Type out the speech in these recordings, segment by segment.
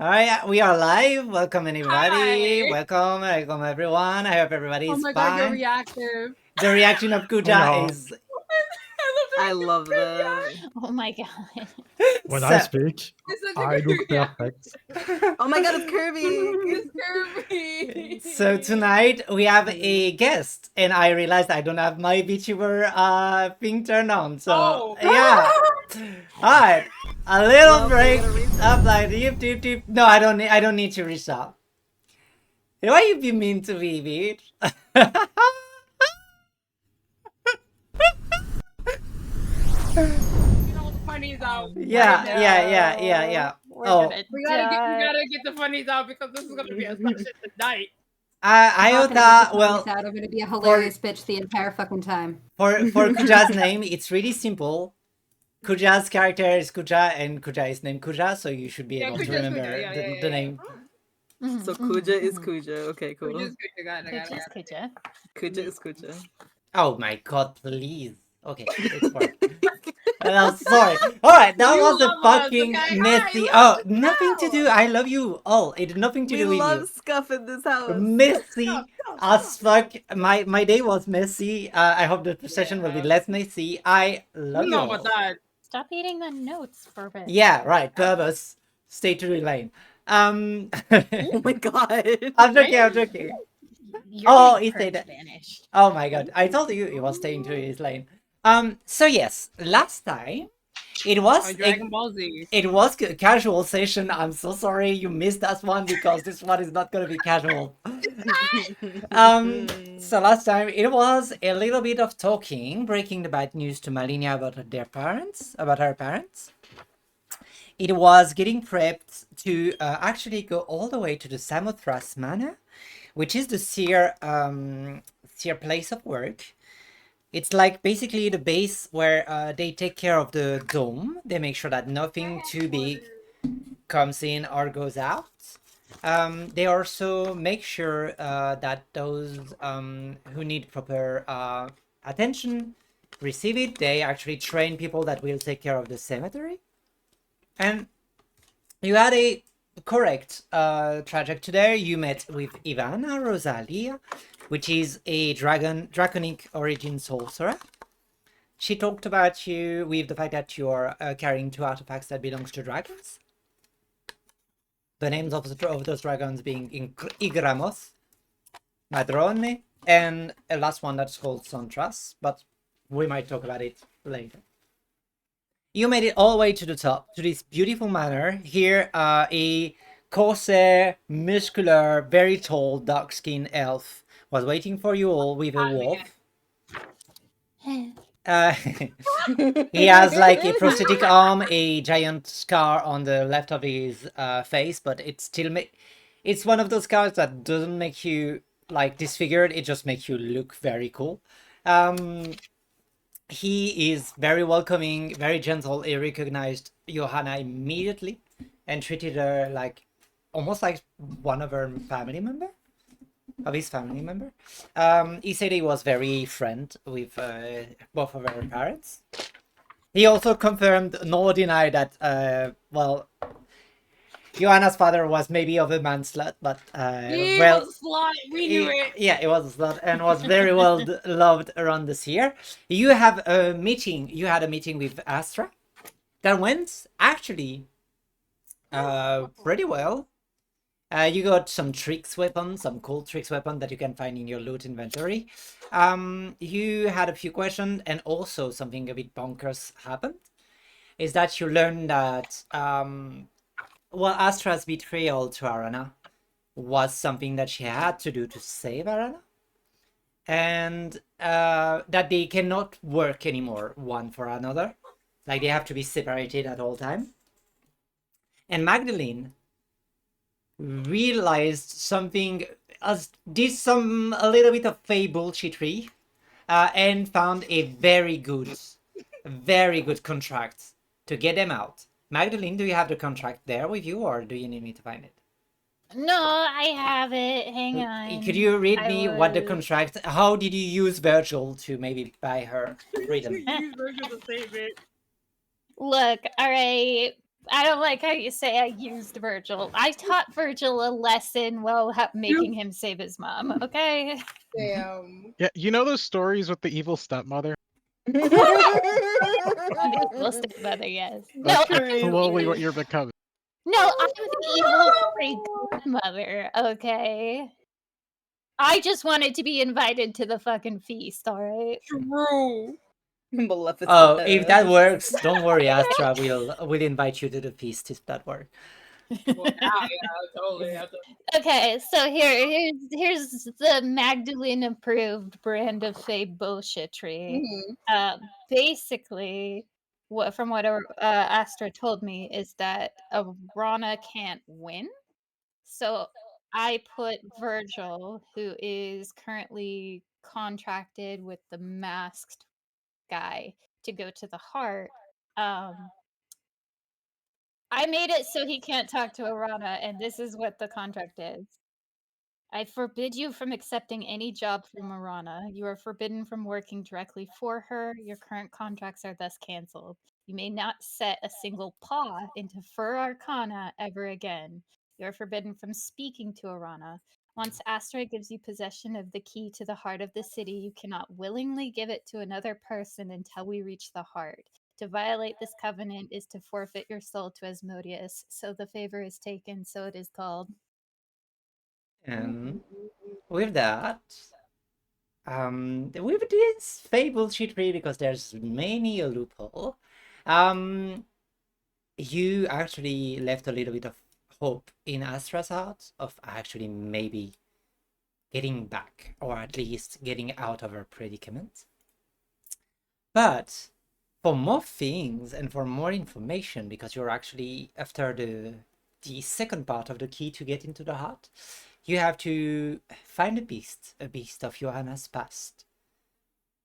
All right, we are live. Welcome everybody. Hi. Welcome everyone. I hope everybody Oh is my god, you're fine. reactive. The reaction of Kuja Hello. is I I love love that. Oh my god. When I so. speak, It's such a I good look reaction. perfect. Oh my god, it's Kirby! It's Kirby. So tonight we have a guest, and I realized I don't have my VTuber thing turned on. So Oh. yeah. All right, a little Well, break. we're gonna reset. Up like deep. No, I don't. I don't need to restart. Why you be mean to me, bitch? Get all the funnies out. Yeah, right yeah. We're Oh. gonna We die. gotta get the funnies out because this is gonna be a session tonight. I I'm not gonna Iota, get the well, funnies out. I'm gonna be a hilarious bitch the entire fucking time. for Kuja's name, it's really simple. Kuja's character is Kuja, and Kuja is named Kuja, so you should be Yeah, able Kuja's to remember Kuja. Yeah, the name. So Kuja is Kuja. Okay, cool. Kuja's Kuja. Got it. Kuja's Kuja. Kuja is Kuja. Oh my god, please. Okay, it's fine. I'm sorry. Alright, that You was a love us, fucking okay? messy. Hi, Oh, nothing to do. I love you all. It had nothing to We do with love you. scuff in this house. Messy as fuck. My day was messy. I hope the session will be Yeah. less messy. I love you know all. about that. Stop eating the notes, Purpose. Yeah, right. Purpose. Stay to the lane. Oh my god. I'm joking. You're Oh, getting he said purge that. banished. Oh my god. I told you he was staying to his lane. So yes, last time it was On Dragon Ball Z. it was a casual session. I'm so sorry you missed that one because this one is not gonna be casual. So last time it was a little bit of talking, breaking the bad news to Malinia about her parents. It was getting prepped to actually go all the way to the Samothras Manor, which is the seer place of work. It's like basically the base where they take care of the dome. They make sure that nothing too big comes in or goes out. They also make sure that those who need proper attention receive it. They actually train people that will take care of the cemetery. And you had a correct trajectory there. You met with Ivana Rosalia, which is a draconic origin sorcerer. She talked about you with the fact that you are carrying two artifacts that belongs to dragons. The names of those dragons being Igramos, Madrone, and a last one that's called Sontras, but we might talk about it later. You made it all the way to the top, to this beautiful manor. Here, a corsair, muscular, very tall, dark-skinned elf was waiting for you all with a wolf. He has like a prosthetic arm, a giant scar on the left of his face, but it still it's one of those scars that doesn't make you like disfigured. It just makes you look very cool. He is very welcoming, very gentle. He recognized Johanna immediately and treated her like almost like one of her family member. Of his family member. He said he was very friend with both of her parents. He also confirmed nor denied that well, Johanna's father was maybe of a man slut, but He well, was a slut. We knew it. yeah, it was a slut and was very well loved around this year. You have a meeting. You had a meeting with Astra that went actually pretty well. You got some tricks weapon, some cool tricks weapon that you can find in your loot inventory. You had a few questions, and also something a bit bonkers happened. Is that you learned that well, Astra's betrayal to Arana was something that she had to do to save Arana, and that they cannot work anymore one for another, like they have to be separated at all time. And Magdalene realized something, did a little bit of fake bullshittery, and found a very good contract to get them out. Magdalene, do you have the contract there with you, or do you need me to find it? No, I have it. Hang on. Could you read me what the was- contract? How did you use Virgil to maybe buy her freedom? Use Virgil to save it. Look, all right. I don't like how you say I used Virgil. I taught Virgil a lesson while making him save his mom, okay? Damn. Yeah, you know those stories with the evil stepmother? Evil stepmother, yes. No, That's Crazy. slowly what you're becoming. no, I'm the evil fairy godmother, okay? I just wanted to be invited to the fucking feast, alright? True. Maleficent. Oh, if that works, don't worry, Astra. We'll invite you to the feast if that works. Well, yeah, totally. Okay, so here's the Magdalene approved brand of Fae bullshitry. Basically, from what Astra told me is that Rana can't win. So I put Virgil, who is currently contracted with the masked guy, to go to the heart. I made it so he can't talk to Arana, and this is what the contract is. I forbid you from accepting any job from Arana. You are forbidden from working directly for her. Your current contracts are thus canceled. You may not set a single paw into Fur Arcana ever again. You are forbidden from speaking to Arana. Once Astra gives you possession of the key to the heart of the city, you cannot willingly give it to another person until we reach the heart. To violate this covenant is to forfeit your soul to Asmodeus. So the favor is taken, so it is called. And with that, with this fable bullshittery, because there's many a loophole, you actually left a little bit of hope in Astra's heart of actually maybe getting back, or at least getting out of her predicament. But for more things and for more information, because you're actually after the second part of the key to get into the heart, you have to find a beast of Johanna's past,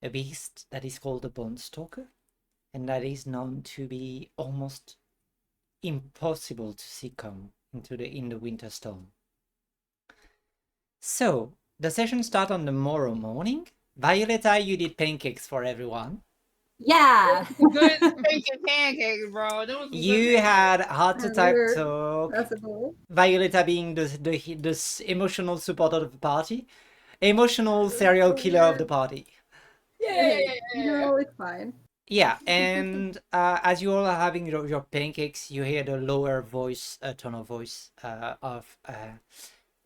a beast that is called the bonestalker, and that is known to be almost impossible to see come in the winter storm. So the session starts on the morrow morning. Violetta, you did pancakes for everyone. Yeah. Good pancakes, bro. That was some You good had heart attack We're talk. possible. Violetta being the emotional supporter of the party, emotional serial killer of the party. No, it's fine. Yeah, and as you all are having your pancakes, you hear the lower voice, tone of voice of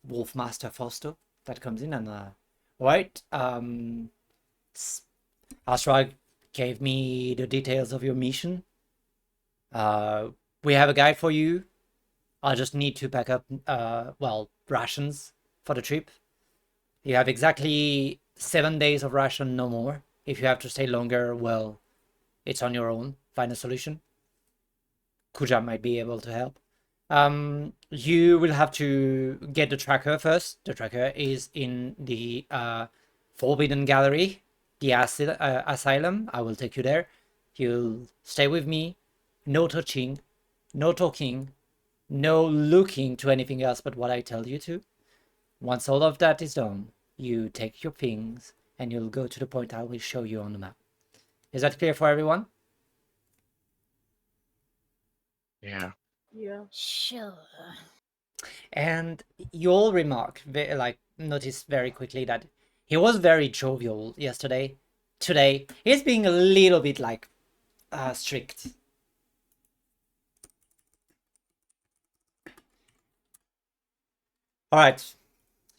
Wolfmaster Fausto that comes in and right, Astra gave me the details of your mission. We have a guide for you. I'll just need to pack up, rations for the trip. You have exactly 7 days of ration, no more. If you have to stay longer, well, it's on your own. Find a solution. Kuja might be able to help. You will have to get the tracker first. The tracker is in the Forbidden Gallery, the asylum. I will take you there. You'll stay with me. No touching, no talking, no looking to anything else but what I tell you to. Once all of that is done, you take your things and you'll go to the point I will show you on the map. Is that clear for everyone? Yeah. Yeah. Sure. And you all notice very quickly that he was very jovial yesterday. Today, he's being a little bit strict. All right,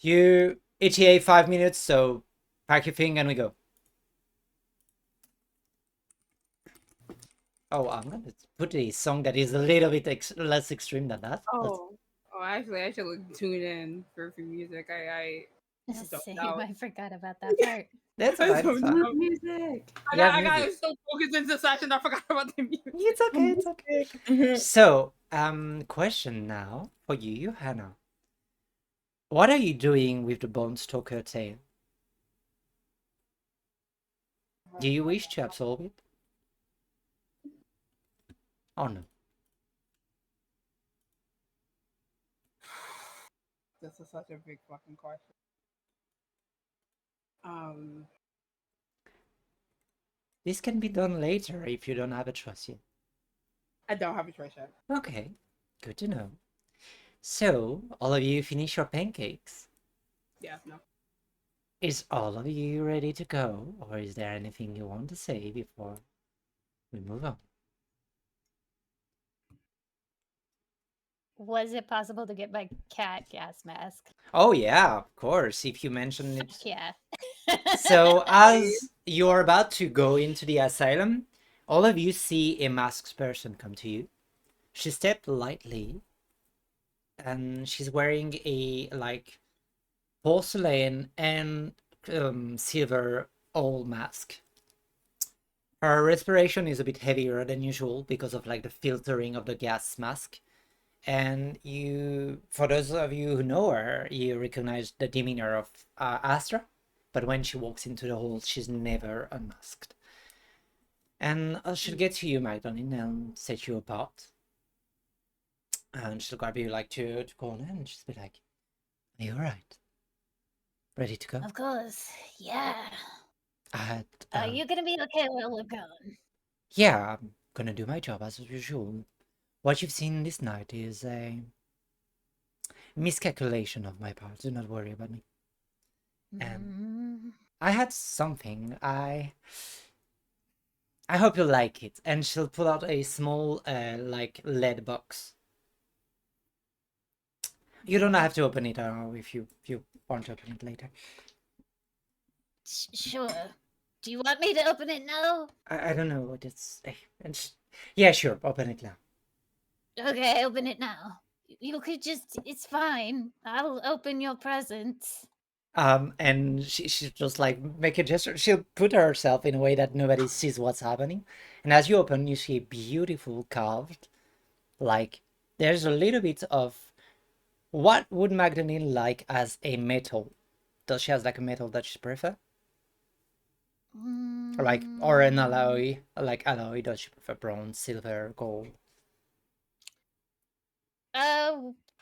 you ETA 5 minutes, so pack your thing and we go. Oh, I'm gonna put a song that is a little bit less extreme than that. Actually, I should tune in for music. I Same, know. I forgot about that part. That's fine. It's fine. Music. I Yeah, got music. so focused into session, I forgot about the music. It's okay. It's okay. So, question now for you, Hannah. What are you doing with the Bonestalker tail? Do you wish to absorb it? Or no? This is such a big fucking question. This can be done later if you don't have a choice yet. I don't have a choice yet. Okay, good to know. So, all of you finish your pancakes. Yeah, no. Is all of you ready to go, or is there anything you want to say before we move on? Was it possible to get my cat gas mask? Oh yeah, of course, if you mention it. Yeah. So, as you're about to go into the asylum, all of you see a masked person come to you. She stepped lightly, and she's wearing a like porcelain and silver old mask. Her respiration is a bit heavier than usual because of like the filtering of the gas mask. And you, for those of you who know her, you recognize the demeanor of Astra. But when she walks into the hall, she's never unmasked. And she'll get to you, Magdalene, and set you apart. And she'll grab you like to corner and she'll be like, "Are you alright? Ready to go?" Of course. Yeah. I had, Are you gonna be okay while we're gone? yeah, I'm gonna do my job as usual. What you've seen this night is a miscalculation of my part. Do not worry about me. And I had something. I hope you like it. And she'll pull out a small, like lead box. You don't have to open it if you want to open it later. Sure. Do you want me to open it now? I don't know what it's. Yeah, sure. Open it now. Okay, open it now. You could just. It's fine. I'll open your present. And she just like make a gesture. She'll put herself in a way that nobody sees what's happening. And as you open, you see a beautiful carved, like there's a little bit of what would Magdalene like as a metal. Does she has like a metal that she prefer? Or like or an alloy, like alloy? Does she prefer bronze, silver, gold?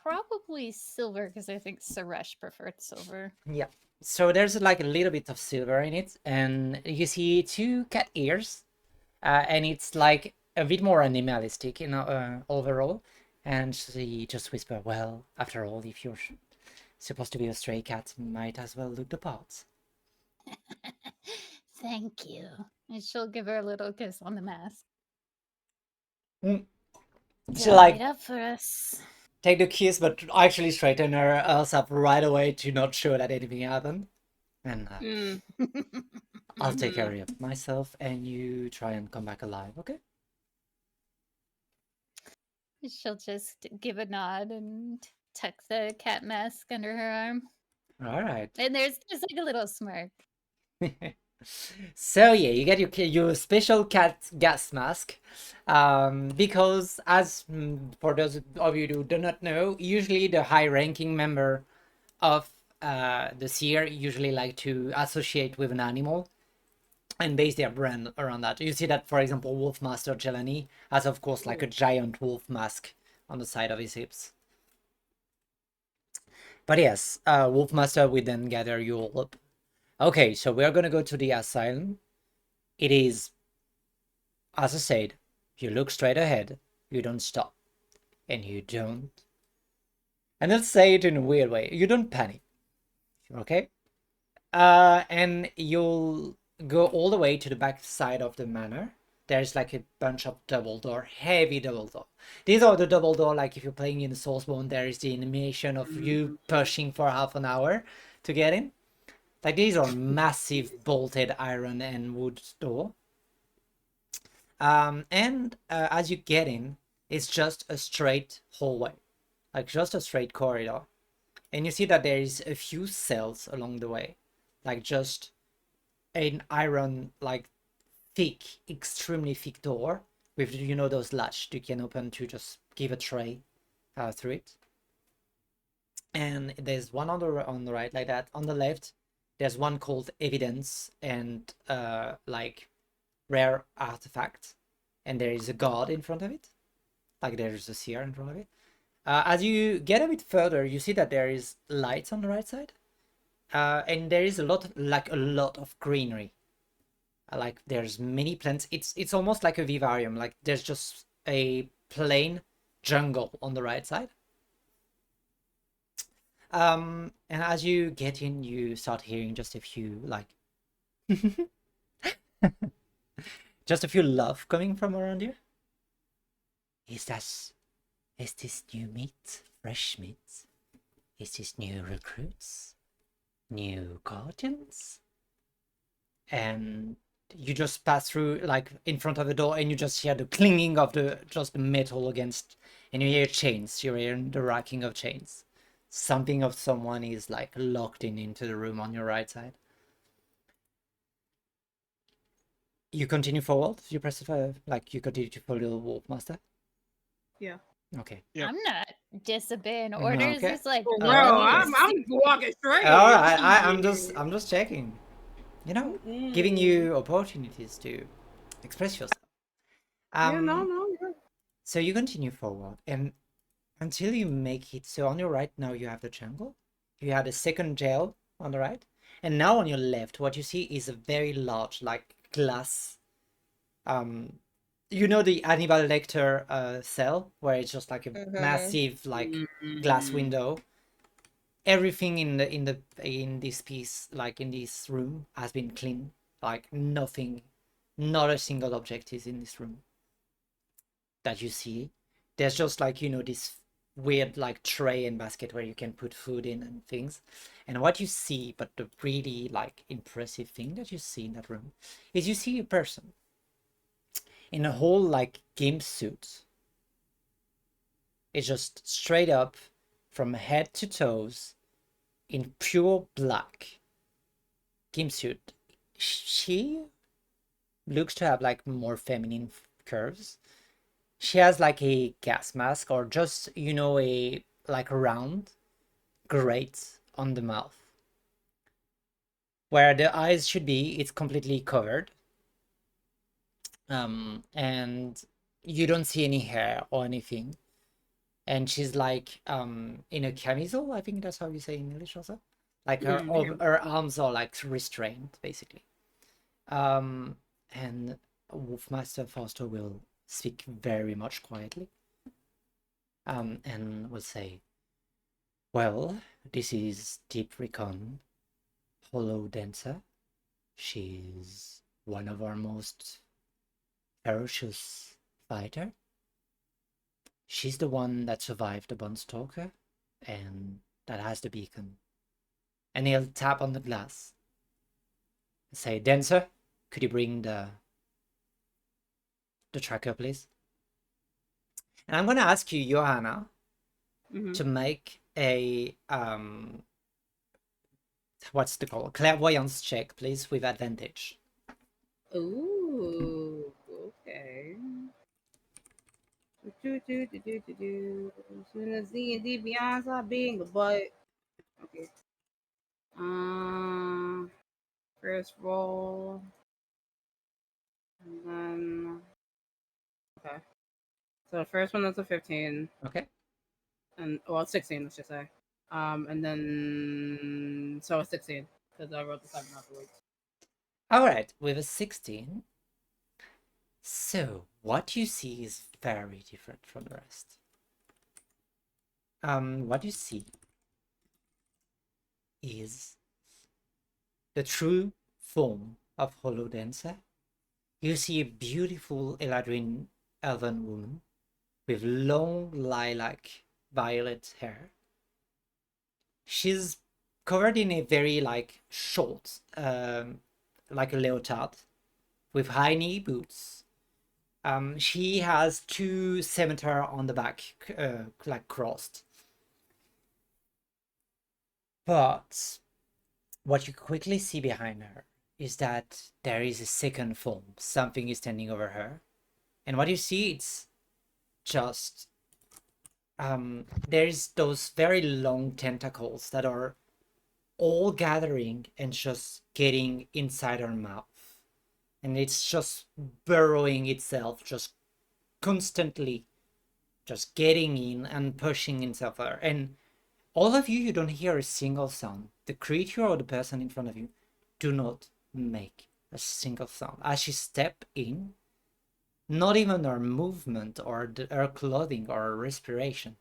Probably silver because I think Suresh preferred silver. Yeah. So there's like a little bit of silver in it, and you see two cat ears, and it's like a bit more animalistic in overall. And she just whisper, "Well, after all, if you're supposed to be a stray cat, might as well look the part." Thank you. And she'll give her a little kiss on the mask. She like Up for us. take the kiss, but actually straighten her else up right away to not show that anything happened. And I'll take care of myself, and you try and come back alive, okay? She'll just give a nod and tuck the cat mask under her arm. All right. And there's just like a little smirk. So yeah, you get your special cat gas mask, because as for those of you who do not know, usually the high-ranking member of the seer usually like to associate with an animal and base their brand around that. You see that, for example, Wolfmaster Jelani has, of course, like a giant wolf mask on the side of his hips. But yes, Wolfmaster will then gather you all up. Okay, so we are gonna go to the asylum. It is, as I said, you look straight ahead, you don't stop, and you don't. And let's say it in a weird way, you don't panic, okay? And you'll go all the way to the back side of the manor. There's like a bunch of double door, heavy double door. These are the double door, like if you're playing in the Soulsborne, there is the animation of you pushing for half an hour to get in. Like these are massive bolted iron and wood door. And as you get in, it's just a straight hallway, like just a straight corridor. And you see that there is a few cells along the way, like just an iron, like thick, extremely thick door with, you know, those latch you can open to just give a tray through it. And there's one on the right like that. On the left, there's one called evidence and like rare artifact, and there is a guard in front of it, like there's a seer in front of it. As you get a bit further, you see that there is lights on the right side, and there is a lot of greenery. Like there's many plants. It's almost like a vivarium. Like there's just a plain jungle on the right side. And as you get in, you start hearing just a few like just a few love coming from around you. Is this new meat? Fresh meat? Is this new recruits? New guardians? And you just pass through like in front of the door and you just hear the clinging of the metal against, and you hear chains. You hear the racking of chains. Something of someone is like locked into the room on your right side. You continue forward. You press like you continue to follow the wolf master. Yeah. Okay. Yep. I'm not disobeying orders. Okay. It's like Well, okay. I'm walking straight. All right. I'm just checking. You know, giving Mm. you opportunities to express yourself. Yeah, no. Yeah. So you continue forward, and until you make it. So on your right now you have the jungle. You had a second jail on the right, and now on your left, what you see is a very large, like glass. You know the Hannibal Lecter cell where it's just like a massive like glass window. Everything in this piece, like in this room, has been cleaned. Like nothing, not a single object is in this room that you see. There's just like, you know, this weird like tray and basket where you can put food in and things. And what you see, but the really like impressive thing that you see in that room is you see a person in a whole like gimp suit. It's just straight up from head to toes in pure black gimp suit. She looks to have like more feminine curves. She has like a gas mask, or just, you know, a like round grate on the mouth. Where the eyes should be, it's completely covered. And you don't see any hair or anything. And she's like in a camisole, I think that's how you say in English also. Like her arms are like restrained, basically. And Wolfmaster Foster will speak very much quietly. And will say, well, this is Deep Recon Hollow Dancer. She's one of our most ferocious fighter. She's the one that survived the bonestalker, and that has the beacon. And he'll tap on the glass and say, Dancer, could you bring the tracker, please? And I'm gonna ask you, Johanna, to make a what's the call? Clairvoyance check, please, with advantage. Ooh, okay. Soon as Z and D Beyonce being a butt. Okay. First roll. And then okay. So the first one is a 15. Okay. And well 16, let's just say. And then so it's 16. Because I wrote the 7 afterwards. Alright, with a 16. So what you see is very different from the rest. What you see is the true form of Hollow Dancer. You see a beautiful Eladrin elven woman with long lilac violet hair. She's covered in a very like short, like a leotard, with high knee boots. She has 2 scimitar on the back, like crossed. But what you quickly see behind her is that there is a second form. Something is standing over her. And what you see, it's just there's those very long tentacles that are all gathering and just getting inside her mouth. And it's just burrowing itself, just constantly just getting in and pushing itself out. And all of you don't hear a single sound. The creature or the person in front of you do not make a single sound. As you step in, Not even her movement or her clothing or her respiration.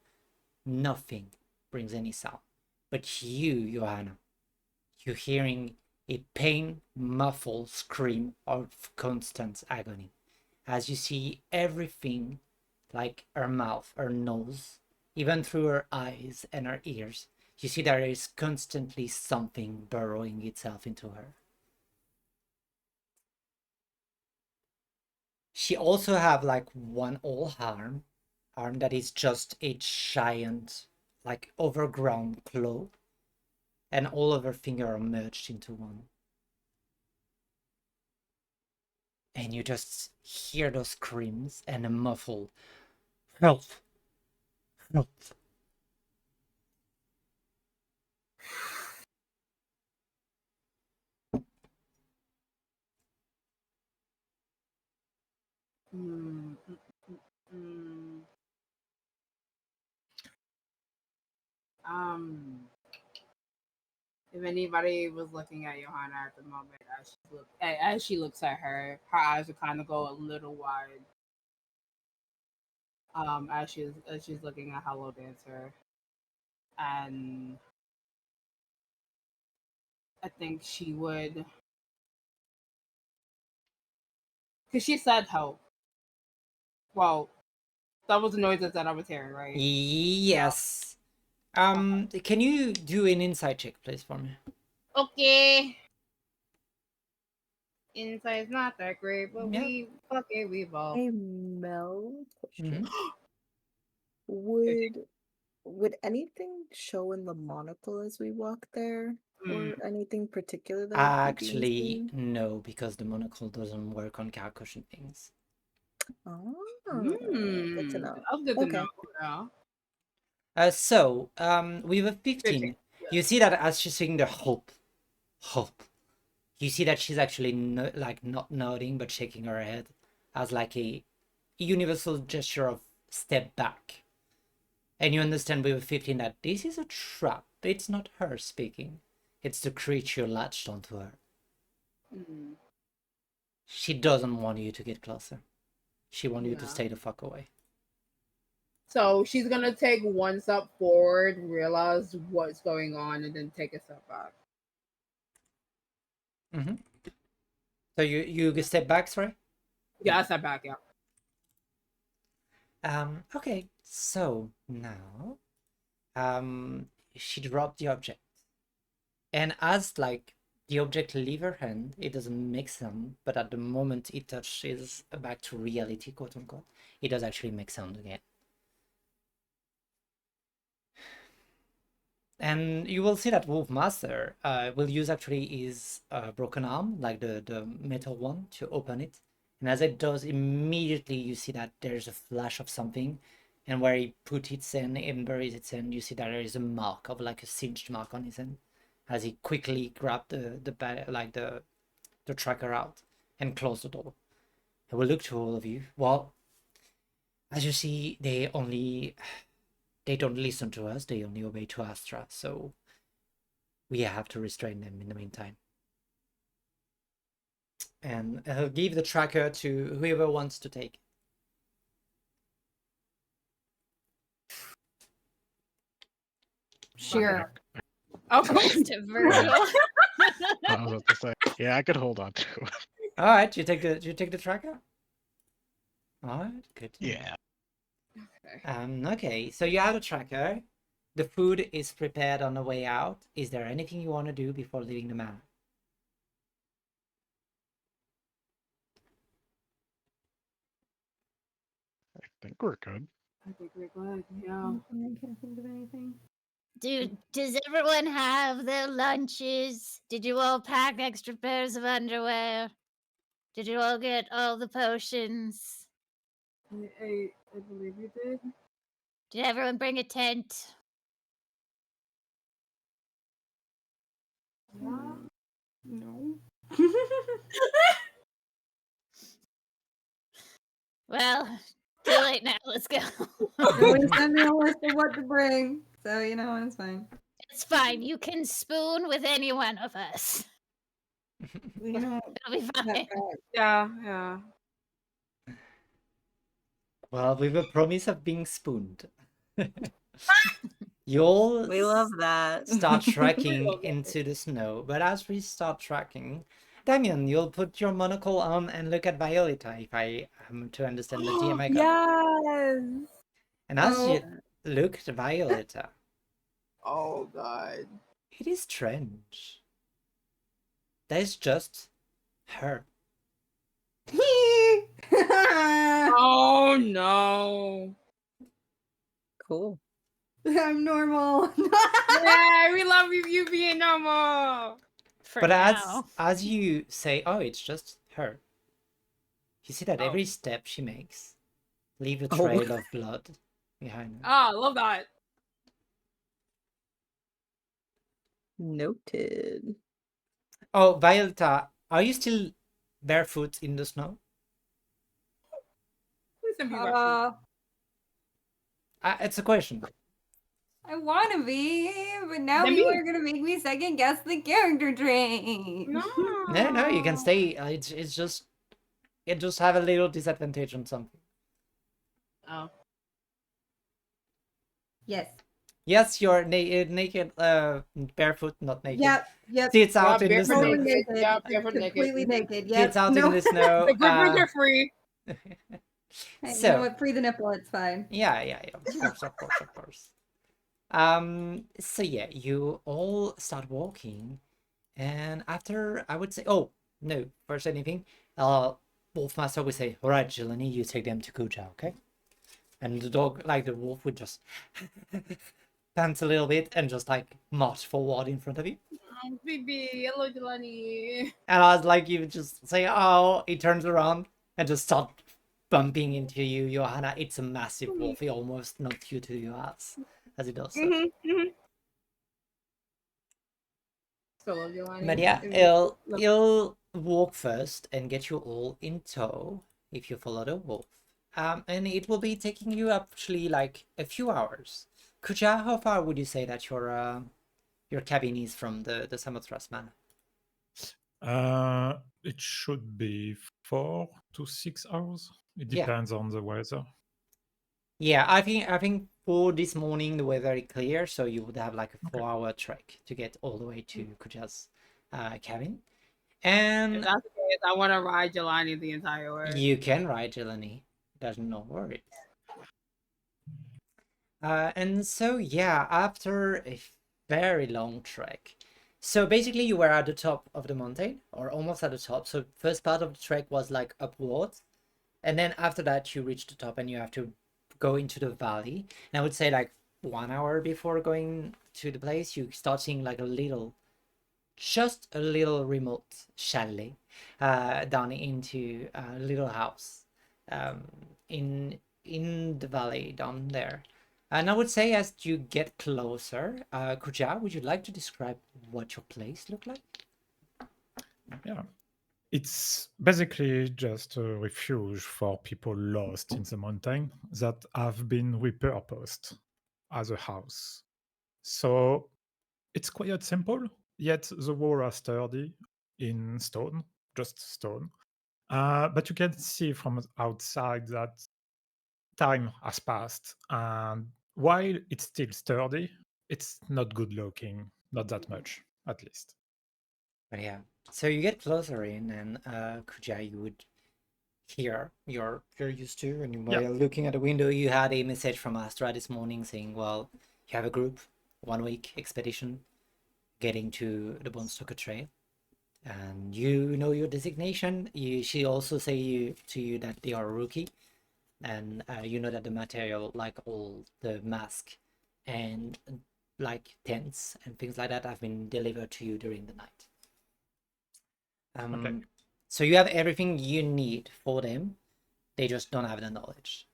Nothing brings any sound. But you, Johanna, you're hearing a pain-muffled scream of constant agony as you see everything, like her mouth, her nose, even through her eyes and her ears. You see there is constantly something burrowing itself into her. She also have like one whole arm that is just a giant, like overgrown claw, and all of her fingers are merged into one. And you just hear those screams and a muffled help, help. Mm, mm, mm, mm. If anybody was looking at Johanna at the moment as she looks at her eyes would kind of go a little wide. As she's looking at Hello Dancer, and I think she would, because she said help. Well, that was the noises that I was hearing, right? Yes. Can you do an insight check, please, for me? Okay. Insight's not that great, but Yeah. we evolved. Hey Mel, question. Mhm. Would anything show in the monocle as we walk there? Or anything particular that would be being Actually, seen? no, because the monocle doesn't work on cow cushion things. Oh, good to know. That was good to know. Okay. Yeah. So, with a 15, Yeah. you see that as she's saying the hope, you see that she's actually like not nodding but shaking her head as like a universal gesture of step back. And you understand with a 15 that this is a trap. It's not her speaking. It's the creature latched onto her. Mm. She doesn't want you to get closer. She wants you to Yeah. stay the fuck away. So she's gonna take one step forward, realize what's going on, and then take a step back. Mm-hmm. So you step back, sorry? Yeah, a step back. Yeah. Okay, so now she dropped the object. And as like the object leave her hand, it doesn't make sound, but at the moment it touches back to reality, quote unquote, it does actually make sound again. And you will see that Wolfmaster will use actually his broken arm, like the metal one, to open it. And as it does, immediately you see that there's a flash of something. And where he put its hand and buries its hand, you see that there is a mark of like a singed mark on his hand. As he quickly grabbed the tracker out and closed the door. I will look to all of you. Well, as you see, they don't listen to us, they only obey to Astra, so we have to restrain them in the meantime. And I'll give the tracker to whoever wants to take. Sure. Okay. To Virgil. I was about to say, yeah, I could hold on to it. All right, you take the tracker. All right, good. Yeah. Okay, so you have a tracker. The food is prepared on the way out. Is there anything you want to do before leaving the manor? I think we're good. I think we're good. Yeah. I can't think of anything. Dude, does everyone have their lunches? Did you all pack extra pairs of underwear? Did you all get all the potions? I believe you did. Did everyone bring a tent? Yeah. No. Well, too late now. Let's go. Nobody sent me a list of what to bring, so you know it's fine. It's fine. You can spoon with any one of us. You know, It'll be fine. Yeah. Yeah. Well, with a promise of being spooned. You'll We love that. start trekking love that. into the snow, but as we start trekking, Damien, you'll put your monocle on and look at Violeta if I am to understand the DM I got. Yes. And as Oh. you look at Violeta, Oh god. it is strange. There's just her. Oh no. Cool. I'm normal. Yeah, we love you being normal. For But now. as you say, oh, it's just her, you see that Oh. every step she makes leave a Oh. trail of blood behind her. Ah, love that. Noted. Oh, Violeta, are you still barefoot in the snow? Please don't be rushing. It's a question. I want to be, but now Then people be. are gonna make me second guess the character trait. No. No, you can stay. It's just it just have a little disadvantage on something. Oh. Yes. Yes, you're naked, barefoot, not naked. Yep. Tits out in the barefoot snow. Totally naked. naked. Yeah, barefoot naked. Completely naked. Yep. Tits out no. in the snow. The grippers are free. Hey, So- you know what? Free the nipple. It's fine. Yeah. Of course. So yeah, you all start walking, and after I would say, oh no, first anything, Wolfmaster would say, all right, Jelani, you take them to Kuja, okay? And the dog, like the wolf, would just pants a little bit and just like march forward in front of you. Oh, baby. Hello, Jelani. And I was like, you would just say, oh, he turns around and just start bumping into you, Johanna. It's a massive wolf. He almost knocked you to your ass as he does so. So love Jelani. But yeah, he'll walk first and get you all in tow if you follow the wolf. And it will be taking you actually like a few hours. Kuja, how far would you say that your cabin is from the Samotras Manor? It should be 4 to 6 hours. It Yeah. depends on the weather. Yeah, I think for this morning the weather is clear, so you would have like a 4-hour trek to get all the way to Kuja's cabin. If And that's the case, I want to ride Jelani the entire way. you can ride Jelani. There's no worries. And so yeah, after a very long trek. So basically you were at the top of the mountain, or almost at the top. So first part of the trek was like upwards. And then after that you reach the top and you have to go into the valley. And I would say like 1 hour before going to the place, you start seeing like just a little remote chalet down into a little house in the valley down there. And I would say as you get closer, Kuja, would you like to describe what your place looked like? Yeah. It's basically just a refuge for people lost in the mountain that have been repurposed as a house. So it's quite simple, yet the walls are sturdy in stone, just stone. But you can see from outside that time has passed, and while it's still sturdy, it's not good looking, not that much, at least. But yeah, so you get closer in, and Kuja, you would hear you're used to, and while looking at the window, you had a message from Astra this morning saying, well, you have a group, 1 week expedition, getting to the Bonestalker Trail, and you know your designation. She also say to you that they are a rookie, and you know that the material, like all the mask and like tents and things like that, have been delivered to you during the night. Okay. So you have everything you need for them. They just don't have the knowledge.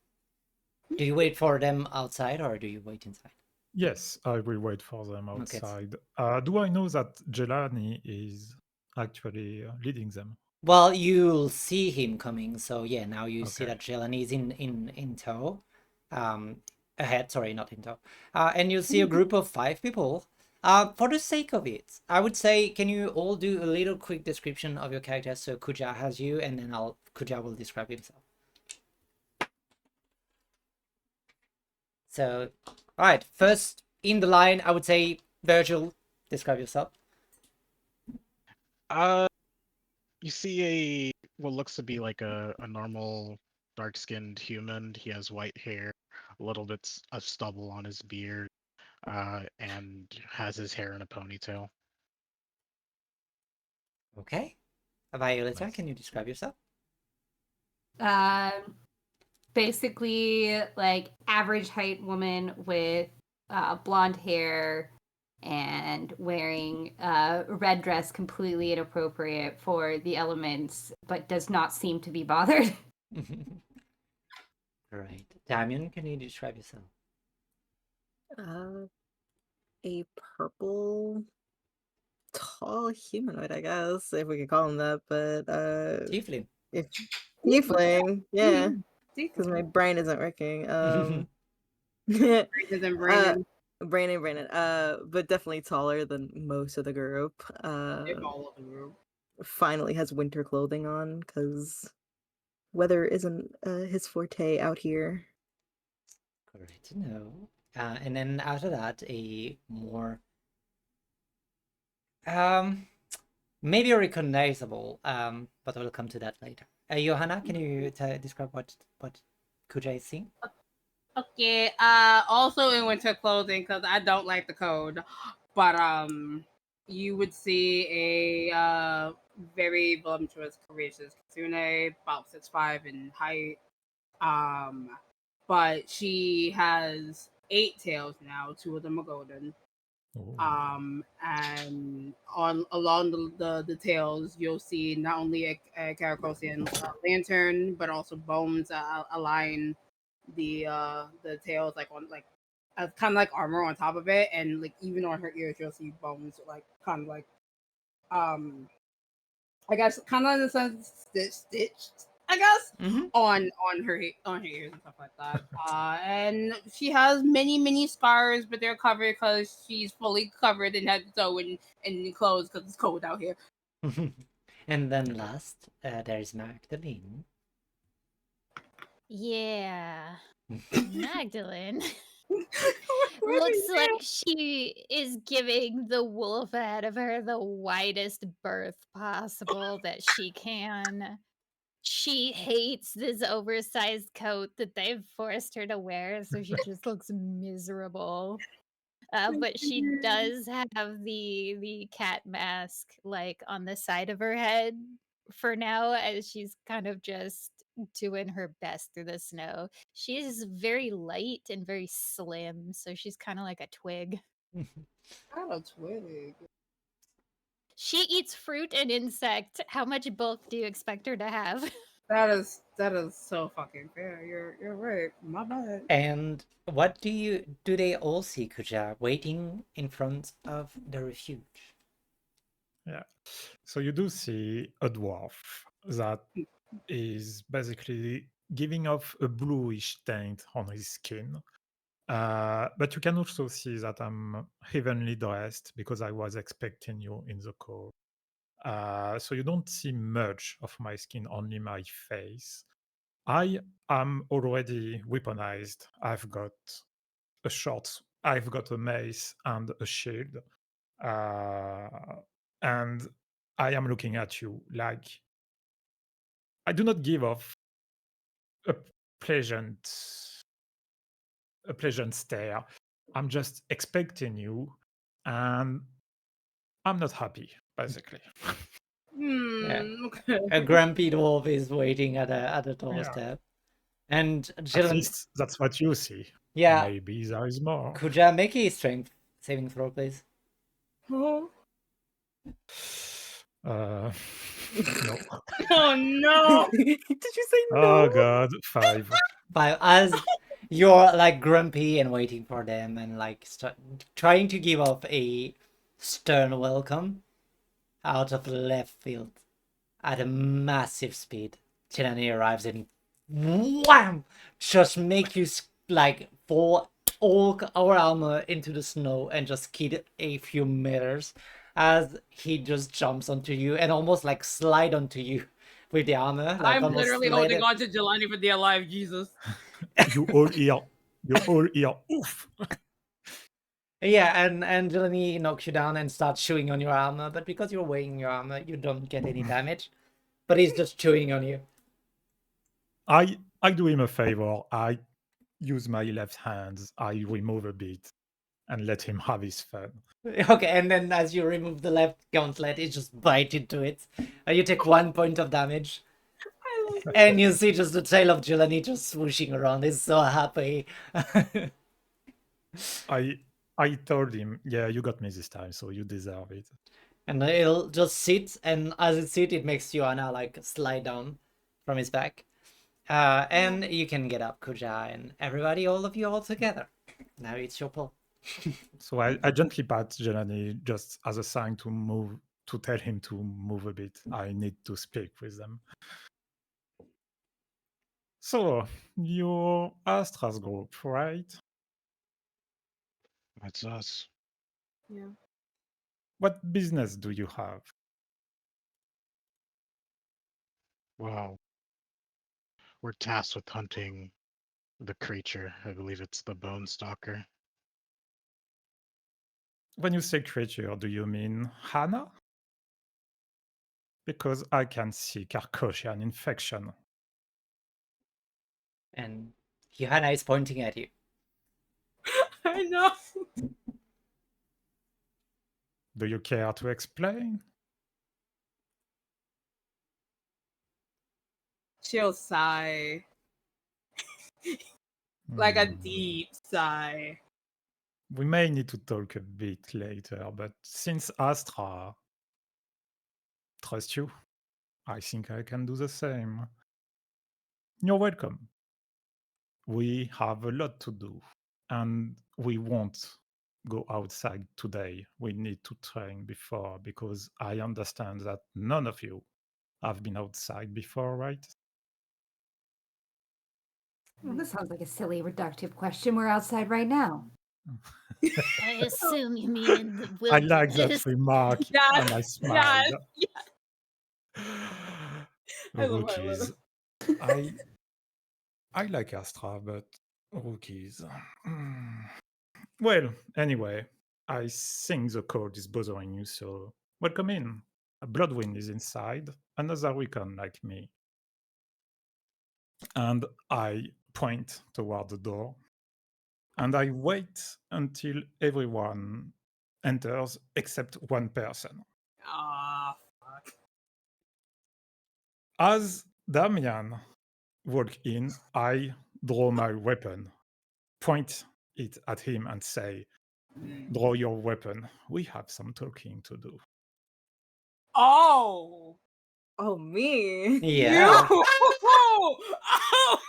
Do you wait for them outside or do you wait inside? Yes, I will wait for them Okay. outside. Do I know that Jelani is actually leading them? Well, you'll see him coming. So yeah, now you see Okay. that Jelani is in tow. Ahead, sorry, not in tow. And you'll see a group of 5 people. For the sake of it, I would say, can you all do a little quick description of your characters? So Kuja has you, and then Kuja will describe himself. So, all right, first in the line, I would say Virgil, describe yourself. You see what looks to be like a normal dark-skinned human. He has white hair, a little bit of stubble on his beard, and has his hair in a ponytail. Okay. Violetta, Nice. can you describe yourself? Basically, like average height woman with blonde hair and wearing a red dress completely inappropriate for the elements, but does not seem to be bothered. Right. Damien, can you describe yourself? A purple, tall humanoid, I guess, if we could call him that. But Tiefling. if tiefling, yeah, because my Secret. brain isn't working. Brandon and uh, Brandon. Brandon, but definitely taller than most of the group. If all of the group. Finally has winter clothing on because weather isn't his forte out here. Great to know. And then after that, a more maybe recognizable, but we'll come to that later. Johanna, can you describe what Kuja is seeing? Okay. Also in winter clothing because I don't like the code, but you would see a very voluptuous, courageous kitsune, about 6'5" in height. But she has 8 tails now. 2 of them are golden. Oh. And on along the tails, you'll see not only a Caracosian lantern, but also bones align the tails like on like kind of like armor on top of it, and like even on her ears, you'll see bones like kind of like I guess kind of in the sense stitched. I guess Mhm. on her ears and stuff like that. And she has many scars, but they're covered because she's fully covered in head to toe in clothes because it's cold out here. And then last, there's Magdalene. Yeah. Magdalene looks like she is giving the wolf ahead of her the widest berth possible that she can. She hates this oversized coat that they've forced her to wear, so she just looks miserable. But she does have the cat mask like on the side of her head for now, as she's kind of just doing her best through the snow. She's very light and very slim, so she's kind of like a twig. Not a twig. She eats fruit and insect. How much bulk do you expect her to have? That is so fucking fair. You're right. My bad. And what do they all see, Kuja, waiting in front of the refuge? Yeah. So you do see a dwarf that is basically giving off a bluish tint on his skin. But you can also see that I'm heavenly dressed because I was expecting you in the call. So you don't see much of my skin, only my face. I am already weaponized. I've got I've got a mace and a shield. And I am looking at you like I do not give off a pleasant stare. I'm just expecting you, and I'm not happy, basically. Yeah. Okay. A grumpy dwarf is waiting at a doorstep. And At Jillian, least that's what you see. yeah, Maybe there is more. Kuja, make a strength saving throw, please. Oh. No. Oh no! Did you say Oh no? God, 5. But as you're like grumpy and waiting for them and like trying to give off a stern welcome out of left field at a massive speed, Chinani arrives and wham! Just make you like fall all our armor into the snow and just skid a few meters as he just jumps onto you and almost like slide onto you with the armor. Like I'm almost literally slide holding it. on to Jelani for dear life, Jesus. You all hear You all hear oof. Yeah, and Jelani knocks you down and starts chewing on your armor, but because you're weighing your armor, you don't get any damage. But he's just chewing on you. I do him a favor. I use my left hand. I remove a bit and let him have his fun. Okay, and then as you remove the left gauntlet, it just bites into it. You take 1 point of damage. And you see just the tail of Jelani just swooshing around. He's so happy. I told him, yeah, you got me this time, so you deserve it. And it'll just sit, and as it sits, it makes Joanna like slide down from his back. And you can get up, Kuja, and everybody, all of you all together. Now it's your pull. So I gently pat Jelani just as a sign to move, to tell him to move a bit. I need to speak with them. So, you're Astra's group, right? That's us. Yeah. What business do you have? Wow. We're tasked with hunting the creature. I believe it's the bonestalker. When you say creature, do you mean Hannah? Because I can see Carcosian infection. And Johanna is pointing at you. I know. Do you care to explain? She'll sigh. Like a Hmm. deep sigh. We may need to talk a bit later, but since Astra trusts you, I think I can do the same. You're welcome. We have a lot to do, and we won't go outside today. We need to train before, because I understand that none of you have been outside before, right? Well, this sounds like a silly, reductive question. We're outside right now. I assume you mean in the I like that wilderness. remark, Yes, and I smiled. I love Rookies. I like Astra, but rookies. Well, anyway, I think the cold is bothering you, so welcome in. A Bloodwind is inside, another recon like me. And I point toward the door, and I wait until everyone enters except one person. Ah, fuck. As Damian walks in, I draw my weapon, point it at him, and say, "Draw your weapon. We have some talking to do." Oh, Oh, me. Yeah. you. Oh.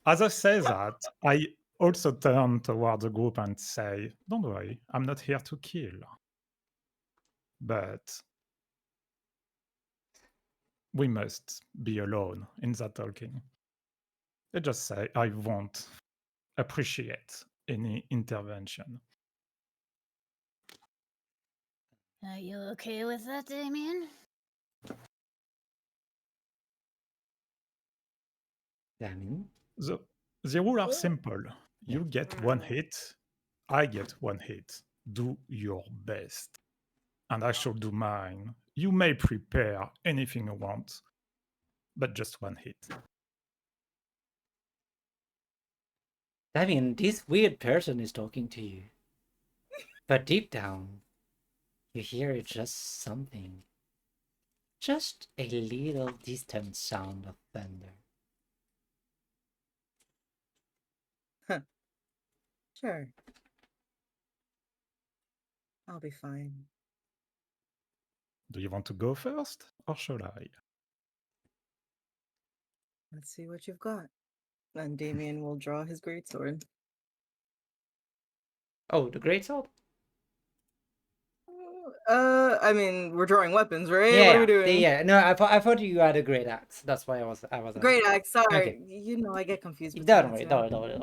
As I say that, I also turn toward the group and say, "Don't worry, I'm not here to kill. But we must be alone in that talking." I just say I won't appreciate any intervention. Are you okay with that, Damien? Damien? The rules are simple. You get one hit, I get one hit. Do your best. And I shall do mine. You may prepare anything you want, but just one hit. Damien, this weird person is talking to you. But deep down, you hear just something. Just a little distant sound of thunder. Sure. I'll be fine. Do you want to go first, or shall I? Let's see what you've got. And Damien will draw his greatsword. Oh, the greatsword? I mean, we're drawing weapons, right? Yeah, What are we doing? yeah. No, I thought you had a great axe. That's why I was. Great axe. Sorry, Okay. you know I get confused. Don't worry, don't worry.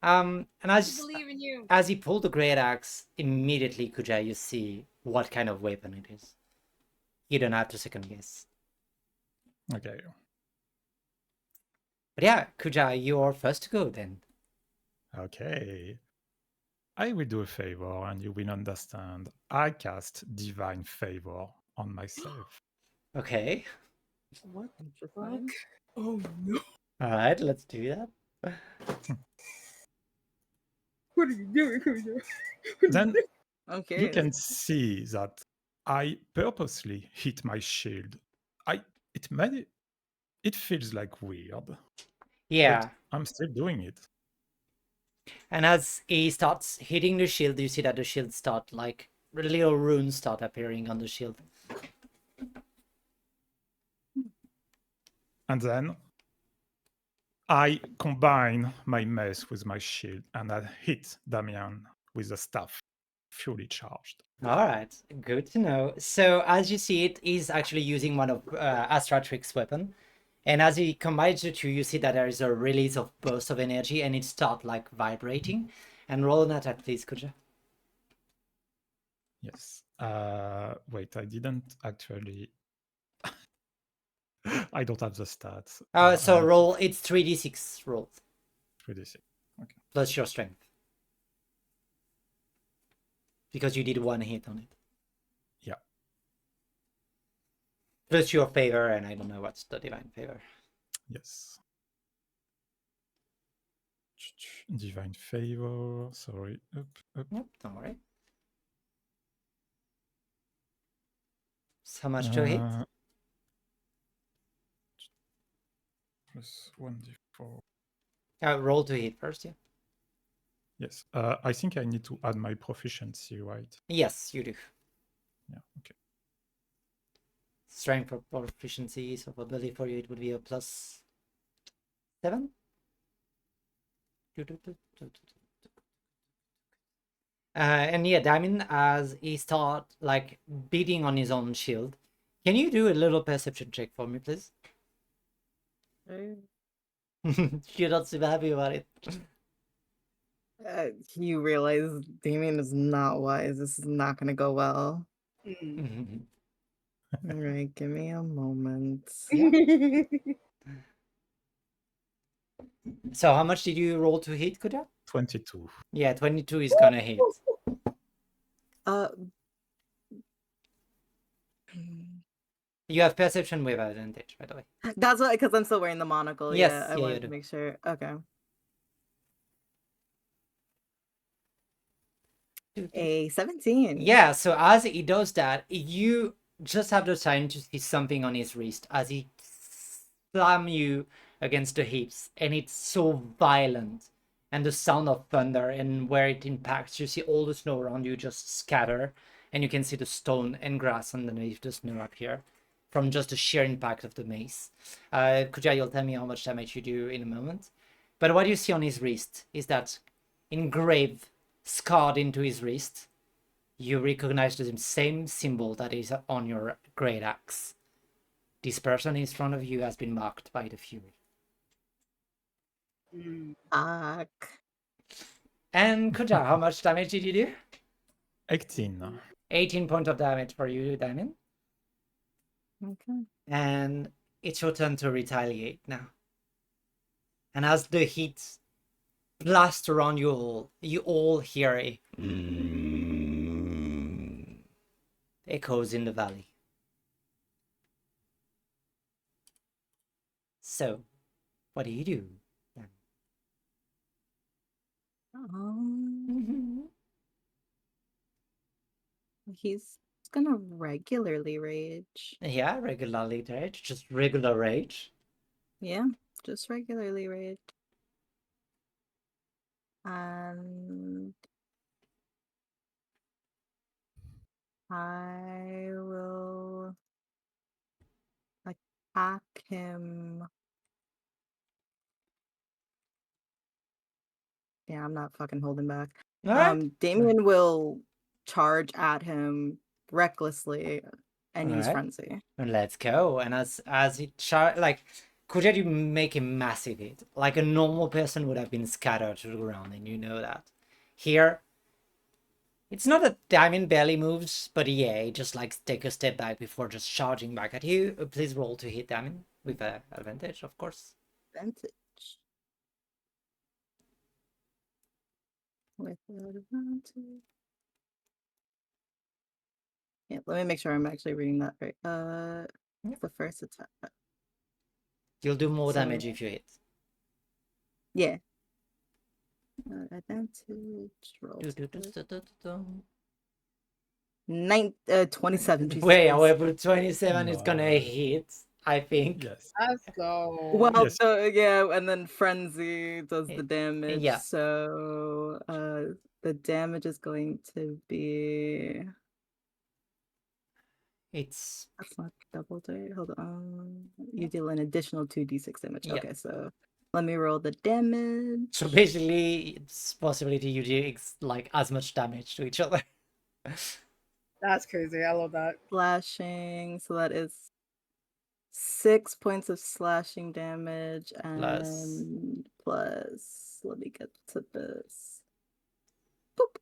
And I believe in you. as he pulled the great axe, immediately, Kuja, you see what kind of weapon it is. You don't have to second guess. Okay. But yeah, Kuja, you're first to go then. Okay. I will do a favor and you will understand. I cast divine favor on myself. Okay. What the fuck? Interesting. Oh no! All right, let's do that. What are you doing, Kuja? Then Okay. you can see that I purposely hit my shield. It feels like weird, Yeah. but I'm still doing it. And as he starts hitting the shield, you see that the shield start like little runes start appearing on the shield. And then I combine my mace with my shield and I hit Damian with a staff, fully charged. All right, good to know. So as you see it, he's actually using one of Astratrix's weapon. And as he combines the two, you see that there is a release of burst of energy and it starts like vibrating. And roll an attack, please, Kuja. Yes. Wait, I didn't actually. I don't have the stats. So I need roll, it's 3d6 roll, 3d6. Okay. plus your strength. Because you did one hit on it. Yeah. Plus your favor, and I don't know what's the divine favor. Yes. Divine favor. Sorry. Up. Nope, don't worry. So how much to hit? Plus 1d4. Roll to hit first, yeah. Yes. I think I need to add my proficiency, right? Yes, you do. Yeah. Okay. Strength for proficiency, so ability for you it would be a plus 7. And yeah, Damien, as he start like beating on his own shield, can you do a little perception check for me, please? You're not super happy about it. You realize Damien is not wise. This is not going to go well. Mm. All right, give me a moment. So how much did you roll to hit, Kuda? 22. Yeah, 22 is gonna hit. You have perception with advantage, by the way. That's why, because I'm still wearing the monocle. Yes, Yeah, I yeah, you wanted do. to make sure. Okay. A 17. Yeah, so as he does that, you just have the time to see something on his wrist as he slam you against the hips, and it's so violent. And the sound of thunder, and where it impacts, you see all the snow around you just scatter, and you can see the stone and grass underneath the snow up here from just the sheer impact of the mace. Kuja, you'll tell me how much damage you do in a moment. But what you see on his wrist is that engraved, scarred into his wrist, you recognize the same symbol that is on your great axe. This person in front of you has been marked by the Fury. And Kuja, how much damage did you do? 18. 18 points of damage for you, Damien. Okay. And it's your turn to retaliate now. And as the heat blasts around you all hear a echoes in the valley. So, what do you do? He's gonna regularly rage. Yeah, regularly rage, just regular rage. Yeah, just regularly rage. And I will attack him. Yeah, I'm not fucking holding back. All right. Damien will charge at him recklessly and use Alright. frenzy. Let's go. And as it could you make a massive hit? Like a normal person would have been scattered to the ground, and you know that. Here, it's not that Damien barely moves, but yeah, he just like take a step back before just charging back at you. Please roll to hit Damien with advantage, of course. Advantage. Without advantage. Yeah, let me make sure I'm actually reading that right. The first attack. You'll do more So- damage if you hit. Yeah. Advantage roll. 27. Jesus Wait, Christ. however, 27 is gonna Nice. hit, I think. Yes. Let's go. Well, Yes. yeah, and then frenzy does the damage. yeah. So the damage is going to be. It's That's not double die. Hold on. You deal an additional 2d6 damage. Yeah. Okay, so let me roll the damage. so basically it's possibility you do like as much damage to each other. That's crazy. I love that. Slashing. So that is 6 points of slashing damage and plus. Let me get to this. Boop.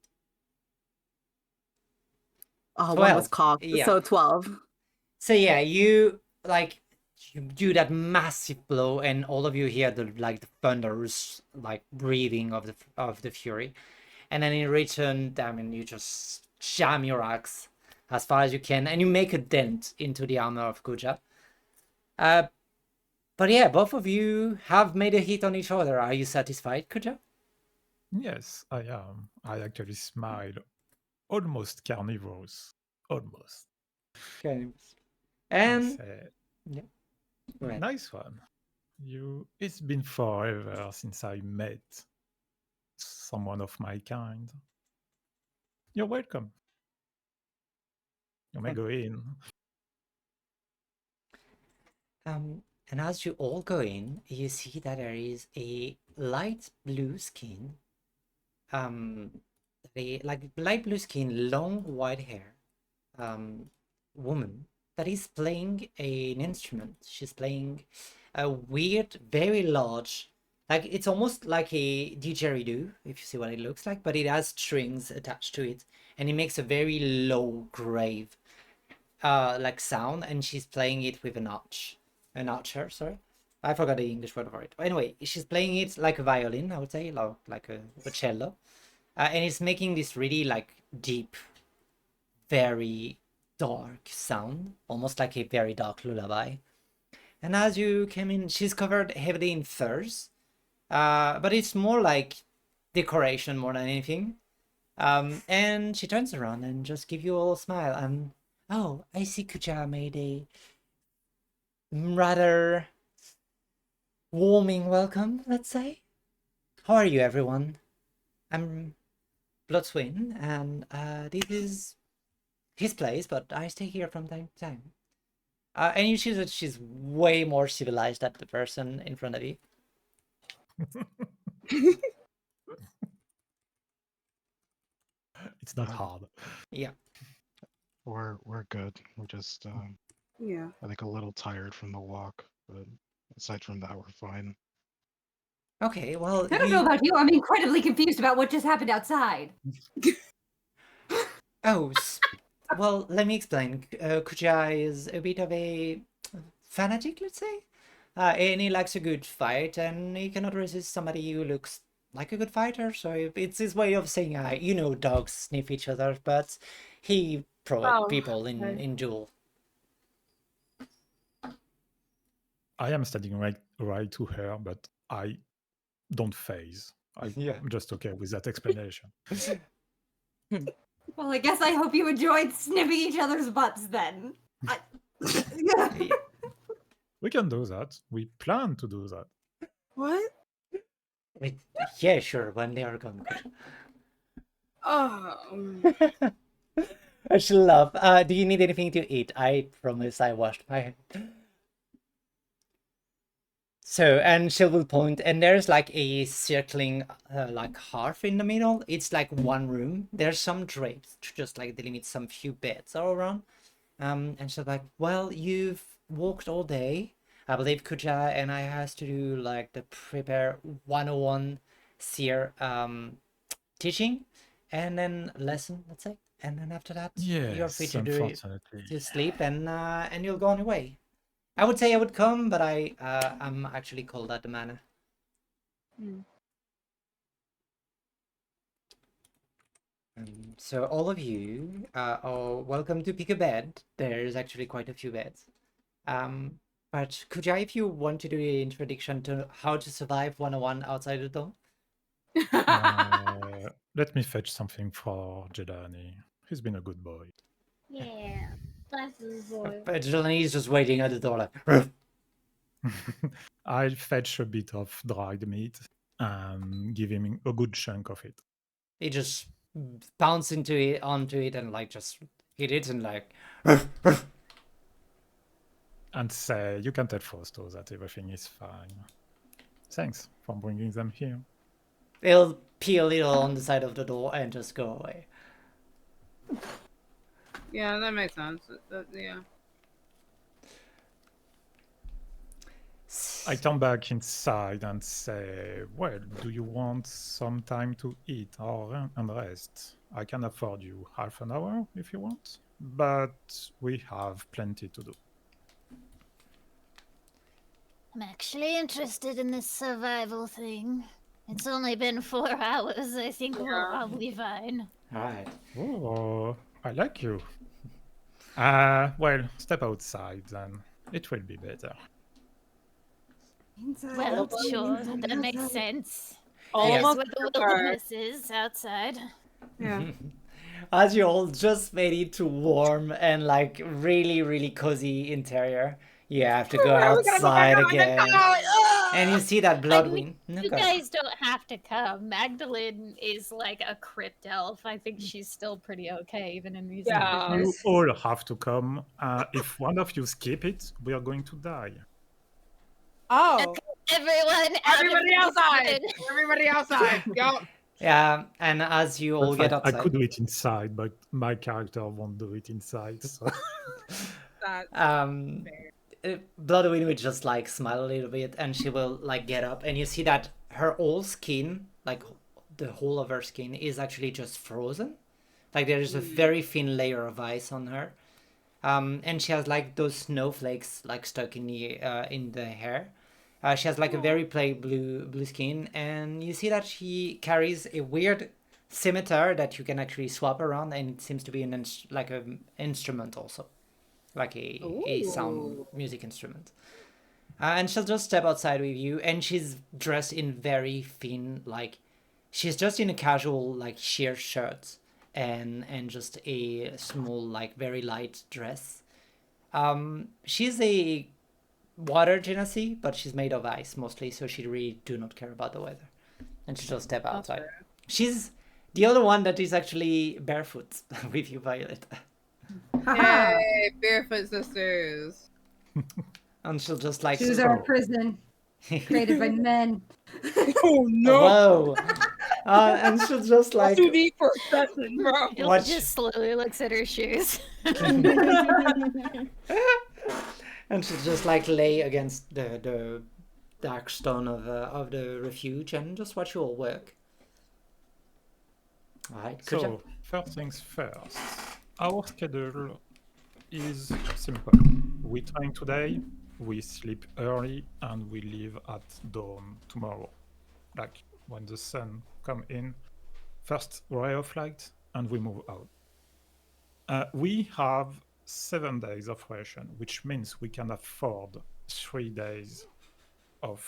Oh, one was 12, cocked. yeah. So 12. So yeah, you like you do that massive blow, and all of you hear the thunderous breathing of the fury, and then in return, Damien, you just jam your axe as far as you can, and you make a dent into the armor of Kuja. But yeah, both of you have made a hit on each other. Are you satisfied, Kuja? Yes, I am. I actually smiled. Almost carnivorous. Almost. Okay. I And say, yeah, go ahead. nice one. It's been forever since I met someone of my kind. You're welcome. You may go in. And as you all go in, you see that there is a light blue skin, light blue skin, long white hair, woman that is playing an instrument. She's playing a weird, very large, it's almost like a didgeridoo, if you see what it looks like, but it has strings attached to it, and it makes a very low, grave, sound, and she's playing it with an archer, sorry. I forgot the English word for it. But anyway, she's playing it like a violin, I would say, like a cello. And it's making this really deep, very dark sound, almost like a very dark lullaby. And as you came in, she's covered heavily in furs, but it's more like decoration more than anything. And she turns around and just gives you all a smile. And oh, I see Kuja made a rather warming welcome, let's say. How are you, everyone? I'm Bloodswin, and this is his place, but I stay here from time to time. And you see that she's way more civilized than the person in front of you. It's not hard. Yeah. We're good. We're just Yeah. I think a little tired from the walk, but aside from that, we're fine. Okay, well, I don't know about you. I'm incredibly confused about what just happened outside. Oh, well, let me explain. Kuja is a bit of a fanatic, let's say. And he likes a good fight, and he cannot resist somebody who looks like a good fighter. So it's his way of saying, dogs sniff each other, but he provokes people in duel. I am standing right to her, but I don't phase. I'm just okay with that explanation. Well, I guess I hope you enjoyed sniffing each other's butts then. We can do that. We plan to do that. What? Yeah, sure, when they are gone. I should love. Do you need anything to eat? I promise I washed my hand. So, and she will point, and there's a circling hearth in the middle. It's one room. There's some drapes to just delimit some few beds all around. And she's like, well, you've walked all day. I believe Kuja and I has to do the prepare 101 seer teaching, and then lesson, let's say. And then after that, you're free Yes, to unfortunately. to sleep, and you'll go on your way. I would say I would come, but I'm actually called at the manor. So all of you are welcome to pick a bed. There's actually quite a few beds. But Kuja, if you want to do the introduction to how to survive 101 outside the door. Let me fetch something for Jelani. He's been a good boy. Yeah, bless his boy. But Jelani is just waiting at the door like, "Ruff." I'll fetch a bit of dried meat and give him a good chunk of it. He just bounce onto it and like just hit it and like "Ruff, ruff." And say, you can tell Fausto that everything is fine. Thanks for bringing them here. He'll pee a little on the side of the door and just go away. Yeah, that makes sense. Yeah. I come back inside and say, well, do you want some time to eat or and rest? I can afford you half an hour if you want, but we have plenty to do. I'm actually interested in this survival thing. It's only been 4 hours. I think we'll probably be fine. All right. Oh, I like you. Well, step outside then. It will be better. Well, sure, that makes sense. All Yes. of Where us the are. wilderness is outside. Yeah. As you all just made it to warm and like really, really cozy interior, you have to go outside again. And you see that blood wind. You guys don't have to come. Magdalene is like a crypt elf. I think she's still pretty okay, even in these Yeah. You temperatures. all have to come. If one of you skip it, we are going to die. Oh. Everyone, out of Everybody this outside. bed. Everybody outside. Go. Yeah, and as you all In get fact, I outside, could do it inside, but my character won't do it inside. So. That's Bloodwind would just like smile a little bit, and she will like get up, and you see that her whole skin, like the whole of her skin, is actually just frozen. Like there is a very thin layer of ice on her, and she has like those snowflakes like stuck in the hair. She has like a very pale blue skin, and you see that she carries a weird scimitar that you can actually swap around, and it seems to be an instrument also, like a sound music instrument. And she'll just step outside with you, and she's dressed in very thin, like she's just in a casual like sheer shirt and just a small like very light dress. She's a water genasi, but she's made of ice mostly, so she really do not care about the weather, and she just step outside. She's the other one that is actually barefoot with you, Violet. Yay, barefoot sisters. And she'll just like Choose our prison created by men. Oh whoa. And she'll just like too deep for a session, bro. Jill Watch. just slowly looks at her shoes. And she'll just like lay against the dark stone of the refuge and just watch you all work. All right. Good job. So, first things first, our schedule is simple. We train today, we sleep early, and we leave at dawn tomorrow. Like when the sun come in, first ray of light, and we move out. We have 7 days of ration, which means we can afford 3 days of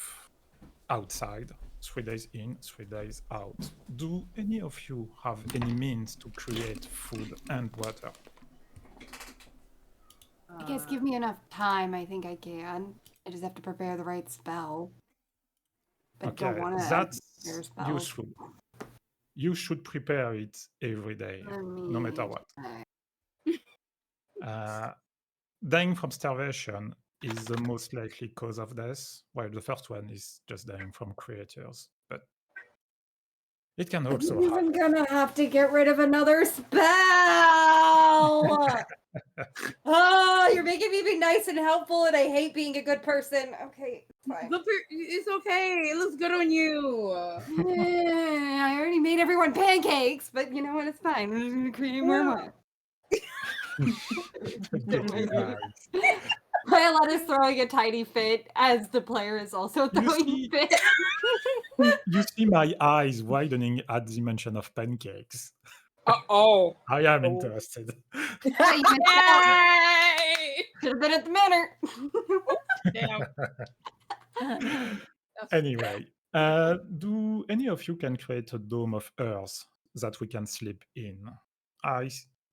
outside, 3 days in, 3 days out. Do any of you have any means to create food and water? I guess give me enough time. I think I can. I just have to prepare the right spell. But don't want to that's prepare spells. useful. You should prepare it every day, no matter what. Dying from starvation is the most likely cause of death, while the first one is just dying from creatures. But it can also I'm happen. gonna have to get rid of another spell. Oh, you're making me be nice and helpful, and I hate being a good person. Okay, fine. It's okay. It looks good on you. I already made everyone pancakes, but you know what? It's fine. I'm just gonna create more. Violet is throwing a tiny fit as the player is also throwing fit. You see my eyes widening at the mention of pancakes. Oh. I am interested. Yeah, you missed out. Yay! Should have been at the manor. Damn. Anyway, do any of you can create a dome of earth that we can sleep in?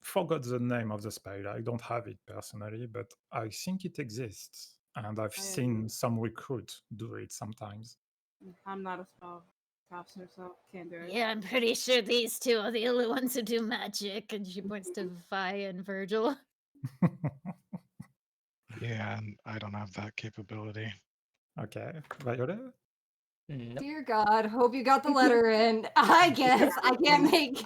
Forgot the name of the spell. I don't have it personally, but I think it exists. And I've seen some recruit do it sometimes. I'm not a spell caster, so can't do it. Yeah, I'm pretty sure these two are the only ones who do magic. And she points to Vi and Virgil. Yeah, and I don't have that capability. Okay, Violet? Nope. Dear God, hope you got the letter in. I guess I can't make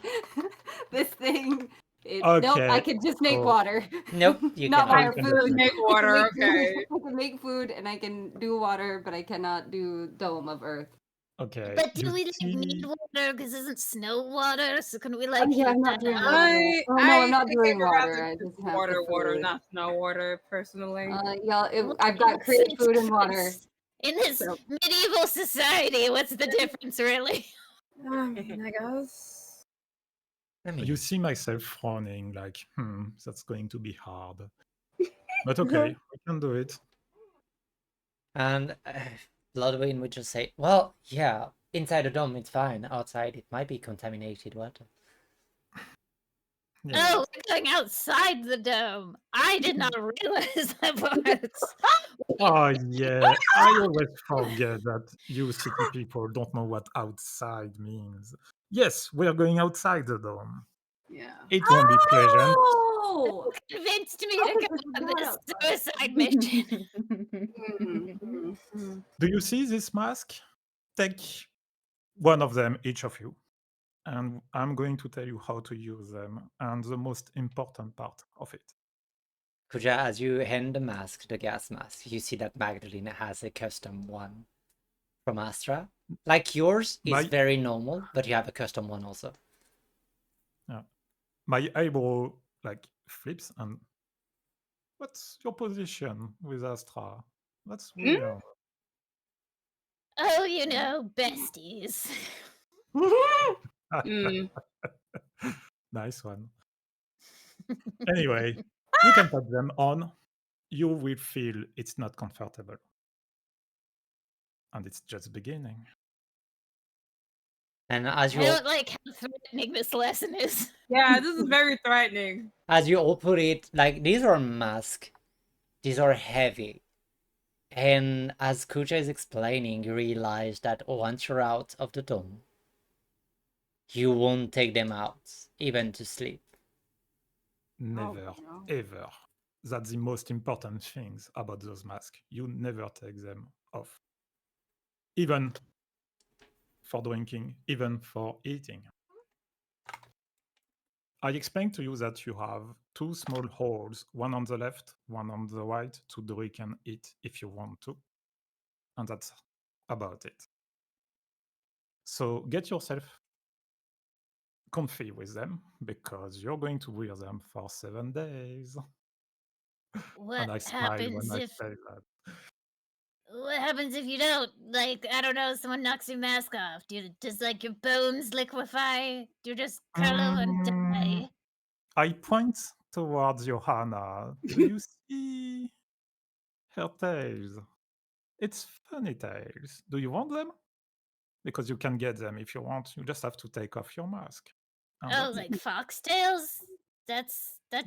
this thing. Nope, I Okay, can just make so- water. Nope, you Not cannot. water, can food. just make water, okay. I can make food and I can do water, but I cannot do dome of earth. Okay. But do you we like need see- water? Because isn't snow water? So can we like yeah, I'm heat not that doing up? water. Oh no, I'm not think doing I'd rather water. I do just have water, the water, food. not snow water, personally. I've got create food and water. In this So- medieval society, what's the difference, really? I guess. I mean, You see myself frowning, like, that's going to be hard. But okay, we can do it. and Bloodwing would just say, well, yeah, inside the dome it's fine. Outside it might be contaminated water. Yeah. Oh, we're going outside the dome. I did not realize that part. Oh, yeah. I always forget that you city people don't know what outside means. Yes, we are going outside the dome. Yeah. It won't be pleasant. Oh! Convinced me to go on this suicide mission. Do you see this mask? Take one of them, each of you. And I'm going to tell you how to use them and the most important part of it. Kuja, as you hand the mask, the gas mask, you see that Magdalena has a custom one from Astra. Like yours is very normal, but you have a custom one also. Yeah. My eyebrow like flips and what's your position with Astra? That's weird. Oh, you know, besties. Nice one. Anyway, you can put them on. You will feel it's not comfortable. And it's just beginning. And as you I all, don't like how threatening this lesson is. Yeah, this is very threatening. as you all put it, like these are masks. These are heavy. And as Kuja is explaining, you realize that once you're out of the dome, you won't take them out, even to sleep. Never, ever. That's the most important things about those masks. You never take them off. Even for drinking, even for eating. I explained to you that you have two small holes, one on the left, one on the right, to drink and eat if you want to. And that's about it. So get yourself comfy with them because you're going to wear them for 7 days. What And I smile happens when I if say that. what happens if you don't? Like, I don't know, someone knocks your mask off. Does like your bones liquefy? Do you just curl over and die? I point towards Johanna. Do you see her tails? It's funny tails. Do you want them? Because you can get them if you want. You just have to take off your mask. And Oh, that's like it. foxtails? That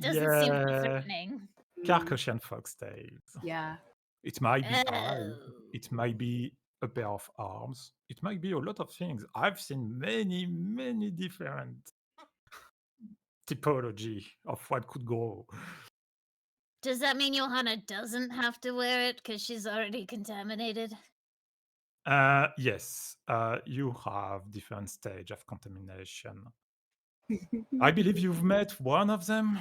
doesn't seem that threatening. Carcassion foxtails. Yeah. It might be eyes. Oh. It might be a pair of arms. It might be a lot of things. I've seen many, many different typology of what could grow. Does that mean Johanna doesn't have to wear it because she's already contaminated? Yes, you have different stage of contamination. I believe you've met one of them.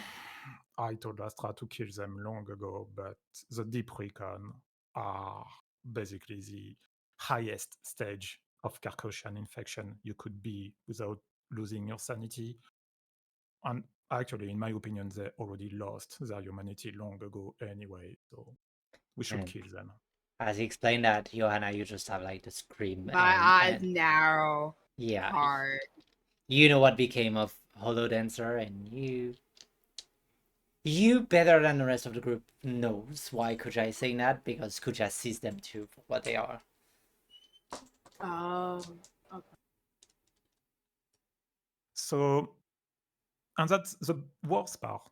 I told Astra to kill them long ago, but the deep recon are basically the highest stage of Carcassion infection you could be without losing your sanity. And actually, in my opinion, they already lost their humanity long ago anyway, so we should And kill them. as he explained that, Johanna, you just have like the scream. My eyes narrow. Yeah. Hard. You know what became of Hollow Dancer, and you better than the rest of the group knows why Kuja is saying that, because Kuja sees them too for what they are. Oh, okay. So, and that's the worst part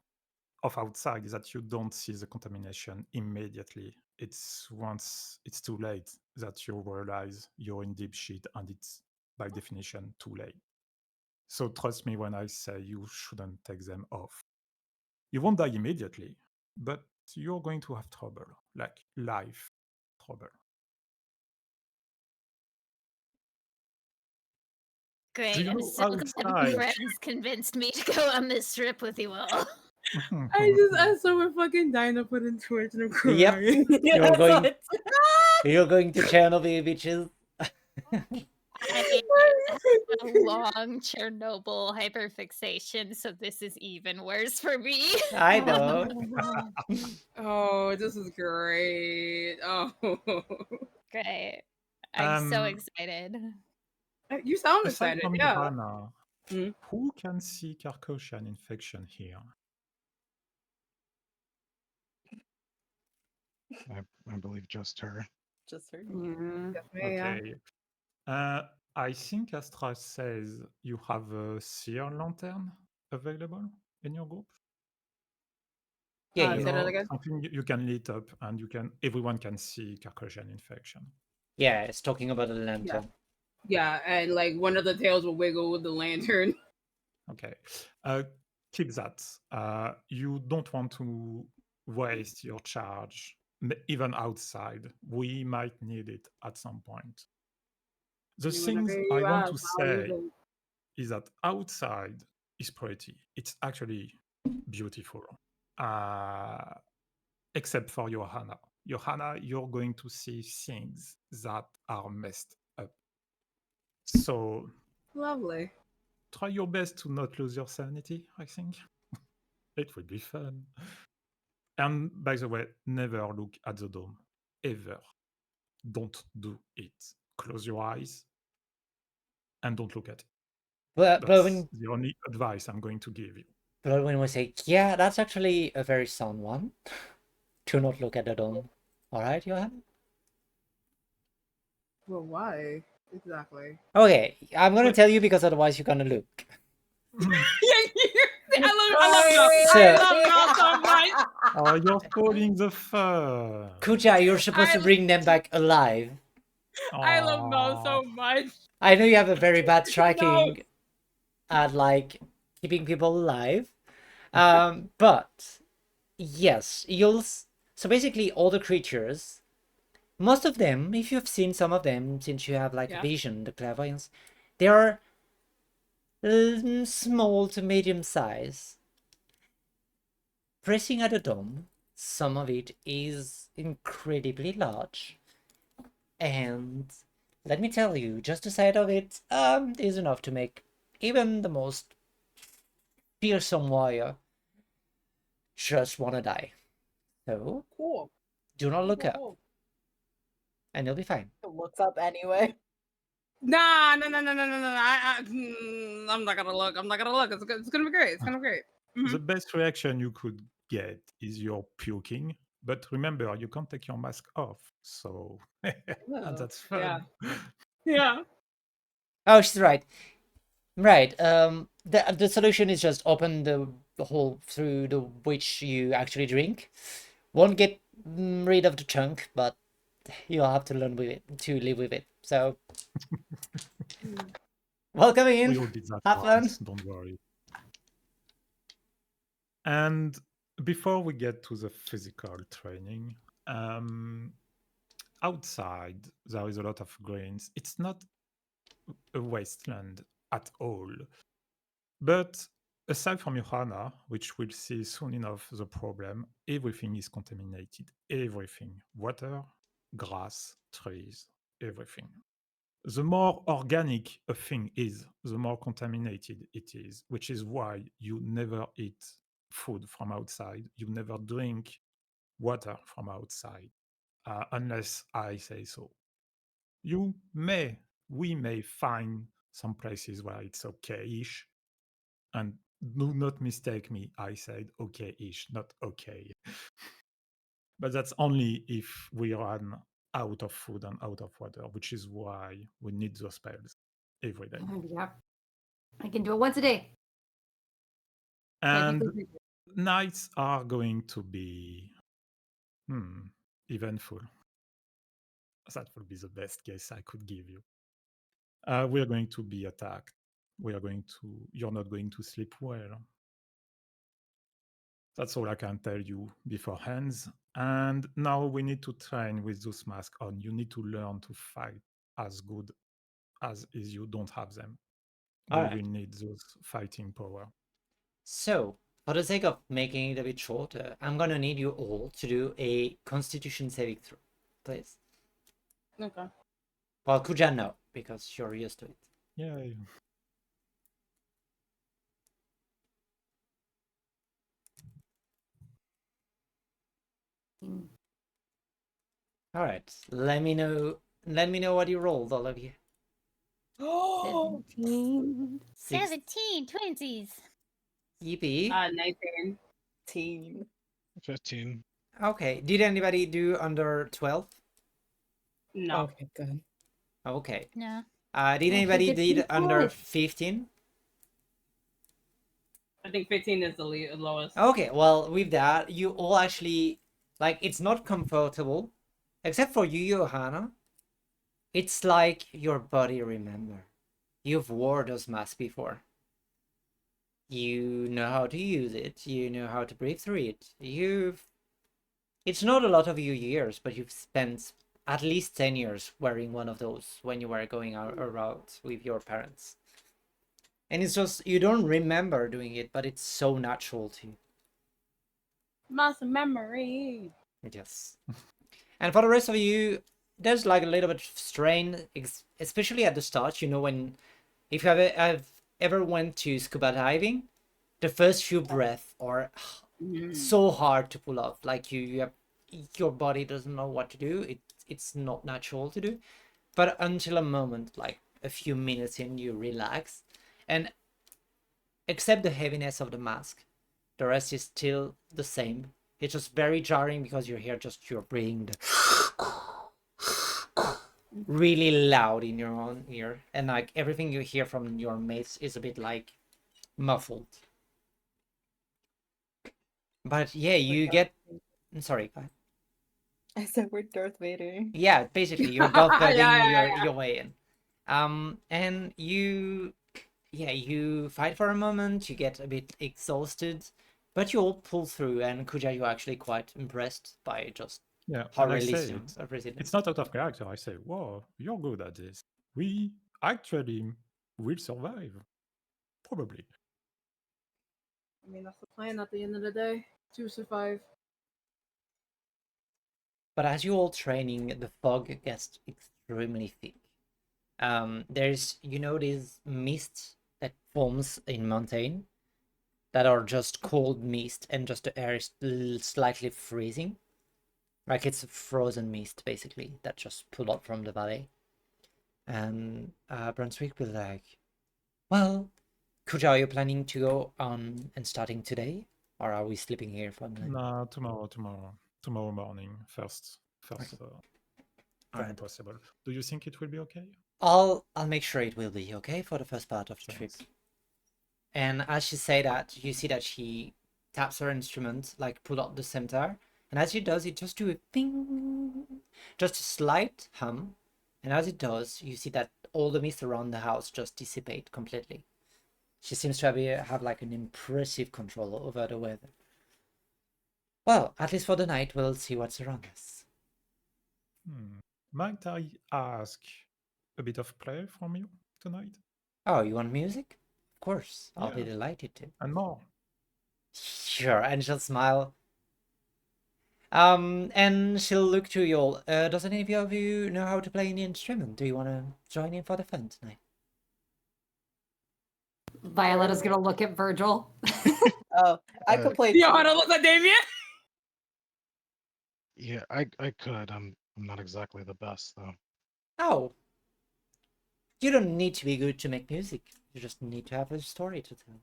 of outside, is that you don't see the contamination immediately. It's once it's too late that you realize you're in deep shit, and it's by definition too late. So trust me when I say you shouldn't take them off. You won't die immediately, but you're going to have trouble, like life trouble. Great. You I'm know, so glad my outside. friends convinced me to go on this trip with you all. I saw my fucking Dinah put in Twitch and I'm crying. Yep. You're going. You're going to Chernobyl, bitches. I have a long Chernobyl hyperfixation, so this is even worse for me. I know. Oh, this is great. Oh, Great. I'm so Um, excited. you sound Aside excited. from Yeah. Johanna, Mhm. who can see Carcosian infection here? I believe just her. Just her. Yeah. Yes, ma'am. Okay. I think Astra says you have a seer lantern available in your group. Yeah, You Say that know, again. something you can lit up, and everyone can see Carcosian infection. yeah, it's talking about the lantern. Yeah, and like one of the tails will wiggle with the lantern. Okay. Keep that. You don't want to waste your charge, even outside. We might need it at some point. The things Whenever I you want to ask, I'll use say it. is that outside is pretty. It's actually beautiful. Except for Johanna. Johanna, you're going to see things that are messed up. So Lovely. try your best to not lose your sanity, I think. It would be fun. And by the way, never look at the dome. Ever. Don't do it. Close your eyes and don't look at it. But That's when the only advice I'm going to give you. but when we say, yeah, that's actually a very sound one. Do not look at the dome. All right, Johan. Well, why exactly? Okay, I'm gonna Wait. tell you because otherwise you're gonna look. I love Mel so much. Oh, you're spoiling the fun. Kuja, you're supposed to bring them back alive. I love Mel Aw. so much. I know you have a very bad tracking at like keeping people alive. But yes, so basically all the creatures, most of them, if you've seen some of them, since you have like Yeah. vision, the clairvoyance, they are small to medium size. Pressing at a dome, some of it is incredibly large. And let me tell you, just the sight of it is enough to make even the most fearsome warrior just wanna die. So Cool. do not look Cool, up, cool. and you'll be fine. It looks up anyway. Nah. I'm not gonna look. I'm not gonna look. It's gonna be great. It's gonna be great. The best reaction you could get is your puking. But remember, you can't take your mask off. So and that's fun. Yeah. Oh, she's right. Right. The solution is just open the hole through the which you actually drink. Won't get rid of the chunk, but you'll have to learn with it to live with it. So welcome We in. all did that Have fun. once, don't worry. And before we get to the physical training, outside there is a lot of greens. It's not a wasteland at all. But aside from Johanna, which we'll see soon enough the problem, everything is contaminated. Everything. Water, grass, trees, everything. The more organic a thing is, the more contaminated it is, which is why you never eat food from outside. You never drink water from outside, unless I say so. We may find some places where it's okay-ish, And do not mistake me. I said okay-ish, not okay. But that's only if we run out of food and out of water, which is why we need those spells every day. Yeah. I can do it once a day. And Technically, nights are going to be eventful. That would be the best guess I could give you. We are going to be attacked. You're not going to sleep well. That's all I can tell you beforehand. And now we need to train with those masks on. You need to learn to fight as good as is you don't have them. All We right. will need those fighting power. So, for the sake of making it a bit shorter, I'm gonna need you all to do a Constitution saving throw, please. Okay. Well, Kujan, no, because you're used to it. Yay. All right. Let me know what you rolled, all of you. 17. 17 twinsies. Yippee. 19. 15. Okay. Did anybody do under 12? No. Okay, good. Okay. No. Did anybody get did three under points. 15? I think 15 is the lowest. Okay, well, with that, you all actually, like, it's not comfortable, except for you, Johanna. It's like your body remember. You've worn those masks before. You know how to use it. You know how to breathe through it. It's not a lot of your years, but you've spent at least 10 years wearing one of those when you were going out around with your parents. And it's just, you don't remember doing it, but it's so natural to you. Muscle memory. Yes. And for the rest of you, there's like a little bit of strain, especially at the start. You know, if you have ever went to scuba diving, the first few breaths are so hard to pull off. Like your body doesn't know what to do. It's not natural to do. But until a moment, like a few minutes in, you relax, and except the heaviness of the mask, the rest is still the same. It's just very jarring because you're breathing really loud in your own ear, and like everything you hear from your mates is a bit like muffled. But yeah, you get. Sorry, go ahead. I said we're Darth Vader. Yeah, basically you're Darth Vading Yeah. your way in. And you fight for a moment, you get a bit exhausted, but you all pull through, and Kuja, you're actually quite impressed by just how And I say resilient. it's not out of character. I say, whoa, you're good at this. We actually will survive. Probably. I mean, that's the plan at the end of the day. To survive. But as you all training, the fog gets extremely thick. There's these mists that forms in mountain that are just cold mist, and just the air is slightly freezing. Like it's a frozen mist basically that just pulled up from the valley. And Brunswick will like, well, Kuja, are you planning to go on and starting today, or are we sleeping here for the night? No, tomorrow morning, first time possible. Do you think it will be okay? I'll make sure it will be okay for the first part of the trip. And as she say that, you see that she taps her instrument, like pull out the centaur, and as she does, it just do a ping, just a slight hum, and as it does, you see that all the mist around the house just dissipate completely. She seems to have like an impressive control over the weather. Well, at least for the night, we'll see what's around us. Might I ask a bit of play from you tonight? Oh, you want music? Of course, I'll be Yeah. delighted to. And more. Sure, and she'll smile. And she'll look to you all. Does any of you know how to play any instrument? Do you want to join in for the fun tonight? Violetta's gonna look at Virgil. Oh, I could play. Johanna looks like Damien. Yeah, I could. I'm not exactly the best though. Oh. You don't need to be good to make music. You just need to have a story to tell.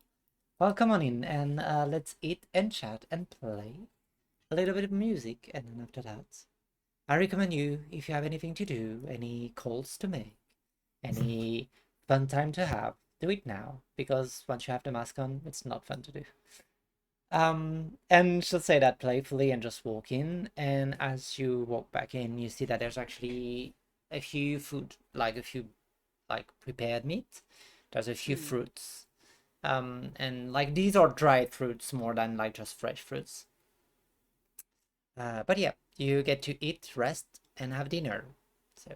Well, come on in and let's eat and chat and play a little bit of music, and then after that, I recommend you, if you have anything to do, any calls to make, any fun time to have, do it now, because once you have the mask on, it's not fun to do. And she'll say that playfully and just walk in, and as you walk back in, you see that there's actually a few food, like a few like prepared meat. There's a few fruits. And like these are dried fruits more than like just fresh fruits. But yeah, you get to eat, rest, and have dinner. So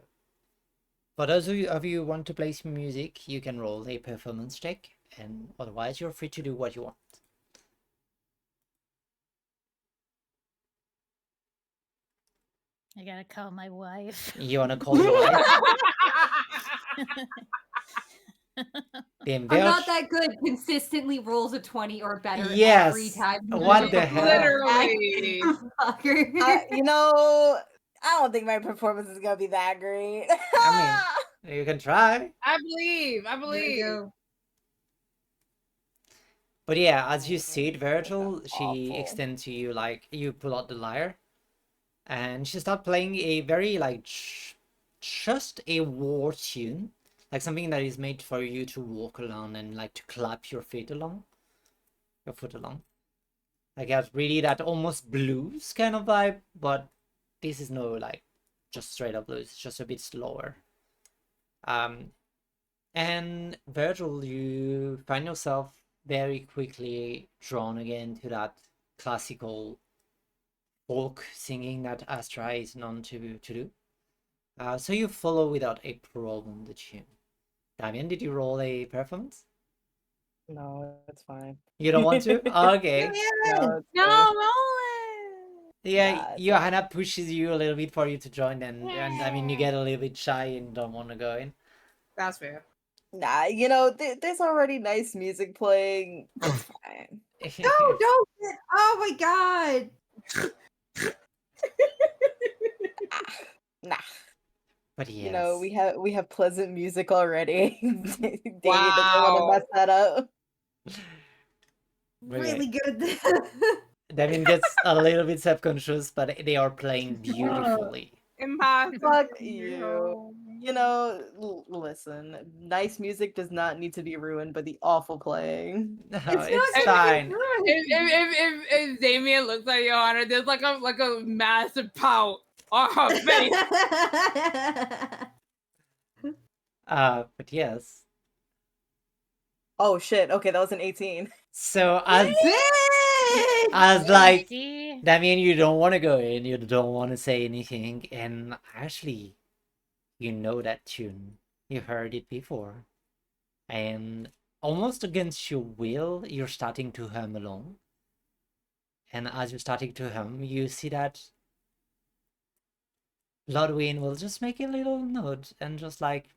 for those of you who want to play some music, you can roll a performance check, and otherwise you're free to do what you want. I gotta call my wife. You wanna call your wife? I'm not that good. Consistently rolls a 20 or better every Yes. time. What the hell? Literally. You know, I don't think my performance is gonna be that great. I mean, you can try. I believe. There we go. But yeah, as you see it, Virgil, she awful. extends to you like you pull out the lyre, and she starts playing a very like just a war tune, like something that is made for you to walk along and like to clap your feet along, your foot along. Like it has really that almost blues kind of vibe, but this is no like just straight up blues. It's just a bit slower. And Virgil, you find yourself very quickly drawn again to that classical folk singing that Astra is known to do. So you follow without a problem the tune. Damien, did you roll a performance? No, it's fine. You don't want to? Okay. No, it's No, fine. roll it. Yeah, Nah, it's Johanna pushes you a little bit for you to join, and I mean, you get a little bit shy and don't want to go in. That's fair. Nah, you know, there's already nice music playing. It's fine. No, don't. Oh my god. Nah. But yes. You know, we have pleasant music already. Davey doesn't want Wow. to mess that up. But Really yeah, good at this. Damien gets a little bit self-conscious, but they are playing beautifully. Impossible. Fuck you. You know, listen, nice music does not need to be ruined by the awful playing. No, It's it's not fine. If Damien looks at Johanna, there's like a massive pout on her face. But yes. Oh shit, okay, that was an 18. So as like See? Damien, you don't want to go in, you don't want to say anything, and actually, you know that tune. You heard it before. And almost against your will, you're starting to hum along. And as you're starting to hum, you see that Ludwig will just make a little nod and just like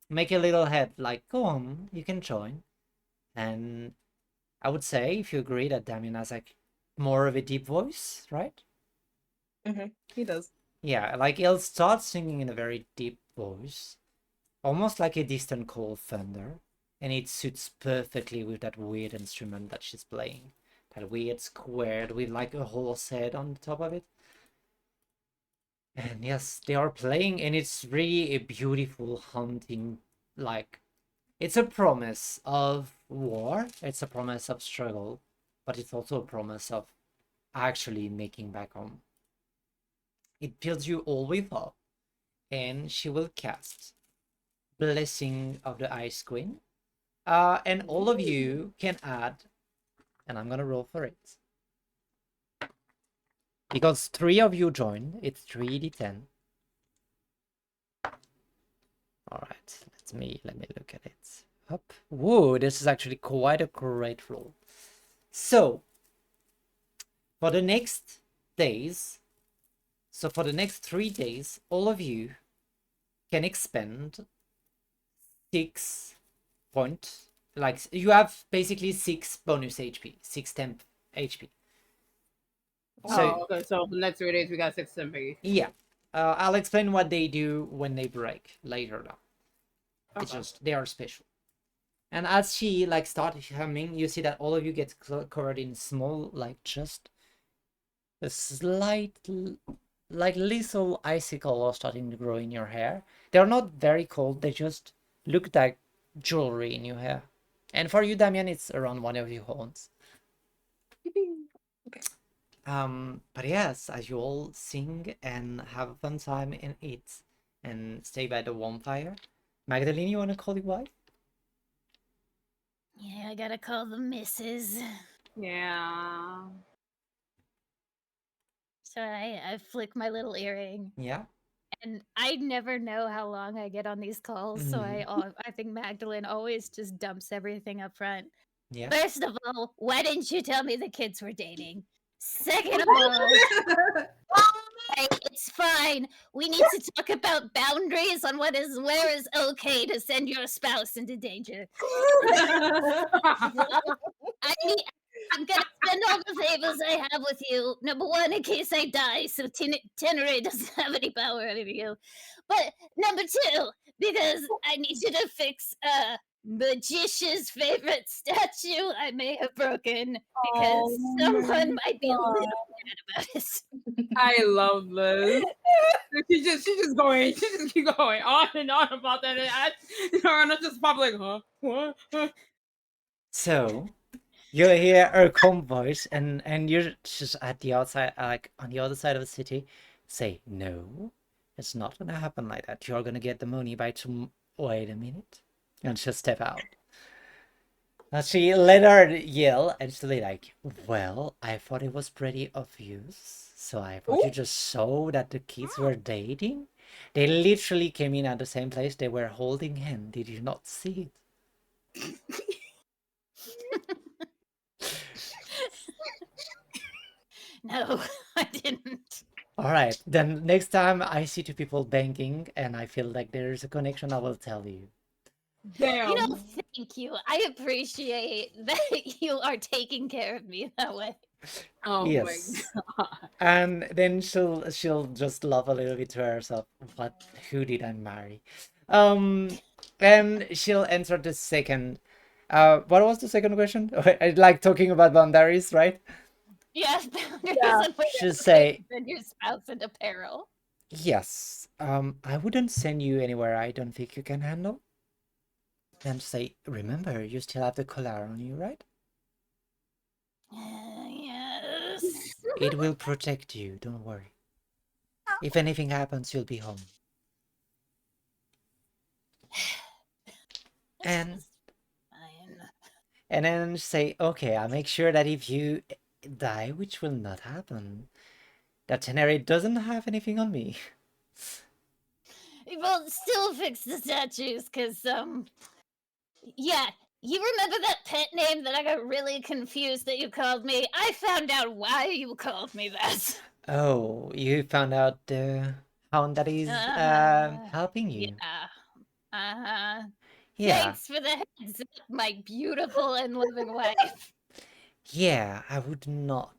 make a little head, like, go on, you can join. And I would say, if you agree, that Damien has like more of a deep voice, right? He does. Yeah, like he'll start singing in a very deep voice, almost like a distant call of thunder, and it suits perfectly with that weird instrument that she's playing. That weird squared with like a horse head on the top of it. And yes, they are playing, and it's really a beautiful haunting, like, it's a promise of war, it's a promise of struggle, but it's also a promise of actually making back home. It fills you all with hope, and she will cast Blessing of the Ice Queen. And all of you can add, and I'm gonna roll for it. Because 3 of you joined, it's 3d10. Alright, let me look at it. Up. Whoa, this is actually quite a great roll. So, for the next days, so for the next 3 days, all of you can expend 6 points. Like, you have basically 6 bonus HP, 6 temp HP. So, okay, so for the next 3 days, we got 6 SMP. Yeah. I'll explain what they do when they break later on. It's just, they are special. And as she like started humming, you see that all of you get covered in small, like just a slight, like little icicle are starting to grow in your hair. They're not very cold. They just look like jewelry in your hair. And for you, Damian, it's around one of your horns. But yes, as you all sing and have a fun time and eat and stay by the bonfire. Magdalene, you want to call your wife? Yeah, I gotta call the missus. Yeah. So I flick my little earring, Yeah. and I never know how long I get on these calls. So I think Magdalene always just dumps everything up front. Yeah. First of all, why didn't you tell me the kids were dating? Second of all, hey, it's fine. We need to talk about boundaries on where is okay to send your spouse into danger. I'm gonna spend all the favors I have with you. Number one, in case I die, so Tenere doesn't have any power over you. But number two, because I need you to fix Magician's favorite statue I may have broken because someone might be a little mad about it. I love this. She just going. She just keep going on and on about that. And I'm just probably like, huh? What? Huh? So you hear her calm voice, and you're just at the outside, like on the other side of the city. Say no, it's not gonna happen like that. You're gonna get the money by tomorrow. Wait a minute, and she'll step out. And she let her yell, and she's like, "Well, I thought it was pretty obvious, so I thought you just saw that the kids were dating. They literally came in at the same place. They were holding hands. Did you not see it?" No, I didn't. All right, then next time I see two people banging and I feel like there is a connection, I will tell you. Damn. You know, thank you. I appreciate that you are taking care of me that way. Oh Yes. my god. And then she'll just laugh a little bit to herself. Who did I marry? And she'll answer the second. What was the second question? I like talking about boundaries, right? Yes, boundaries Yeah. and ways She'll to say, send your spouse into peril. yes. I wouldn't send you anywhere I don't think you can handle. And say, remember, you still have the collar on you, right? Yes. It will protect you, don't worry. If anything happens, you'll be home. And This is fine. and then say, okay, I'll make sure that if you die, which will not happen, that Tenere doesn't have anything on me. Well, still fix the statues, because, yeah, you remember that pet name that I got really confused that you called me? I found out why you called me that. Oh, you found out the hound that is helping you. Yeah. Uh-huh. Yeah, Thanks for the heads up, my beautiful and loving wife. yeah, I would not.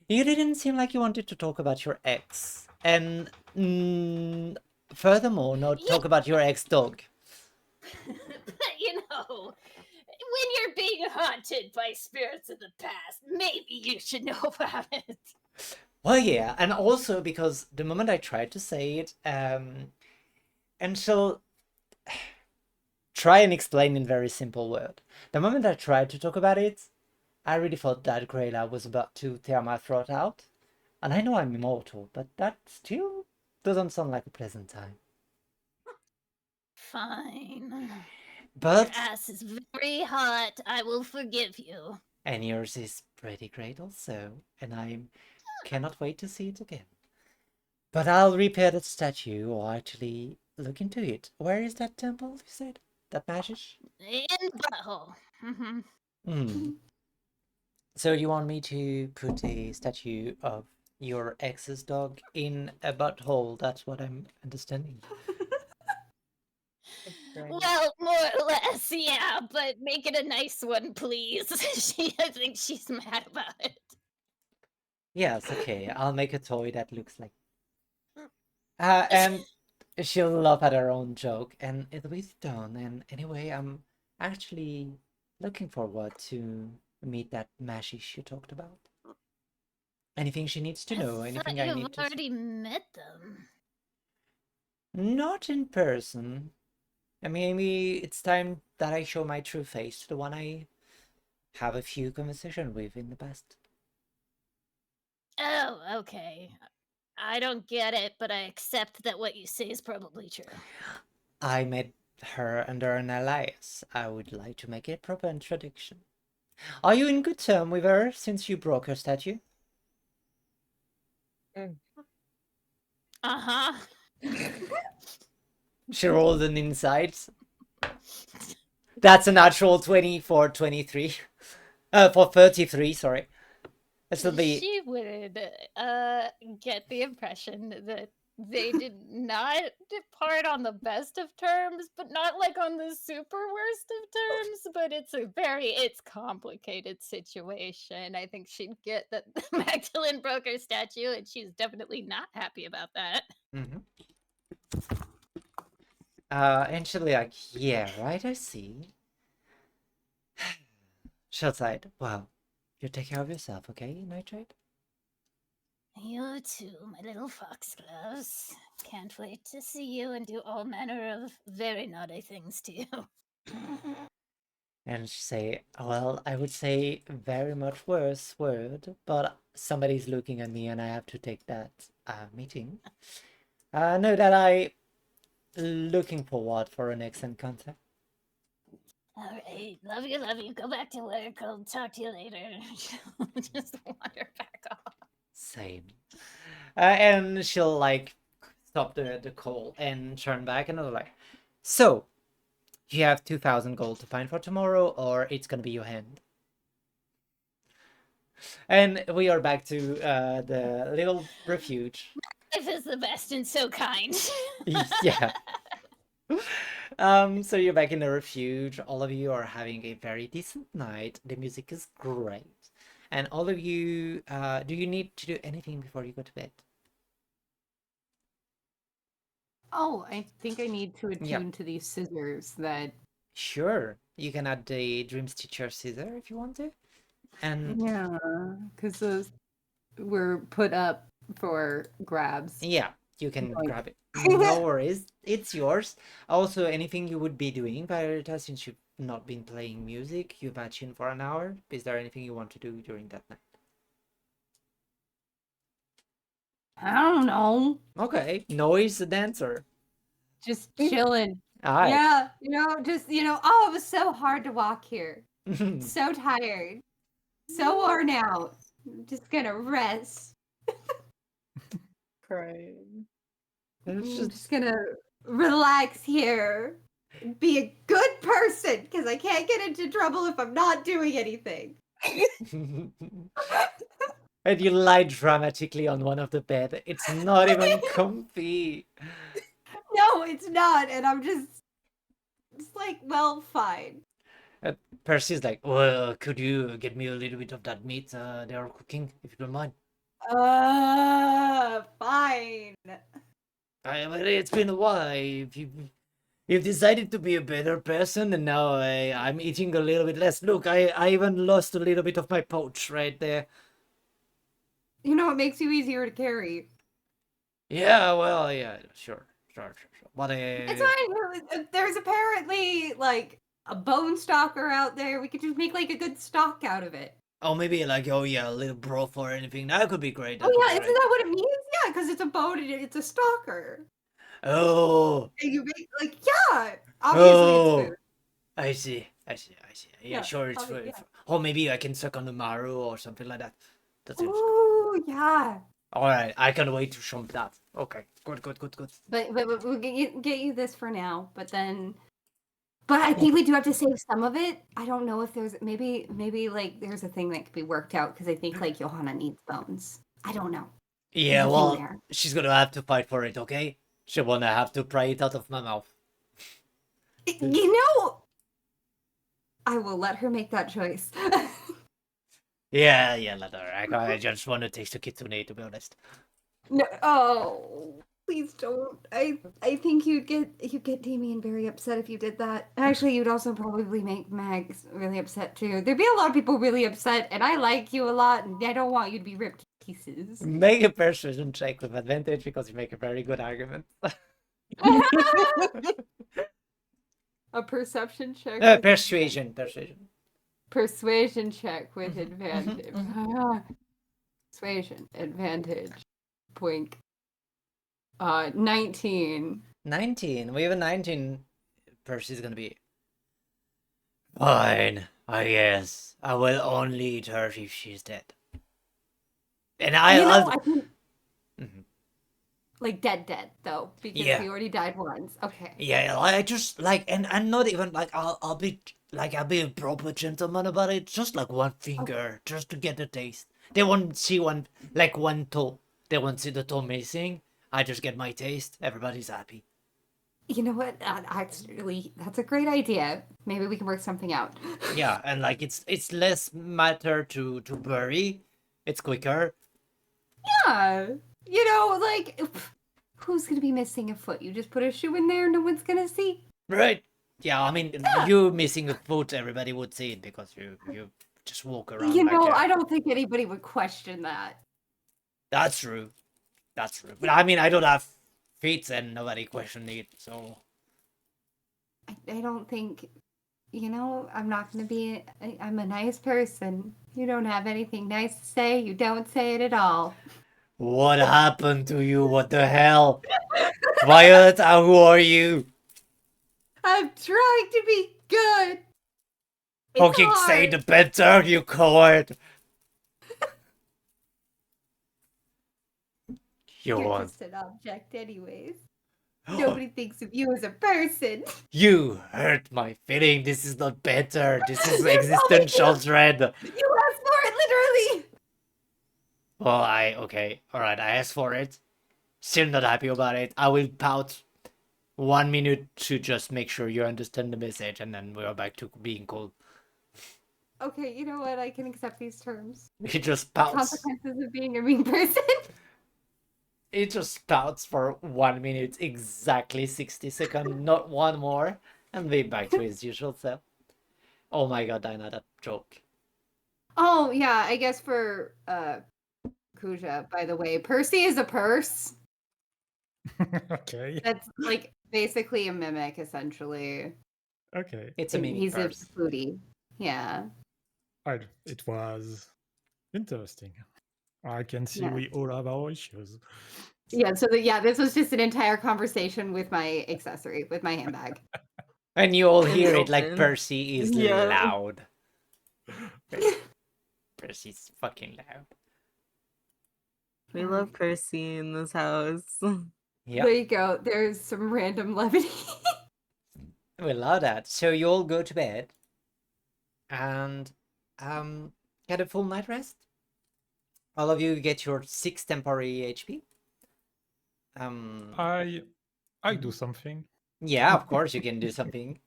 You didn't seem like you wanted to talk about your ex. And furthermore, not talk about your ex-dog. But you know, when you're being haunted by spirits of the past, maybe you should know about it. Well, yeah, and also because the moment I tried to say it, and she'll try and explain in very simple word. The moment I tried to talk about it, I really thought that Grayla was about to tear my throat out. And I know I'm immortal, but that still doesn't sound like a pleasant time. Fine. Your But, ass is very hot. I will forgive you. and yours is pretty great also, and I cannot wait to see it again. But I'll repair that statue, or actually look into it. Where is that temple, you said? That magic? In butthole. Mm-hmm. Hmm. So you want me to put a statue of your ex's dog in a butthole? That's what I'm understanding. Well, more or less, yeah, but make it a nice one, please. I think she's mad about it. Yes, okay. I'll make a toy that looks like. And she'll laugh at her own joke, and it'll be done. And anyway, actually looking forward to meet that Mashish you talked about. Anything she needs to know, anything I you've need to already met them. Not in person. I mean, maybe it's time that I show my true face to the one I have a few conversations with in the past. Oh, okay. I don't get it, but I accept that what you say is probably true. I met her under an alias. I would like to make a proper introduction. Are you in good term with her since you broke her statue? Uh-huh. She rolled an insight. That's a natural 20 for 23. For 33, sorry. This will be... She would get the impression that they did not depart on the best of terms, but not like on the super worst of terms. But it's complicated situation. I think she'd get that Magdalene broke her statue, and she's definitely not happy about that. And she'll be like, yeah, right, I see. She'll say, well, you take care of yourself, okay, Nitrate? You too, my little foxgloves. Can't wait to see you and do all manner of very naughty things to you. And she say, well, I would say very much worse word, but somebody's looking at me and I have to take that meeting. Know that I looking forward for our next encounter. All right, love you. Go back to work. I'll talk to you later. Just wander back off. Same. And she'll like stop the call and turn back and I'll like, so you have 2,000 gold to find for tomorrow, or it's gonna be your hand. And we are back to the little refuge. Life is the best and so kind. Yeah. So you're back in the refuge. All of you are having a very decent night. The music is great. And all of you, do you need to do anything before you go to bed? Oh, I think I need to attune Yep. to these scissors that. Sure. You can add the Dream Stitcher scissor if you want to. And Yeah, because those were put up for grabs. yeah, you can Like- grab it. No worries. It's yours. Also, anything you would be doing, Violeta, since you've not been playing music, you've attuned for an hour. Is there anything you want to do during that night? I don't know. Okay. Noise the dancer. Just chilling. All right. Yeah, oh, it was so hard to walk here. So tired. So worn out. I'm just gonna rest. Crying. It's I'm just- just gonna relax here. Be a good person, because I can't get into trouble if I'm not doing anything. And you lie dramatically on one of the bed. It's not even comfy. No, it's not, and I'm just like, well, fine. Percy's like, well, could you get me a little bit of that meat they are cooking, if you don't mind? Fine. Well, it's been a while. You've decided to be a better person, and now I'm eating a little bit less. Look, I even lost a little bit of my pouch right there. You know, it makes you easier to carry. Yeah, well, yeah, sure. But It's fine. There's apparently like a bone stalker out there. We could just make like a good stock out of it. oh, maybe like, oh yeah, a little broth or anything. That could be great. Oh yeah, isn't that what it means? Yeah, because it's a bone and it's a stalker. Oh. And you make like obviously it's food. I see. Yeah, sure, it's probably, for, yeah. or maybe I can suck on the marrow or something like that. That seems Ooh, yeah. all right. I can't wait to shump that. Okay, good. But we'll get you this for now. But I think we do have to save some of it. I don't know if there's maybe like there's a thing that could be worked out because I think like Johanna needs bones. I don't know. Yeah, There's a thing well, there. she's gonna have to fight for it. Okay, she wanna have to pry it out of my mouth. You know, I will let her make that choice. Yeah, let her. I just want to taste the kitsune, to be honest. No, oh. Please don't. I think you'd get Damien very upset if you did that. Actually, you'd also probably make Mags really upset too. There'd be a lot of people really upset, and I like you a lot, and I don't want you to be ripped to pieces. Make a persuasion check with advantage because you make a very good argument. A perception check. with Persuasion. Persuasion check with advantage. Persuasion advantage. Boink. 19. 19. We have a 19. Percy's gonna be fine. I guess I will only eat her if she's dead. And I'll. I can, Mhm. like dead though, because Yeah. we already died once. Okay. Yeah, I just like, and not even like I'll be a proper gentleman about it. Just like one finger, just to get the taste. They won't see one toe. They won't see the toe missing. I just get my taste. Everybody's happy. You know what? Actually, that's a great idea. Maybe we can work something out. Yeah, and like it's less matter to bury. It's quicker. Yeah. Like, who's gonna be missing a foot? You just put a shoe in there, no one's gonna see. Right. Yeah, I mean, you missing a foot, everybody would see it because you just walk around. I don't think anybody would question that. That's true. But I mean, I don't have feet and nobody questioned it, so. I don't think, I'm not gonna be. I'm a nice person. You don't have anything nice to say. You don't say it at all. What happened to you? What the hell? Violet, who are you? I'm trying to be good. Fucking say the better, you coward. You're just an object, anyways. Nobody thinks of you as a person. You hurt my feeling. This is not better. This is existential dread. You asked for it, literally. Well, okay. Alright, I asked for it. Still not happy about it. I will pout 1 minute to just make sure you understand the message, and then we're back to being cool. Okay, you know what? I can accept these terms. He just pouts. Consequences of being a mean person. He just pouts for 1 minute, exactly 60 seconds, not one more, and be back to his usual self. Oh my god, Dinah, that joke. Oh, yeah, I guess for Kuja, by the way, Percy is a purse. Okay. That's like basically a mimic, essentially. Okay. It's a mimic He's purse. a foodie. Yeah. It was interesting. I can see Yeah. we all have our issues. Yeah, so this was just an entire conversation with my accessory, with my handbag. And you all hear it like Open. Percy is Yeah. loud. Percy's fucking loud. We love Percy in this house. Yeah, There you go. There's some random levity. we love that. So you all go to bed and get a full night rest. All of you get your 6 temporary HP. I do something. Yeah, of course you can do something.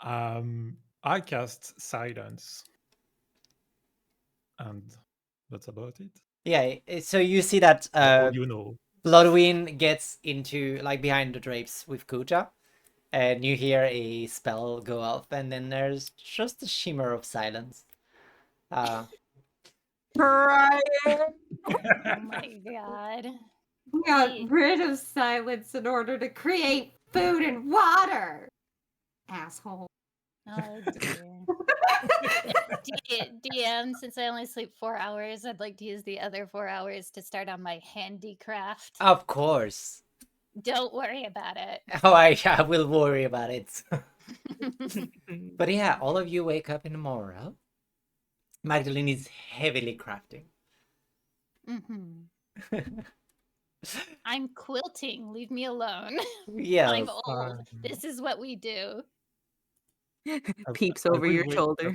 I cast silence, and that's about it. Yeah, so you see that You know. Bloodwind gets into like behind the drapes with Kuja, and you hear a spell go off, and then there's just a shimmer of silence. Brian! Oh my god. We got Ye- rid of silence in order to create food and water. Asshole. Oh dear. DM, since I only sleep 4 hours, I'd like to use the other 4 hours to start on my handicraft. Of course. Don't worry about it. Oh, I will worry about it. But yeah, all of you wake up in the morning. Magdalene is heavily crafting. I'm quilting. Leave me alone. Yes. I'm old. This is what we do. Peeps I over will your wake shoulder.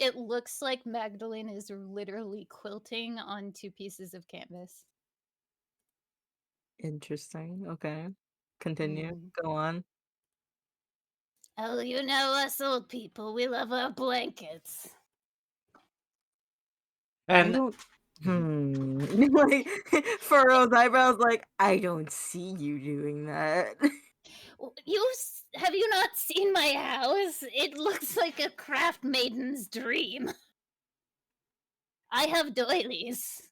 It looks like Magdalene is literally quilting on 2 pieces of canvas. Interesting. Okay. Continue. Go on. Oh, you know us old people. We love our blankets. I And don't Like furrows eyebrows. Like I don't see you doing that. Have you not seen my house? It looks like a craft maiden's dream. I have doilies.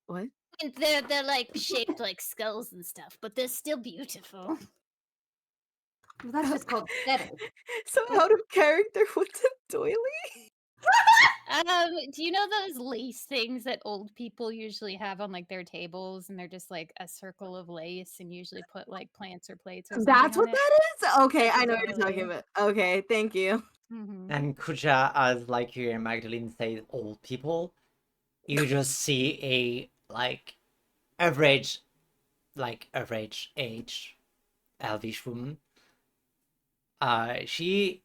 What? And they're like shaped like skulls and stuff, but they're still beautiful. Well, that's just called fetish. So out of character, what's a doily? Do you know those lace things that old people usually have on like their tables, and they're just like a circle of lace, and usually put like plants or plates or something That's on what it? that is? Okay, That's a I know what you're talking doily. about. Okay, thank you. And Kuja, as like you and Magdalene say, old people, you just see a like average age elvish woman. She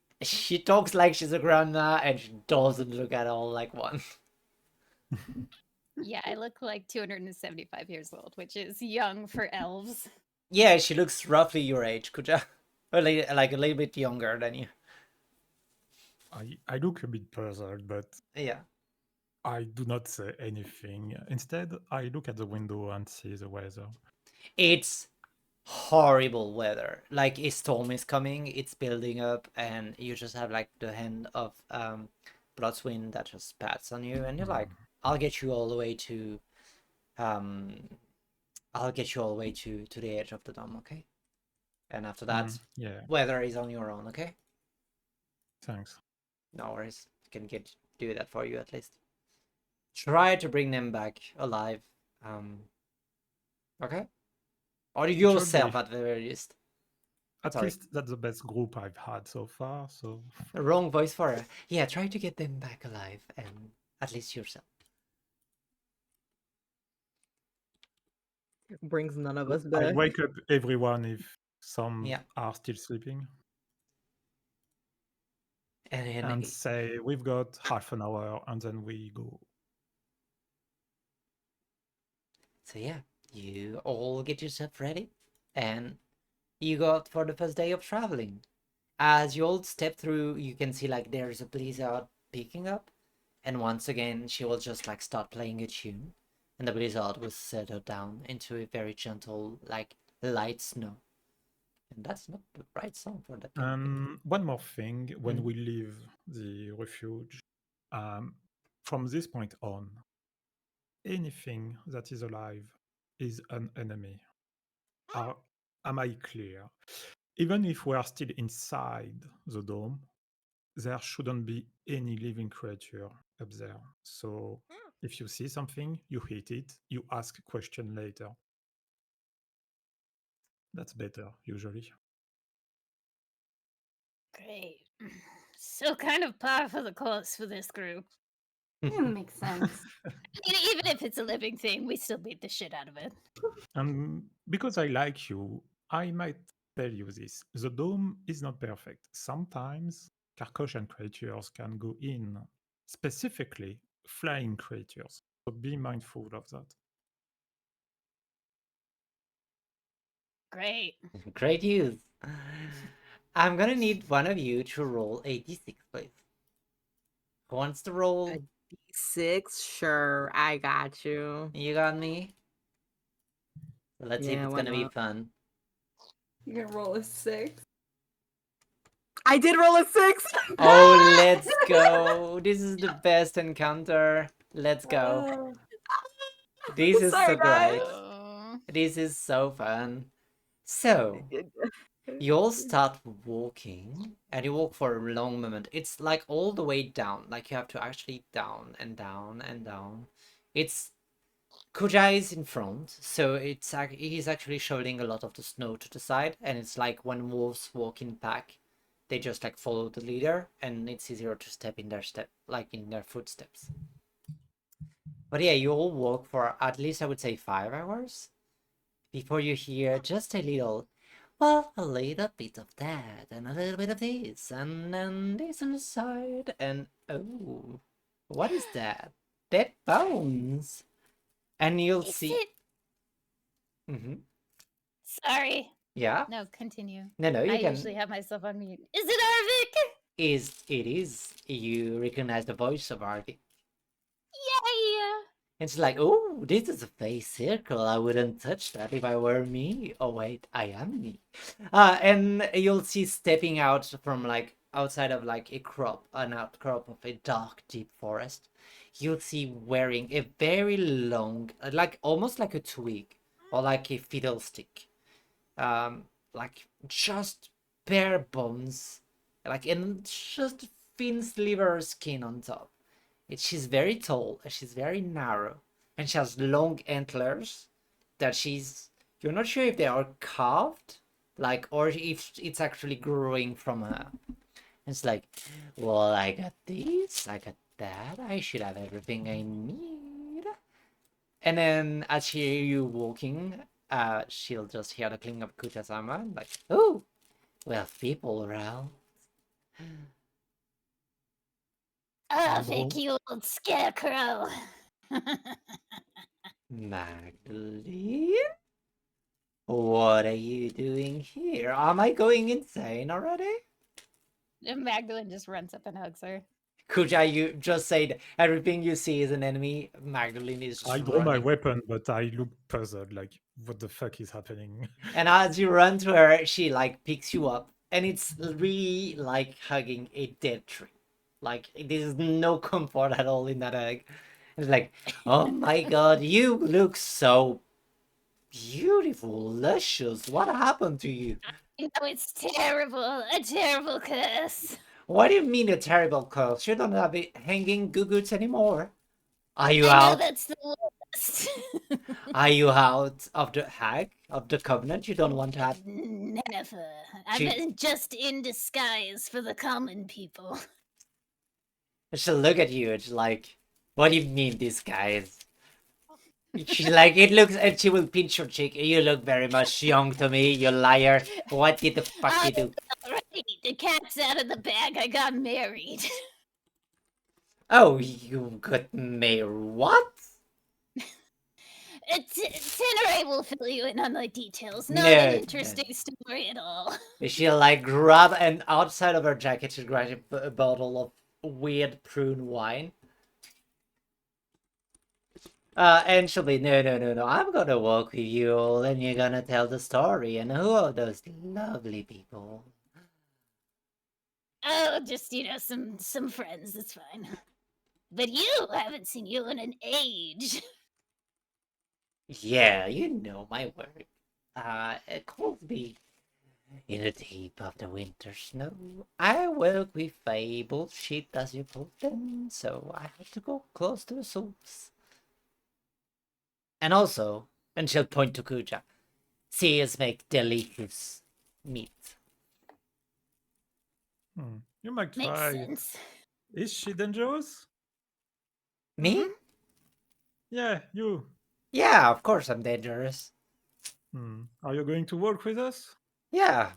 talks like she's a grandma, and she doesn't look at all like one. Yeah, I look like 275 years old, which is young for elves. Yeah, she looks roughly your age, Kuja. Or like a little bit younger than you. I look a bit puzzled, but Yeah. I do not say anything. Instead, I look at the window and see the weather. It's horrible weather. Like a storm is coming, it's building up, and you just have like the hand of Bloodswind that just pats on you, and you're like, I'll get you all the way to I'll get you all the way to the edge of the dome, okay? And after that, Yeah, weather is on your own, okay? thanks. No worries. I can do that for you at least. Try to bring them back alive. Okay? Or yourself be. at the very least. At Sorry. least that's the best group I've had so far, so... Wrong voice for her. Yeah, try to get them back alive, and at least yourself. Brings none of us I back. wake up everyone if some Yeah. are still sleeping. And And say, we've got half an hour, and then we go. so yeah, you all get yourself ready, and you go out for the first day of traveling. As you all step through, you can see like there's a blizzard picking up, and once again she will just like start playing a tune, and the blizzard will settle down into a very gentle, like light snow. And that's not the right song for that. One more thing, when we leave the refuge, from this point on, anything that is alive is an enemy. Am I clear? Even if we are still inside the dome, there shouldn't be any living creature up there. So if you see something, you hit it, you ask a question later. That's better, usually. Great. So kind of par for the course for this group. It makes sense. Even if it's a living thing, we still beat the shit out of it. And because I like you, I might tell you this. The dome is not perfect. Sometimes Carcosian creatures can go in, specifically flying creatures. So be mindful of that. Great. Great news. I'm gonna need one of you to roll a d6, please. Who wants to roll? A D6? Sure, I got you. You got me? Let's see if Yeah, it's why gonna be not? fun. You're gonna roll a 6. I did roll a 6! Oh, let's go! This is the best encounter. Let's go. This is Sorry, so great. Oh. This is so fun. So, you all start walking, and you walk for a long moment. It's like all the way down. Like you have to actually down and down and down. It's Kuja is in front, so he's actually shoveling a lot of the snow to the side, and it's like when wolves walk in pack, they just like follow the leader, and it's easier to step in their footsteps. But yeah, you all walk for at least I would say 5 hours before you hear just a little bit of that, and a little bit of this, and then this on the side, and oh, what is that? Dead bones. And you'll Is see. it? Mm-hmm. Sorry. Yeah. No, continue. No, you I can. usually have myself on mute. Is it Arvik? It is. You recognize the voice of Arvik. Yay! And she's like, oh, this is a face circle. I wouldn't touch that if I were me. Oh, wait, I am me. And you'll see stepping out from like outside of like an outcrop of a dark, deep forest. You'll see wearing a very long, like almost like a twig or like a fiddlestick. Like just bare bones, like and just thin sliver skin on top. She's very tall, she's very narrow, and she has long antlers that you're not sure if they are carved, like, or if it's actually growing from her. It's like, well, I got this, I got that, I should have everything I need. And then as she hear you walking, she'll just hear the cling of Kuchasama, like, oh, well, people around. Oh, thank you, old scarecrow. Magdalene? What are you doing here? Am I going insane already? And Magdalene just runs up and hugs her. Kuja, you just said everything you see is an enemy. Magdalene is just I draw my running. weapon, but I look puzzled, like, what the fuck is happening? And as you run to her, she like picks you up. And it's really like hugging a dead tree. Like, there's no comfort at all in that hug. It's like, oh my god, you look so beautiful, luscious. What happened to you? You know, it's terrible. A terrible curse. What do you mean a terrible curse? You don't have it hanging guguts anymore. Are you I know out? that's the worst. Are you out of the hag of the covenant? You don't want to have. Never. I'm She- just in disguise for the common people. She'll look at you. It's like, what do you mean, this guy is? She's like, it looks, and she will pinch your cheek. You look very much young to me, you liar. What did the fuck you do? Right, the cat's out of the bag. I got married. Oh, you got married? What? Tenere will fill you in on the details. Not No, an interesting story at all. She'll like grab, and outside of her jacket, she'll grab a bottle of weird prune wine. And she'll be, no, I'm gonna walk with you all, and you're gonna tell the story. And who are those lovely people? Oh, just some friends. That's fine. But you, I haven't seen you in an age. Yeah, you know my work. It calls me in the deep of the winter snow. I work with fabled shit, as you put them, so I have to go close to the source. And also, and she'll point to Kuja, seers make delicious meat. You might Makes try. sense. Is she dangerous? Me? Yeah, you. Yeah, of course I'm dangerous. Are you going to work with us? Yeah,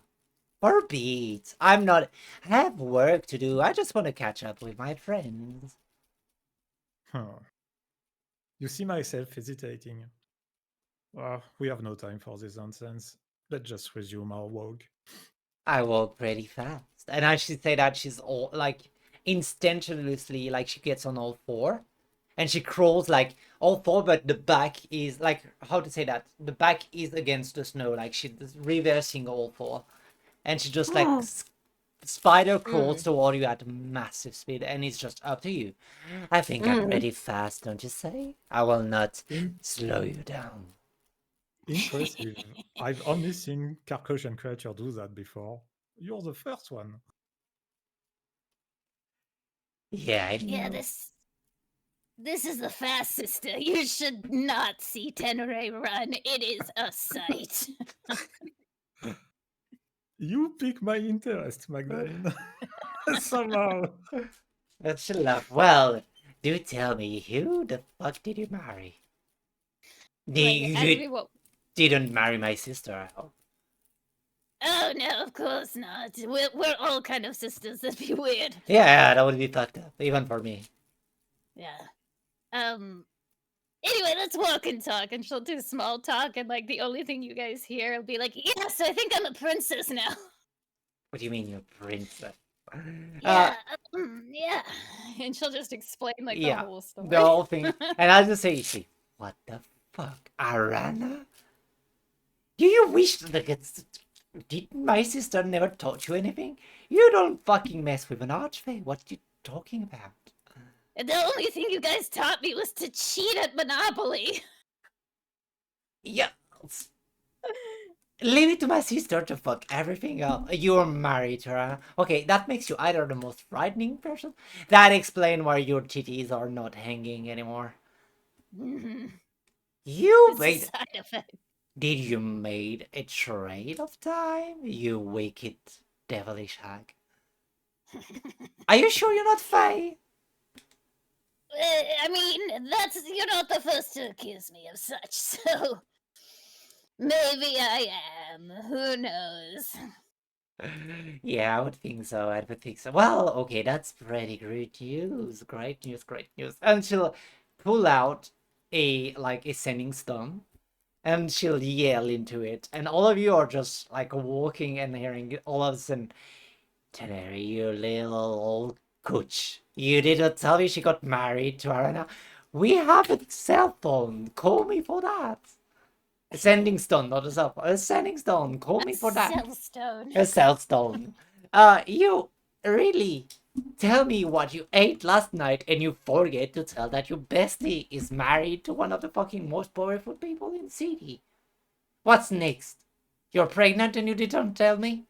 for a beat. I'm not. I have work to do. I just want to catch up with my friends. Huh. You see myself hesitating. We have no time for this nonsense. Let's just resume our walk. I walk pretty fast. And as she say that, she's all like instantaneously, like she gets on all four. And she crawls like all four, but the back is like, how to say that? The back is against the snow, like she's reversing all four. And she just like spider crawls toward you at massive speed, and it's just up to you. I think I'm pretty fast, don't you say? I will not slow you down. Impressive. I've only seen Carcosian creature do that before. You're the first one. Yeah, I Yeah, know. this is the fast sister. You should not see Tenere run. It is a sight. You pique my interest, Magdalene. Somehow. That's a laugh. Well, do tell me, who the fuck did you marry? You didn't marry my sister, I hope. Oh no, of course not. We're all kind of sisters. That'd be weird. Yeah, that would be fucked up, even for me. Yeah. Anyway, let's walk and talk, and she'll do small talk, and like the only thing you guys hear will be like, "Yes, I think I'm a princess now." What do you mean you're a princess? Yeah, yeah. And she'll just explain like the Yeah, whole story. the whole thing. And I'll just say, she, what the fuck, Arana? Do you wish that did my sister never taught you anything? You don't fucking mess with an archfey. What are you talking about? And the only thing you guys taught me was to cheat at Monopoly. Yeah. Leave it to my sister to fuck everything up. You're married to her. Okay, that makes you either the most frightening person. That explains why your titties are not hanging anymore. You It's a made. side effect. Did you made a trade of time? You wicked, devilish hag. Are you sure you're not Fae? I mean, you're not the first to accuse me of such, so maybe I am. Who knows? Yeah, I would think so. I would think so. Well, okay, that's pretty great news. Great news, great news. And she'll pull out a sending stone, and she'll yell into it, and all of you are just like walking and hearing it all of a sudden. Teneri, you little old cooch. You didn't tell me she got married to Arana. We have a cell phone. Call me for that. A sending stone, not a cell phone. A sending stone. Call me for that. Cellstone. A cell stone. You really tell me what you ate last night and you forget to tell that your bestie is married to one of the fucking most powerful people in the city. What's next? You're pregnant and you didn't tell me?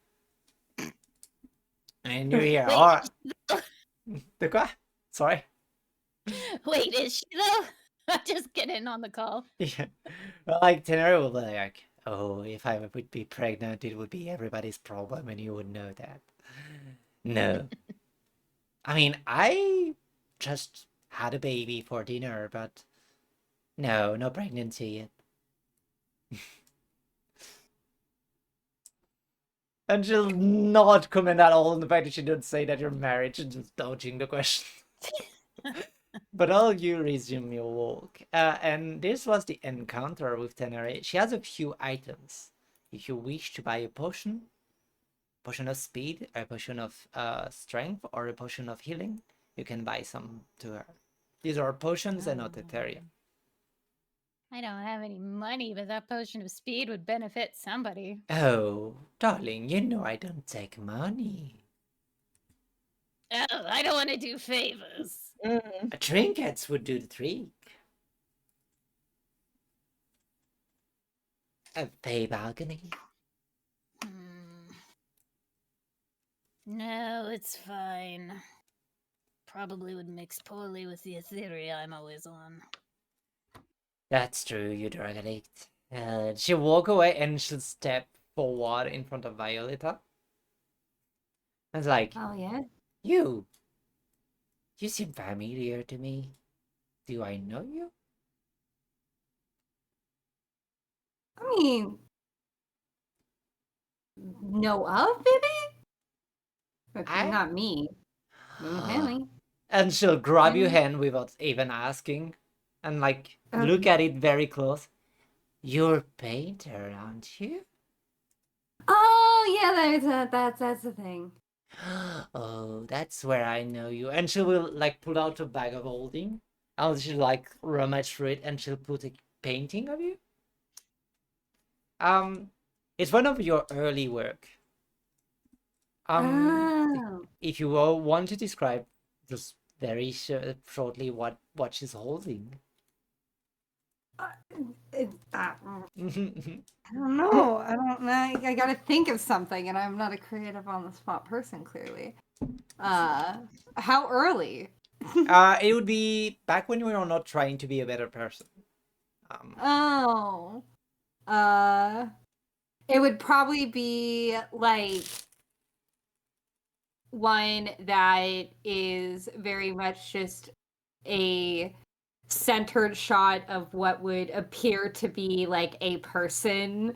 And you're here. Wait, Alright. The guy? Sorry. Wait, is she though? I'm just getting on the call. Yeah. Like Tenere will be like, oh, if I would be pregnant, it would be everybody's problem and you would know that. No. I mean, I just had a baby for dinner, but no pregnancy yet. And she'll not comment at all on the fact that she didn't say that you're married. She's just dodging the question. But all you resume your walk. And this was the encounter with Tenere. She has a few items. If you wish to buy a potion of speed, a potion of strength, or a potion of healing, you can buy some to her. These are potions and not Ethereum. I don't have any money, but that potion of speed would benefit somebody. Oh, darling, you know I don't take money. Oh, I don't want to do favors. Trinkets would do the trick. A pay balcony. No, it's fine. Probably would mix poorly with the ethereal I'm always on. That's true, you drug addict. She'll walk away and she'll step forward in front of Violeta. And it's like, Oh, yeah? You seem familiar to me. Do I know you? I mean, know of, maybe? But not me. Apparently. And she'll grab your hand without even asking. And like, look at it very close. You're a painter, aren't you? Oh, yeah, that's the thing. Oh, that's where I know you. And she will like pull out a bag of holding. And she'll like rummage through it and she'll put a painting of you. It's one of your early work. If you want to describe just very shortly what she's holding. I don't know. I don't know. I gotta think of something, and I'm not a creative on the spot person, clearly. How early? It would be back when we were not trying to be a better person. It would probably be like one that is very much just a centered shot of what would appear to be like a person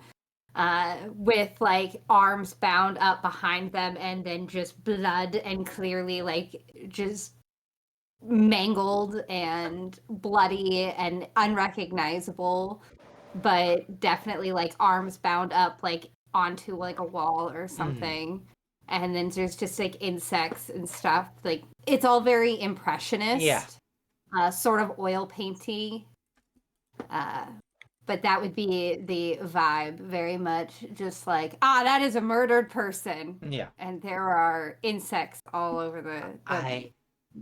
with like arms bound up behind them and then just blood and clearly like just mangled and bloody and unrecognizable, but definitely like arms bound up like onto like a wall or something. and then there's just like insects and stuff. Like it's all very impressionist. Yeah. Sort of oil painty. But that would be the vibe, very much just like, that is a murdered person. Yeah. And there are insects all over I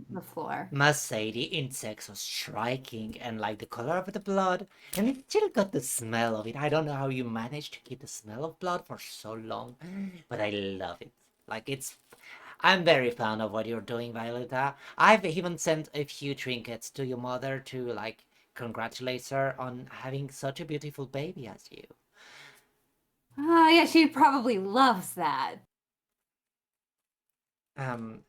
the floor. must say the insects are striking, and like the color of the blood, and it still got the smell of it. I don't know how you managed to keep the smell of blood for so long, but I love it. Like I'm very fan of what you're doing, Violeta. I've even sent a few trinkets to your mother to like congratulate her on having such a beautiful baby as you. Yeah, she probably loves that. And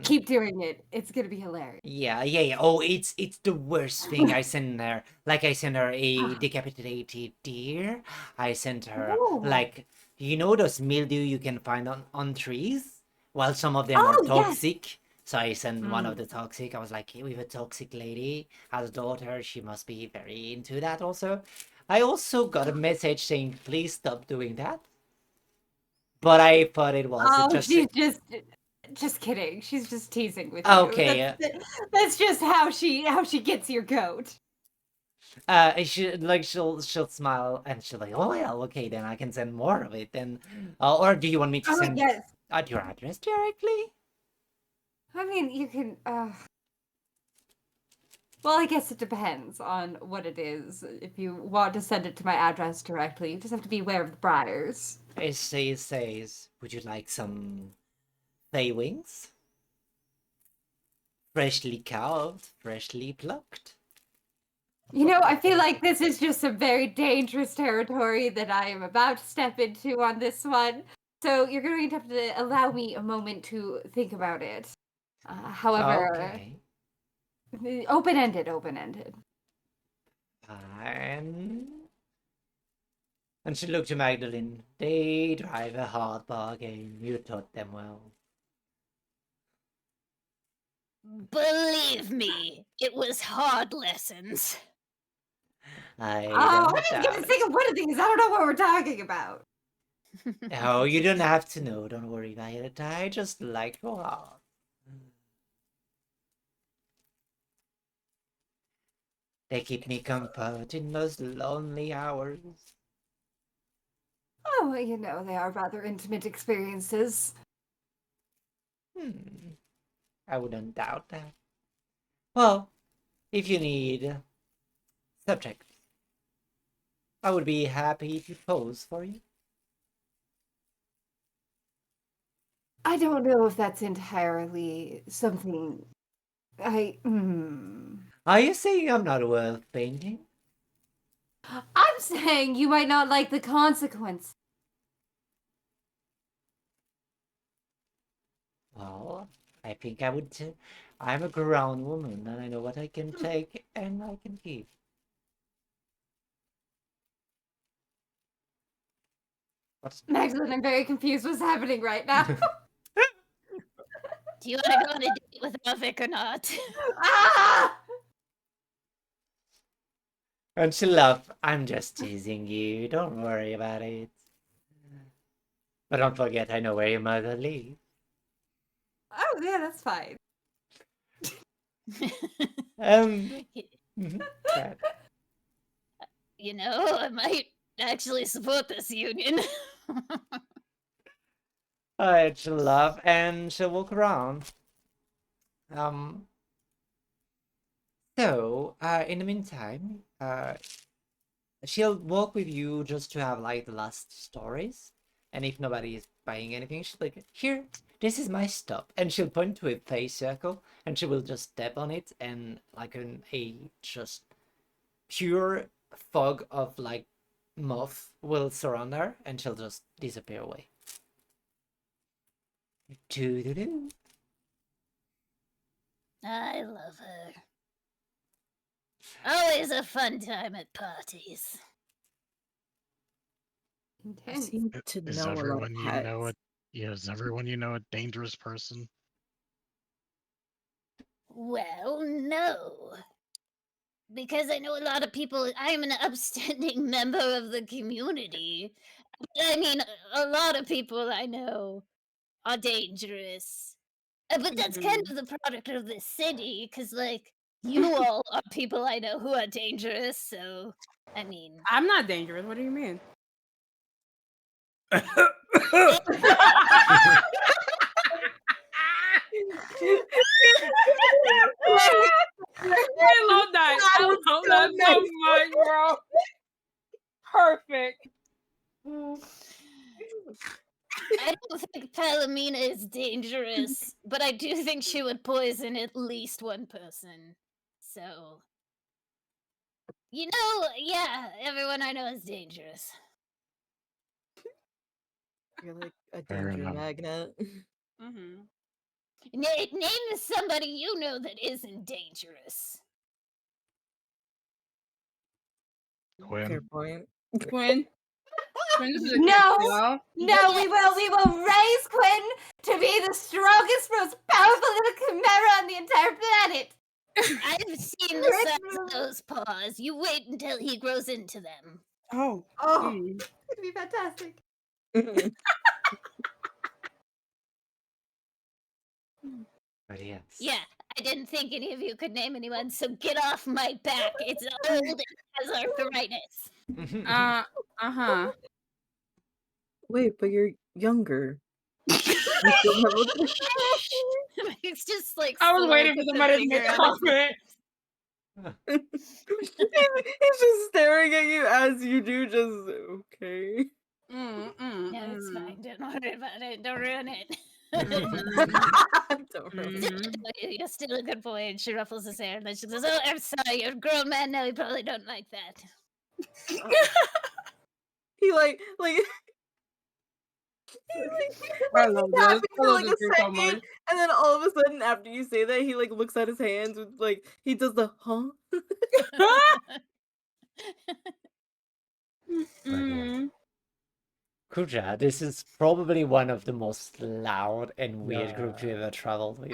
keep doing it. It's gonna be hilarious. yeah. Oh, it's the worst thing. I sent her I sent her a decapitated deer. I sent her like those mildew you can find on trees. Well, some of them are toxic. So I sent one of the toxic. I was like, hey, we have a toxic lady has a daughter. She must be very into that also. I also got a message saying, please stop doing that. But I thought it was she's just kidding. She's just teasing with you. Okay. That's just how she gets your goat. She'll smile and she'll like, oh yeah, okay, then I can send more of it. Then, or do you want me to send yes. Your address directly? I mean, you can. Well, I guess it depends on what it is. If you want to send it to my address directly, you just have to be aware of the briars. It says, would you like some fay wings? Freshly carved, freshly plucked. I feel like this is just some very dangerous territory that I am about to step into on this one. So you're going to have to allow me a moment to think about it. However, okay. Open-ended. Fine. And she looked to Magdalene. They drive a hard bargain. You taught them well. Believe me, it was hard lessons. I'm just gonna think of one of these. I don't know what we're talking about. Oh, you don't have to know. Don't worry, Violet. I just like your heart. They keep me comfort in those lonely hours. Oh, they are rather intimate experiences. I wouldn't doubt that. Well, if you need subjects, I would be happy to pose for you. I don't know if that's entirely something Are you saying I'm not worth painting? I'm saying you might not like the consequence. Well, I think I would. I'm a grown woman, and I know what I can take and I can keep. Magdalene, I'm very confused what's happening right now. Do you want to go on a date with Avik or not? And she laughed. I'm just teasing you. Don't worry about it. But don't forget, I know where your mother lives. Oh, yeah, that's fine. I might actually support this union. Alright, she'll laugh and she'll walk around. So, in the meantime, she'll walk with you just to have like the last stories. And if nobody is buying anything, she'll like, here, this is my stop. And she'll point to a pay circle and she will just step on it and like a just pure fog of like moth will surround her and she'll just disappear away. Doo-doo-doo. I love her. Always a fun time at parties. I seem to Is know a lot everyone of you pets. know is everyone you know a dangerous person? Well, no. Because I know a lot of people. I am an upstanding member of the community. I mean, a lot of people I know are dangerous. But that's kind of the product of this city, because, like, you all are people I know who are dangerous, so, I mean... I'm not dangerous. What do you mean? I love that. I love that so much, bro. Perfect. I don't think Palomina is dangerous, but I do think she would poison at least one person. So, you know, yeah, everyone I know is dangerous. You're like a Fair danger enough. magnet. Mm-hmm. Name somebody you know that isn't dangerous. Quinn. Fair point. Quinn. Quinn, this is a No! good show. No, we will raise Quinn to be the strongest, most powerful little chimera on the entire planet. I've seen the size of those paws. You wait until he grows into them. Oh. Oh, Mm. it'd be fantastic. But yes. Yeah, I didn't think any of you could name anyone, so get off my back. It's old and has arthritis. Uh-huh. Wait, but you're younger. It's just like I was slow waiting for with the somebody to finger make a on his comment. He's just staring at you as you do, just okay. No, it's fine. Don't worry about it. Don't ruin it. Don't ruin it. You're still a good boy. And she ruffles his hair and then she says, "Oh, I'm sorry. You're a grown man now. You probably don't like that." He like I love this. happy I for love like a this game so second, much. and then all of a sudden, after you say that, he like looks at his hands with like he does the huh. Kuja, this is probably one of the most loud and weird groups you ever traveled with.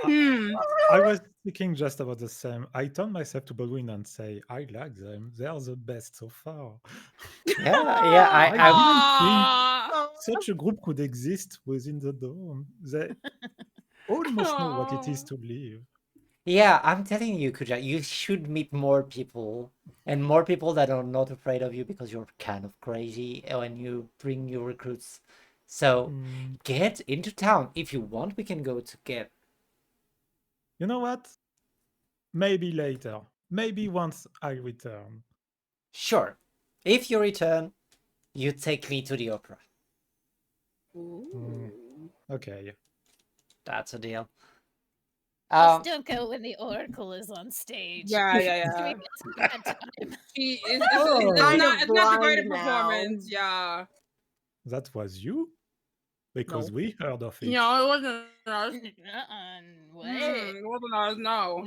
I was thinking just about the same. I turned myself to Baldwin and say, I like them. They are the best so far. Yeah, I I didn't think such a group could exist within the dome. They almost know what it is to live. yeah, I'm telling you, Kuja, you should meet more people and more people that are not afraid of you because you're kind of crazy when you bring your recruits. So get into town. If you want, we can go together. You know what? Maybe later. Maybe once I return. Sure. If you return, you take me to the opera. Okay. That's a deal. Just don't go when the Oracle is on stage. Yeah. It's not the greatest performance. Yeah. That was you? Because No. we heard of it. No, it wasn't us. What? It wasn't us, no.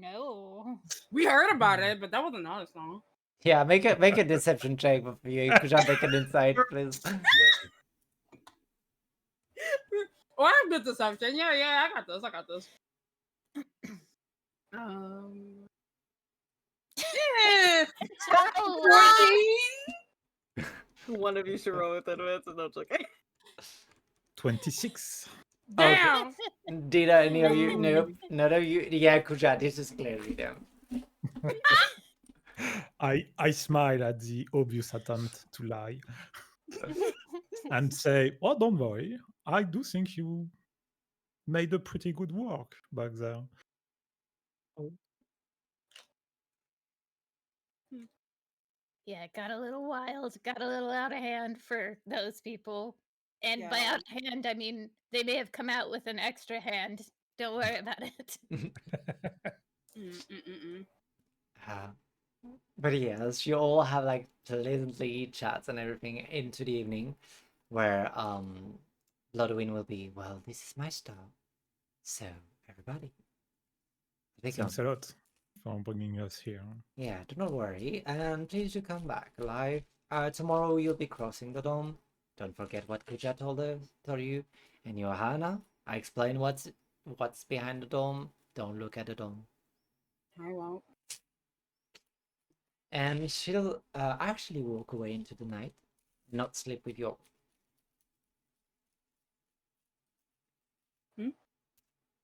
No. We heard about it, but that wasn't us, no. Yeah, make a deception check for you. Kuja, make an insight, please. Oh, I have good deception. Yeah, I got this. Yeah. One of you should roll with advance, and that's okay. 26. Damn. Did any of you? Nope. None of you. Yeah, Kuja, this is clearly them. I smile at the obvious attempt to lie and say, oh, don't worry. I do think you made a pretty good work back there. Yeah, it got a little wild, got a little out of hand for those people. And by Yeah. out of hand, I mean they may have come out with an extra hand. Don't worry about it. But yes, you all have like pleasantly chats and everything into the evening, where Lodwin will be. Well, this is my style, so everybody. Thanks a lot for bringing us here. Yeah, do not worry, and please do come back alive. Tomorrow you'll be crossing the dome. Don't forget what Kuja told you. And Johanna, I explained what's behind the dome. Don't look at the dome. I won't. And she'll actually walk away into the night, not sleep with you all.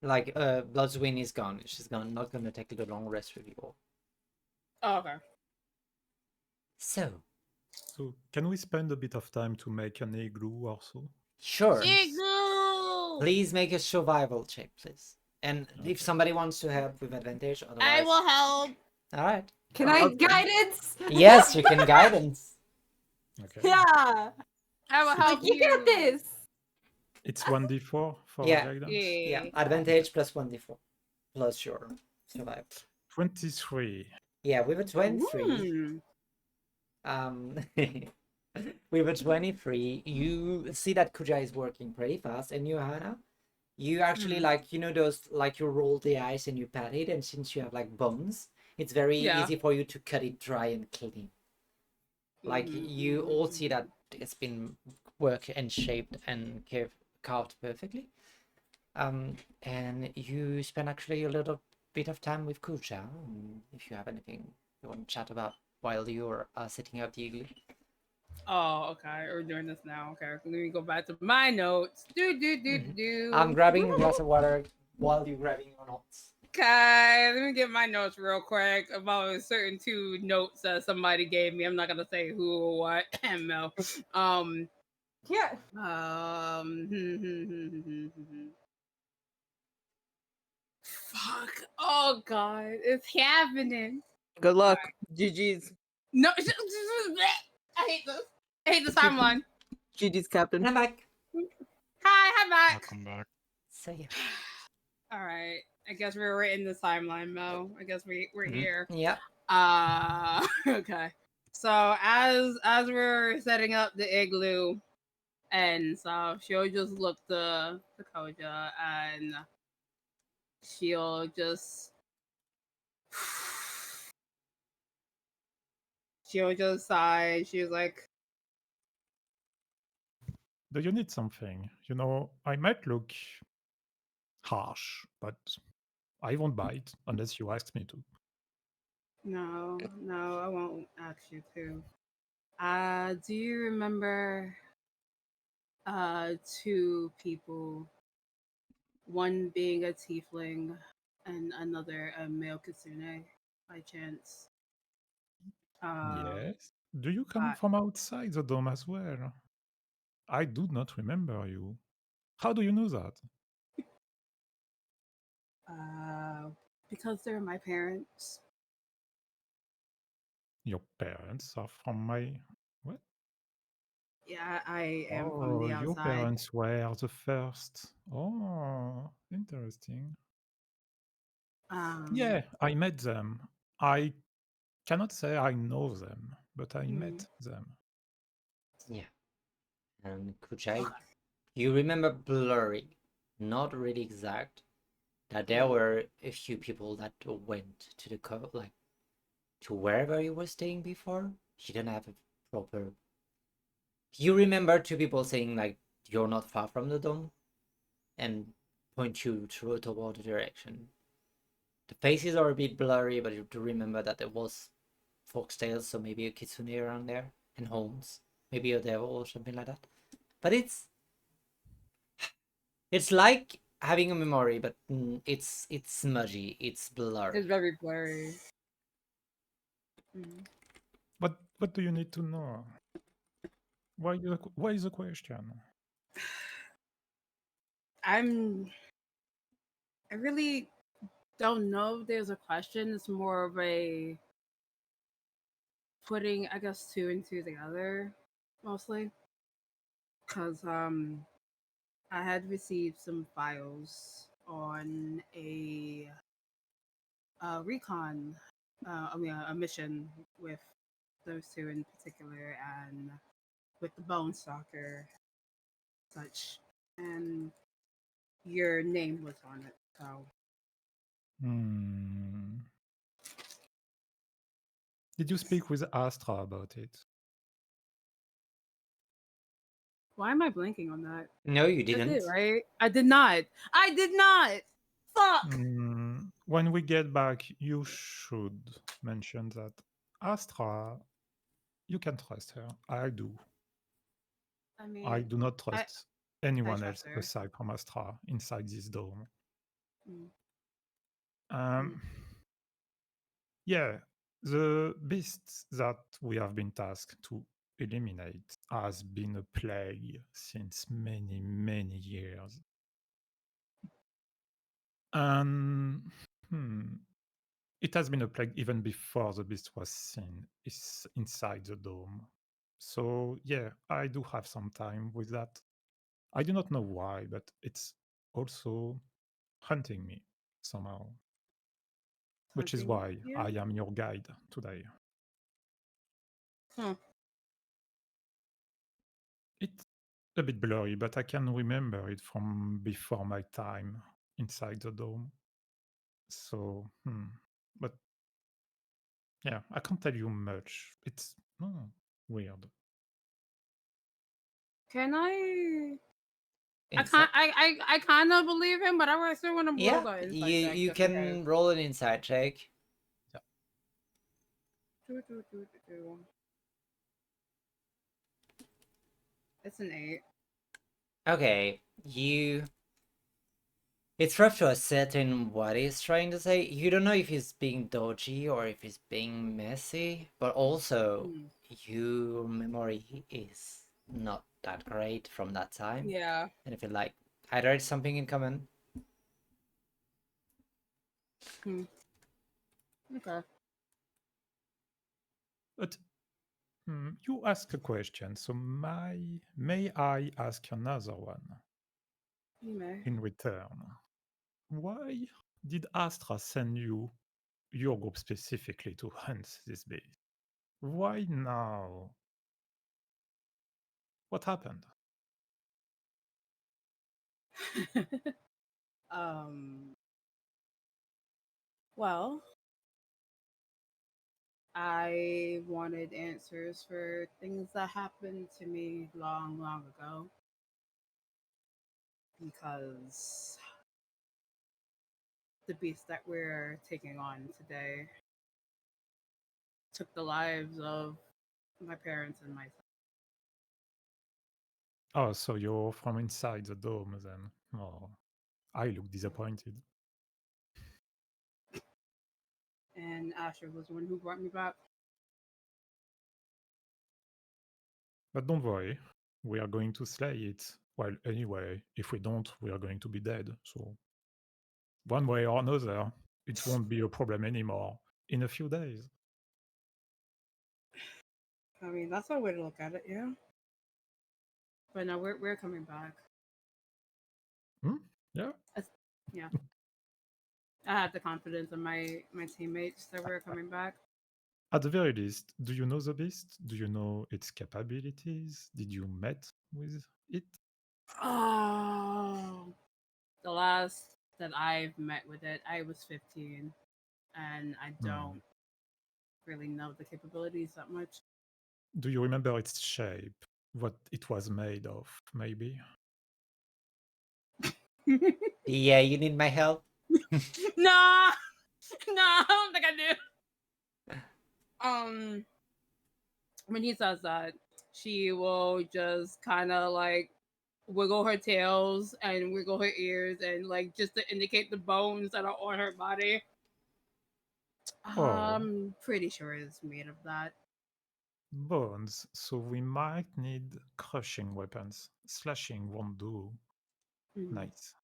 Like, Bloodswin is gone. She's gone. Not gonna take the long rest with you all. Oh, okay. So, can we spend a bit of time to make an igloo or so? sure. Igloo! Please make a survival check, please. And Okay. if somebody wants to help with advantage, otherwise. I will help. All right. Can I Okay. guidance? Yes, you can guidance. Okay. Yeah. I will help You got this. It's 1d4 for Yeah. guidance. Yeah, advantage plus 1d4 plus your survival. 23. Yeah, with a 23. Mm. With a 23, you see that Kuja is working pretty fast, and you, Hana, you actually like, you know, those, like, you roll the ice and you pat it, and since you have like bones, it's very easy for you to cut it dry and clean. Like, you all see that it's been worked and shaped and carved perfectly. And you spend actually a little bit of time with Kucha, if you have anything you want to chat about while you're setting up the igloo. Oh, okay. We're doing this now. Okay, let me go back to my notes. Do. I'm grabbing a glass of water while you're grabbing your notes. Okay, let me get my notes real quick about a certain two notes that somebody gave me. I'm not gonna say who or what. No. Yeah. Fuck. Oh god, it's happening. Good luck. GG's. No, I hate this. I hate this timeline. GG's, Captain. And I'm back. Hi, back. Welcome back. So yeah. All right. I guess we're in this timeline, Mo. I guess we're here. Yeah. Okay. So as we're setting up the igloo, and so she'll just look to Koja, and she'll just sigh. She's like, Do you need something? You know, I might look harsh, but I won't bite unless you ask me to. no, I won't ask you to. Do you remember two people, one being a tiefling and another a male kitsune, by chance? Yes. Do you come from outside the dome as well? I do not remember you. How do you know that? Because they're my parents. Your parents are from my. What? Yeah, I am from the Your outside. parents were the first. Oh, interesting. Yeah, I met them. I cannot say I know them, but I met them. Yeah. And Kuchai, you remember blurry, not really exact, that there were a few people that went to the like to wherever you were staying before. You didn't have a proper. You remember two people saying like you're not far from the dome, and point you toward the direction. The faces are a bit blurry, but you do remember that there was foxtails, so maybe a kitsune around there, and homes, maybe a devil or something like that. But it's like having a memory, but it's smudgy, it's blurry. It's very blurry. What do you need to know? Why is the question? I really don't know if there's a question. It's more of a putting, I guess, two and two together, mostly. Because I had received some files on a recon, a mission with those two in particular, and with the bonestalker, such, and your name was on it. So Did you speak with Astra about it? why am I blanking on that? No, you I didn't. did, right? I did not. I did not. Fuck. When we get back, you should mention that Astra, you can trust her. I do. I mean, I do not trust anyone else trust her. aside from Astra inside this dome. Mm. Yeah, the beast that we have been tasked to eliminate has been a plague since many, many years. And it has been a plague even before the beast was seen inside the dome. So, yeah, I do have some time with that. I do not know why, but it's also hunting me somehow. Which is Hunting why you? I am your guide today. Huh. It's a bit blurry, but I can remember it from before my time inside the dome. So, but yeah, I can't tell you much. It's weird. Can I? Insight. I kind of believe him, but I still want to roll Yeah, the insight you check you just in can case. roll an insight check. Do. It's an 8. Okay, it's rough to ascertain what he's trying to say. You don't know if he's being dodgy or if he's being messy, but also your memory is not that great from that time. Yeah. And if you like, either it's something in common. Okay. But you ask a question, so may I ask another one You may. in return? Why did Astra send you, your group specifically, to hunt this beast? Why now? What happened? Well, I wanted answers for things that happened to me long, long ago. Because the beast that we're taking on today took the lives of my parents and myself. Oh, so you're from inside the dome then. Oh, I look disappointed. And Asher was the one who brought me back. But don't worry, we are going to slay it. Well, anyway, if we don't, we are going to be dead. So, one way or another, it won't be a problem anymore in a few days. I mean, that's a way to look at it, yeah. But no, we're coming back. Yeah. Yeah. I have the confidence in my teammates that we're coming back. At the very least, do you know the beast? Do you know its capabilities? Did you met with it? Oh, the last that I've met with it, I was 15, and I don't really know the capabilities that much. Do you remember its shape? What it was made of, maybe? Yeah, you need my help? Nah, I don't think I do. When he says that, she will just kind of like wiggle her tails and wiggle her ears and like just to indicate the bones that are on her body. Oh, I'm pretty sure it's made of that. bones. So we might need crushing weapons. Slashing won't do. Nice.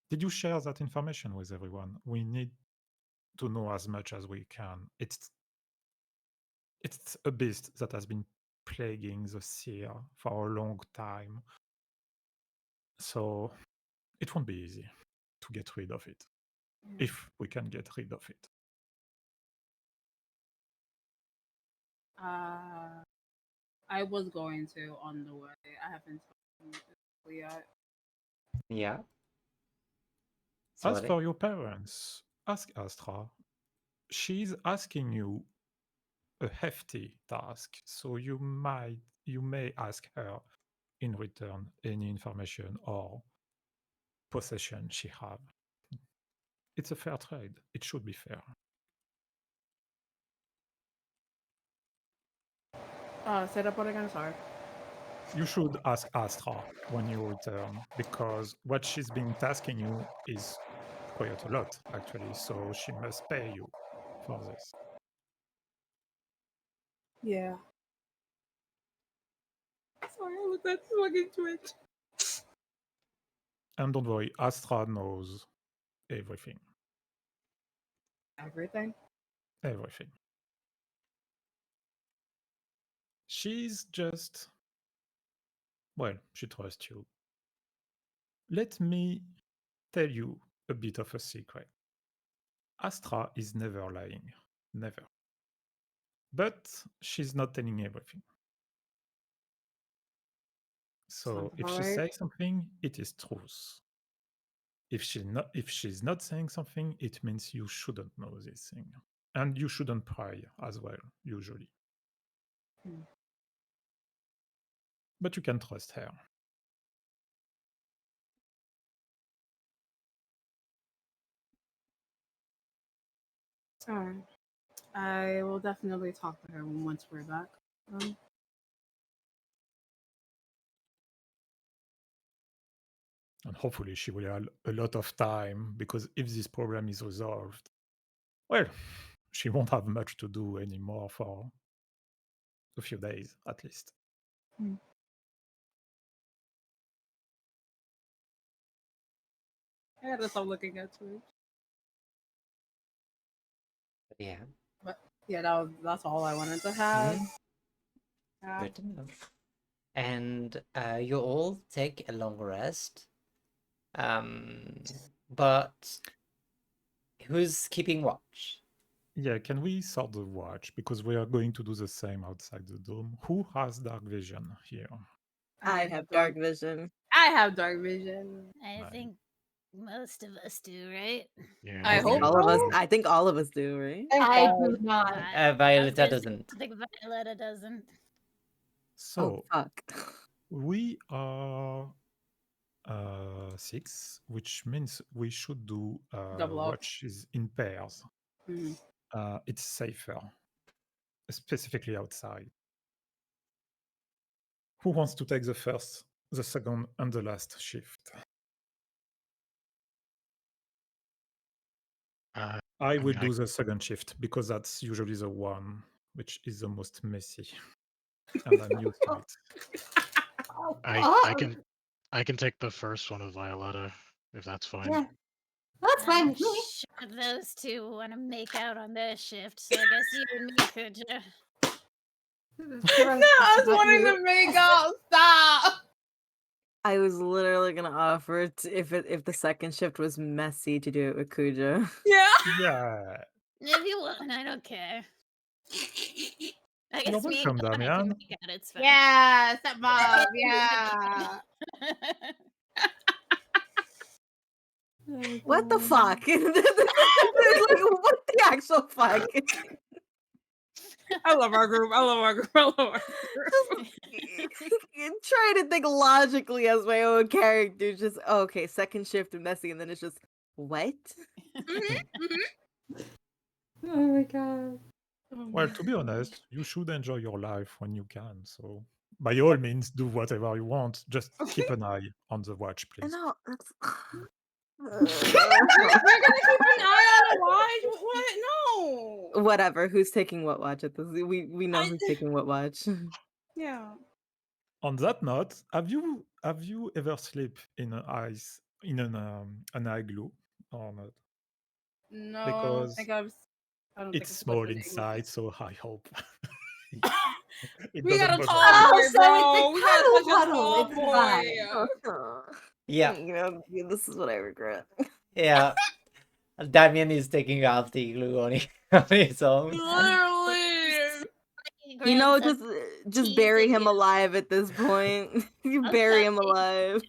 Did you share that information with everyone? We need to know as much as we can. It's a beast that has been plaguing the seer for a long time. So it won't be easy to get rid of it. If we can get rid of it. I was going to on the way. I haven't told him yet. Yeah. As for your parents, ask Astra. She's asking you a hefty task, so you may ask her in return any information or possession she have. It's a fair trade. It should be fair. Set up what again? Sorry. You should ask Astra when you return, because what she's been tasking you is quite a lot, actually, so she must pay you for this. Yeah. Sorry, I was at fucking Twitch. And don't worry, Astra knows everything. Everything. Everything. She's just... Well, she trusts you. Let me tell you a bit of a secret. Astra is never lying. Never. But she's not telling everything. So if she says something, it is truth. If she's not saying something, it means you shouldn't know this thing. And you shouldn't pry as well, usually. But you can trust her. Alright. I will definitely talk to her once we're back. And hopefully she will have a lot of time, because if this problem is resolved, well, she won't have much to do anymore for a few days, at least. I gotta stop looking at Twitch. Yeah. But yeah, that's all I wanted to have. Yeah. Good to know. And you all take a long rest. But who's keeping watch? Yeah, can we sort the watch? Because we are going to do the same outside the dome. Who has dark vision here? I have dark vision. I have dark vision. I think most of us do, right? Yeah. I hope All of us. so. I think all of us do, right? I do not. Violetta doesn't. I think Violetta doesn't. So, fuck. we are 6, which means we should do Double up. watches in pairs. Mhm. It's safer, specifically outside. Who wants to take the first, the second, and the last shift? I will do the second shift because that's usually the one which is the most messy. And I'm used to it. I can take the first one with Violetta, if that's fine. Yeah. That's fine I'm with me. sure those two want to make out on their shift, so I guess you and me could. I was wanting to make out. Stop. I was literally gonna offer if the second shift was messy to do it with Kuja. Yeah. Yeah. If you want, I don't care. I You're guess me welcome, and Anna can Damian. make out. It's fine. Yeah, step up. Yeah. What the fuck? Like, what the actual fuck? I love our group. I love our group. I love our group. Trying to think logically as my own character. Just okay, second shift and messy, and then it's just what? Oh my god. Well, to be honest, you should enjoy your life when you can. So, by all means, do whatever you want. Just keep an eye on the watch, please. No, that's... We're gonna keep an eye on the watch. What? No. Whatever. Who's taking what watch at this? We know who's taking what watch. Yeah. On that note, have you ever slept in an igloo or not? No, Because I don't think it's small inside, so I hope it we doesn't got a bother tall you. boy, bro. We got such a cuddle. tall It's boy. Yeah. You know, this is what I regret. Yeah. Damien is taking off the glue on his own. Literally. You know, just bury him alive at this point. You bury him alive.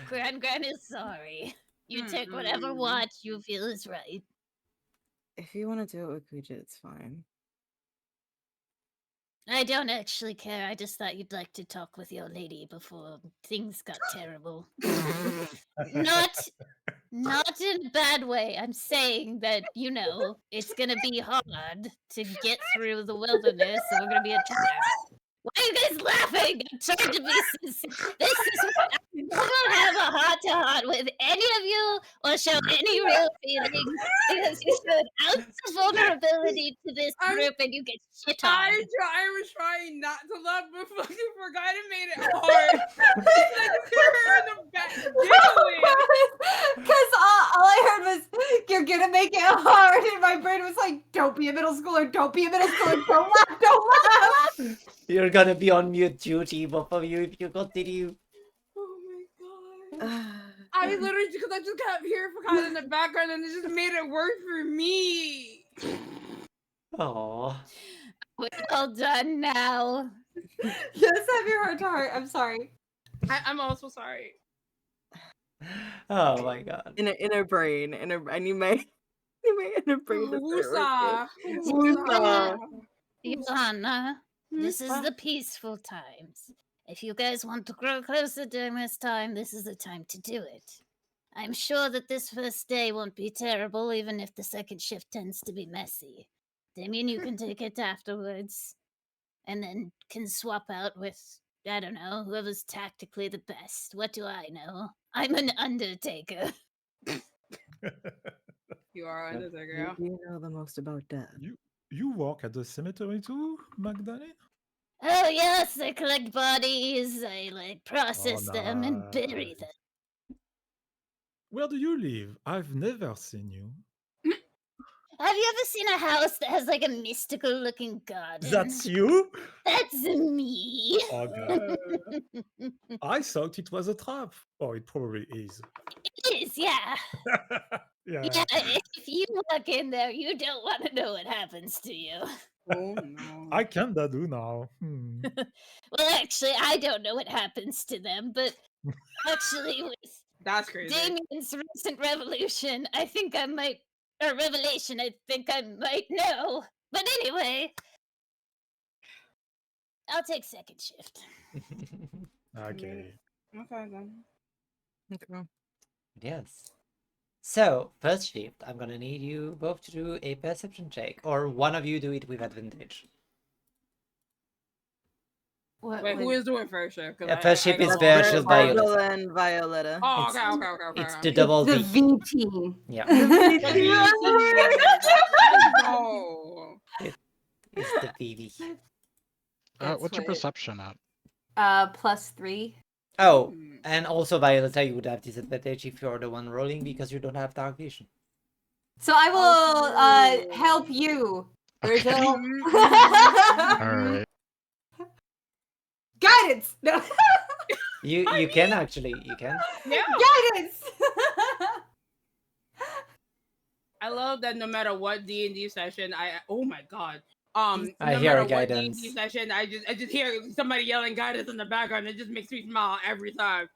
Gran is sorry. You take whatever watch you feel is right. If you want to do it with Kuja, it's fine. I don't actually care. I just thought you'd like to talk with your lady before things got terrible. Not in a bad way. I'm saying that, you know, it's gonna be hard to get through the wilderness, so we're gonna be attacked. Why are you guys laughing? I'm trying to be sincere. This is what I don't have a hot heart-to-heart with any of you or show any real feelings because you showed ounce of vulnerability to this group and you get shit on. I was trying not to laugh, but fucking forgot it made it hard. It's like you hear her in the back giggling. Because all I heard was, you're gonna make it hard. And my brain was like, don't be a middle schooler. Don't be a middle schooler. Don't laugh. Don't laugh. You're gonna be on mute duty, both of you, if you continue. Oh my god. I literally, because I just kept hearing forgot in the background and it just made it worse for me. Aww. We're all done now. Yes, have your heart to heart. I'm sorry. I'm also sorry. Oh my god. In her brain, and you may inner brain. Woosah. Johanna, this is the peaceful times. If you guys want to grow closer during this time, this is the time to do it. I'm sure that this first day won't be terrible, even if the second shift tends to be messy. Damien, you can take it afterwards. And then can swap out with, I don't know, whoever's tactically the best. What do I know? I'm an undertaker. You are Undertaker. You know the most about death. You work at the cemetery too, Magdalene? Oh yes, I collect bodies, I process them and bury nice. them. Where do you live? I've never seen you. Have you ever seen a house that has like a mystical looking garden? That's you? That's me. Oh god. I thought it was a trap. Oh, it probably is. It is, yeah. Yeah. Yeah, if you walk in there, you don't want to know what happens to you. Oh no. I kinda do now. Well, actually, I don't know what happens to them, but actually, with That's crazy. Damien's recent revelation, I think I might know. But anyway, I'll take second shift. Okay. Okay then. Okay. Yes. So, first shift, I'm gonna need you both to do a perception check, or one of you do it with advantage. Wait, who is doing first shift? Yeah, first shift is got- Virgil Virgil Violeta. and Violeta. Oh, It's- okay. It's the double The V. V team. Yeah, Oh. it's the VV. That's What's your what- perception at? +3. Oh, and also Violeta, you would have disadvantage if you're the one rolling because you don't have dark vision. So I will help you, Virgil. Alright. Guidance. No. You can actually, you can. Yeah. Guidance. I love that no matter what D&D session, oh my god. I No hear matter what guidance. D&D session, I just hear somebody yelling guidance in the background. It just makes me smile every time.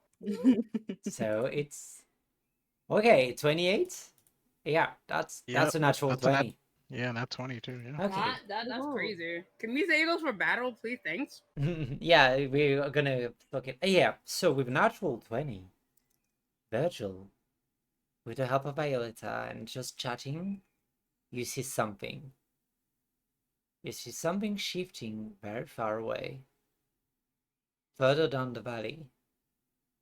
So it's okay. 28. Yeah, that's Yep, a natural that's a nat- 20. Yeah, not 22, yeah. Okay. That's crazy. Can we save those for battle, please? Thanks. Yeah, we're gonna look at. Yeah, so with natural 20, Virgil, with the help of Violeta and just chatting, you see something. You see something shifting very far away, further down the valley.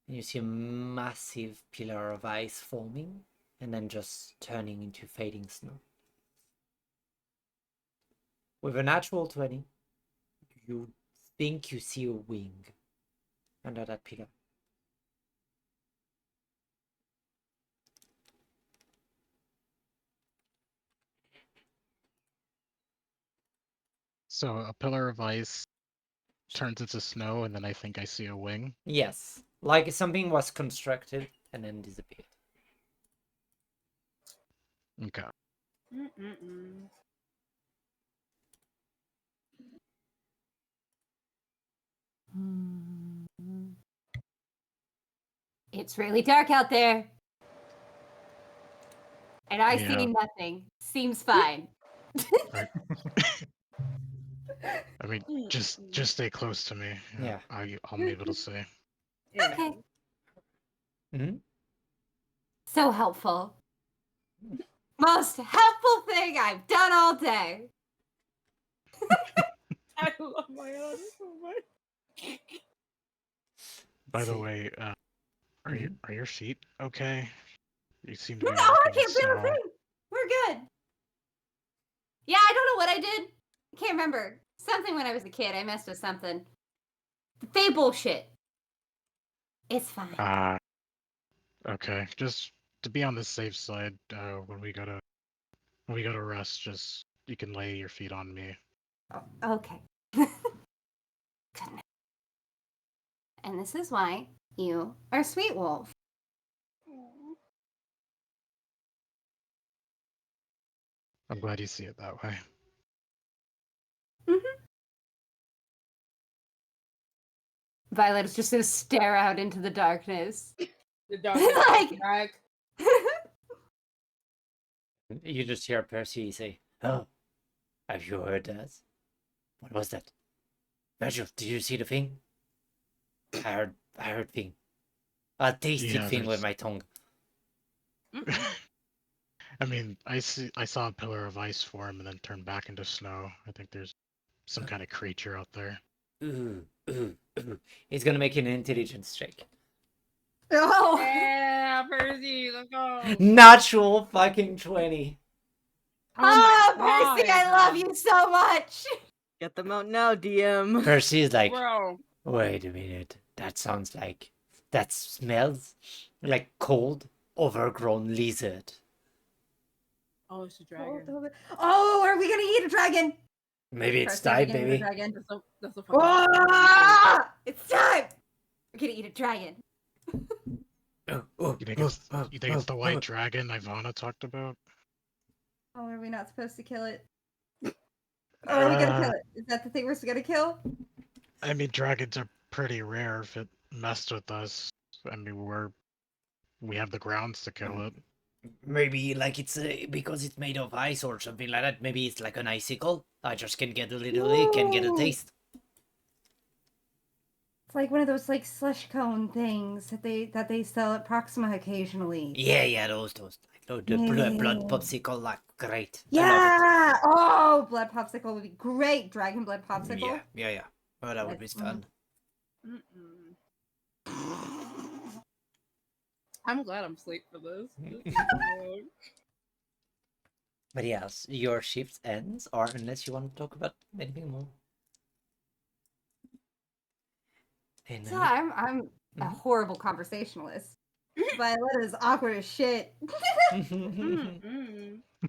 And you see a massive pillar of ice forming and then just turning into fading snow. With a natural 20, you think you see a wing under that pillar. So a pillar of ice turns into snow, and then I think I see a wing. Yes, like something was constructed and then disappeared. Okay. It's really dark out there. And I Yeah. see nothing. Seems fine. I mean, just stay close to me. Yeah. I'll be able to see. Okay. Mm-hmm. So helpful. Most helpful thing I've done all day. I love my own so much. By the way, Are your feet okay? You seem to No, be I walking in can't feel a snow. thing. We're good. Yeah, I don't know what I did. I can't remember. Something when I was a kid. I messed with something. They bullshit. It's fine. Okay. Just to be on the safe side, when we go to rest, just you can lay your feet on me. Oh, okay. Goodness. And this is why you are Sweet Wolf. I'm glad you see it that way. Violet is just gonna stare out into the darkness. The darkness Like- back. You just hear Percy say, "Oh, have you heard that? What was that? Virgil, did you see the thing? I heard thing. I tasted Yeah, thing with there's- my tongue." I mean, I saw a pillar of ice form and then turn back into snow. I think there's some kind of creature out there. Ooh. He's gonna make an intelligence check. Oh, Yeah, Percy, let's go. Natural fucking 20. oh my Percy, God. I love you so much. Get them out now, DM. Percy is like, Bro. wait a minute. That smells like cold, overgrown lizard. Oh, it's a dragon. Oh, are we gonna eat a dragon? Maybe it's Percy, are we time, gonna eat a baby. dragon? That's a fucking Ah! It's time. We're gonna eat a dragon. You think it's the white dragon Ivana talked about? Oh, are we not supposed to kill it? Oh, are we gonna Uh, kill it? Is that the thing we're gonna kill? I mean, dragons are pretty rare. If it messed with us, I mean, we have the grounds to kill it. Maybe like it's because it's made of ice or something like that. Maybe it's like an icicle. I just can get a little lick and get a Ooh. taste. It's like one of those like slush cone things that they sell at Proxima occasionally. Yeah, those. Like, the blood popsicle, like, great. I love Yeah. Oh, blood popsicle would be great. Dragon blood it. popsicle. Yeah. Oh, that would be fun. Mm-mm. I'm glad I'm asleep for this. But yes, your shift ends, or unless you want to talk about anything more. And So I'm a horrible conversationalist. Violet is awkward as shit.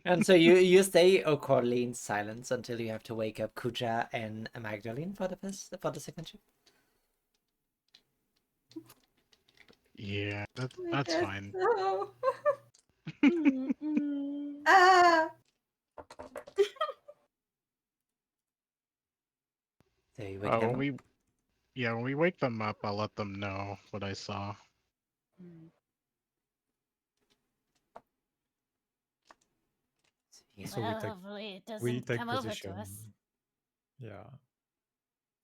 and so you stay awkwardly in silence until you have to wake up Kuja and Magdalene for the second shift. Yeah, that's fine. So... Ah. So you wake them up. When we wake them up, I'll let them know what I saw. Yeah. So Well, hopefully it doesn't come over to us. Yeah.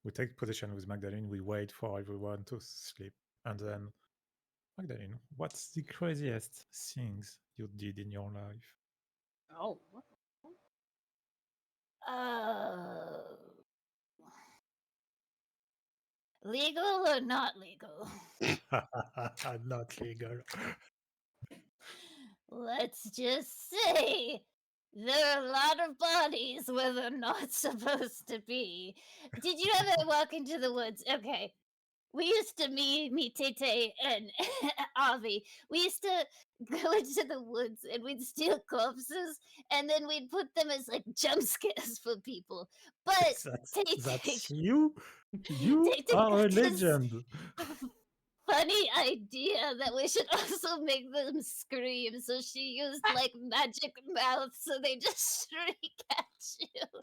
We take position with Magdalene. We wait for everyone to sleep. And then, Magdalene, what's the craziest things you did in your life? Oh, what? Legal or not legal? Not legal. Let's just say there are a lot of bodies where they're not supposed to be. Did you ever walk into the woods? Okay. We used to, me, Tete, and Avi, we used to go into the woods and we'd steal corpses and then we'd put them as like jump scares for people. But That's you? You Tete are a got this legend. funny idea that we should also make them scream. So she used like magic mouth so they just shriek at you.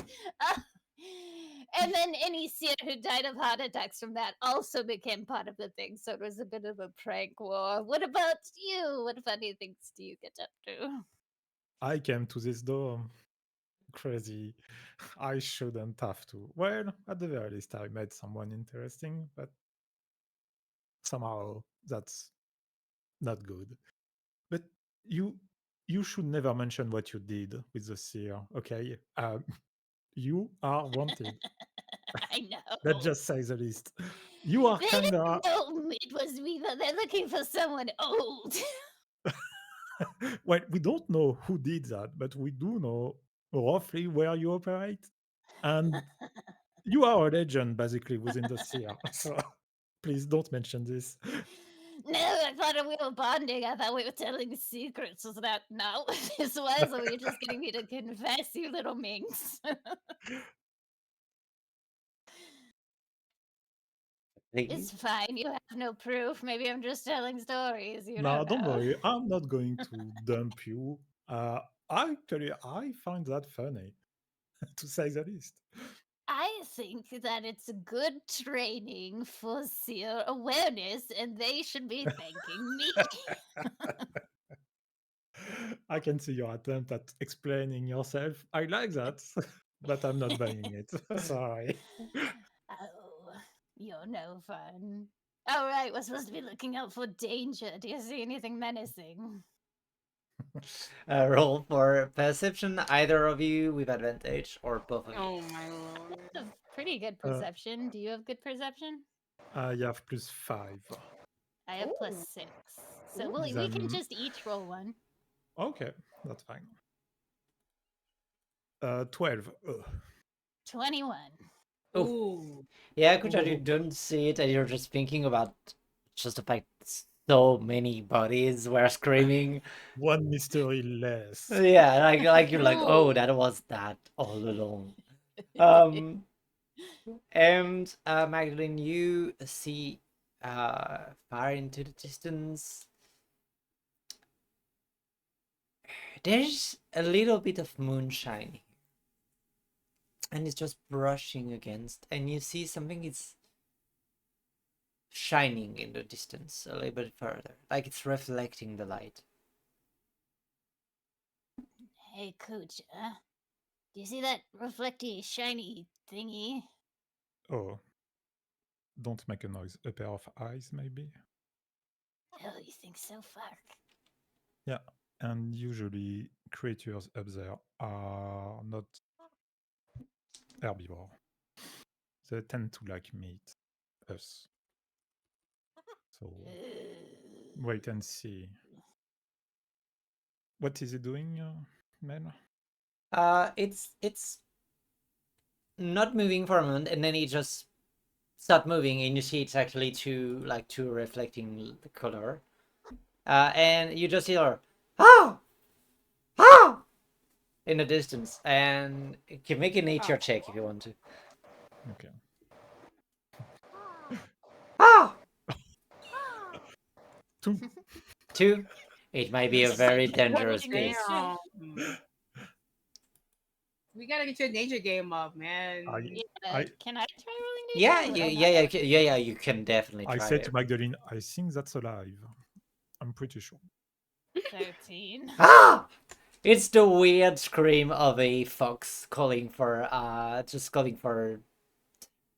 And then any seer who died of heart attacks from that also became part of the thing. So it was a bit of a prank war. What about you? What funny things do you get up to? I came to this door. Crazy. I shouldn't have to. Well, at the very least, I met someone interesting, but somehow that's not good. But you should never mention what you did with the seer, okay? You are wanted. I know. Let's just say the least. You are They kind didn't of. know it was me, though. They're looking for someone old. Well, we don't know who did that, but we do know roughly where you operate. And you are a legend, basically, within the sphere. So please don't mention this. No, I thought we were bonding. I thought we were telling secrets. Was that not what this was? Or were you just getting me to confess, you little minx? It's fine. You have no proof. Maybe I'm just telling stories. You No, don't don't know. worry. I'm not going to dump you. Actually, I find that funny, to say the least. I think that it's good training for seer awareness, and they should be thanking me. I can see your attempt at explaining yourself. I like that, but I'm not buying it. Sorry. Oh, you're no fun. All right, we're supposed to be looking out for danger. Do you see anything menacing? Roll for perception, either of you with advantage, or both of you. Oh my lord. That's a pretty good perception. Do you have good perception? I have +5. I have +6. So we can Then- just each roll one. Okay, that's fine. 12. Ugh. 21. Ooh. Yeah, Kuchar, you don't see it, and you're just thinking about just the fact so many bodies were screaming. One mystery less. Yeah, like you're like, oh, Ooh. that was that all along. And Magdalene, you see far into the distance. There's a little bit of moonshine here, and it's just brushing against, and you see something is shining in the distance a little bit further, like it's reflecting the light. Hey, Kucha. Do you see that reflecty, shiny thingy? Oh. Don't make a noise. A pair of eyes, maybe? Oh, you think so, fuck? Yeah. And usually creatures up there are not herbivore. They tend to like meat us. So wait and see. What is it doing, Mel? It's not moving for a moment, and then it just start moving, and you see it's actually two reflecting the color, and you just hear ah ah in the distance, and you can make a nature check if you want to. Okay. Ah, 2. 2. It might be a very dangerous beast. Damn. We gotta get your nature game up, man. Can I try rolling nature? Yeah, or yeah. You can definitely try I said it. to Magdalene, I think that's alive. I'm pretty sure. 13. Ah! It's the weird scream of a fox calling for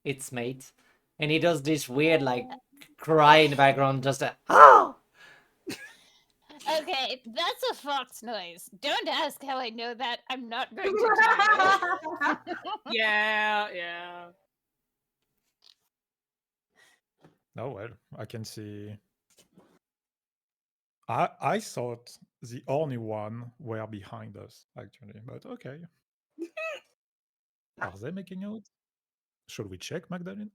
its mate. And he does this weird cry in the background, just a ah! Okay, that's a fox noise. Don't ask how I know that. I'm not going to tell you. Yeah. Oh well, I can see. I thought the only one were behind us, actually, but okay. Are they making out? Should we check, Magdalene?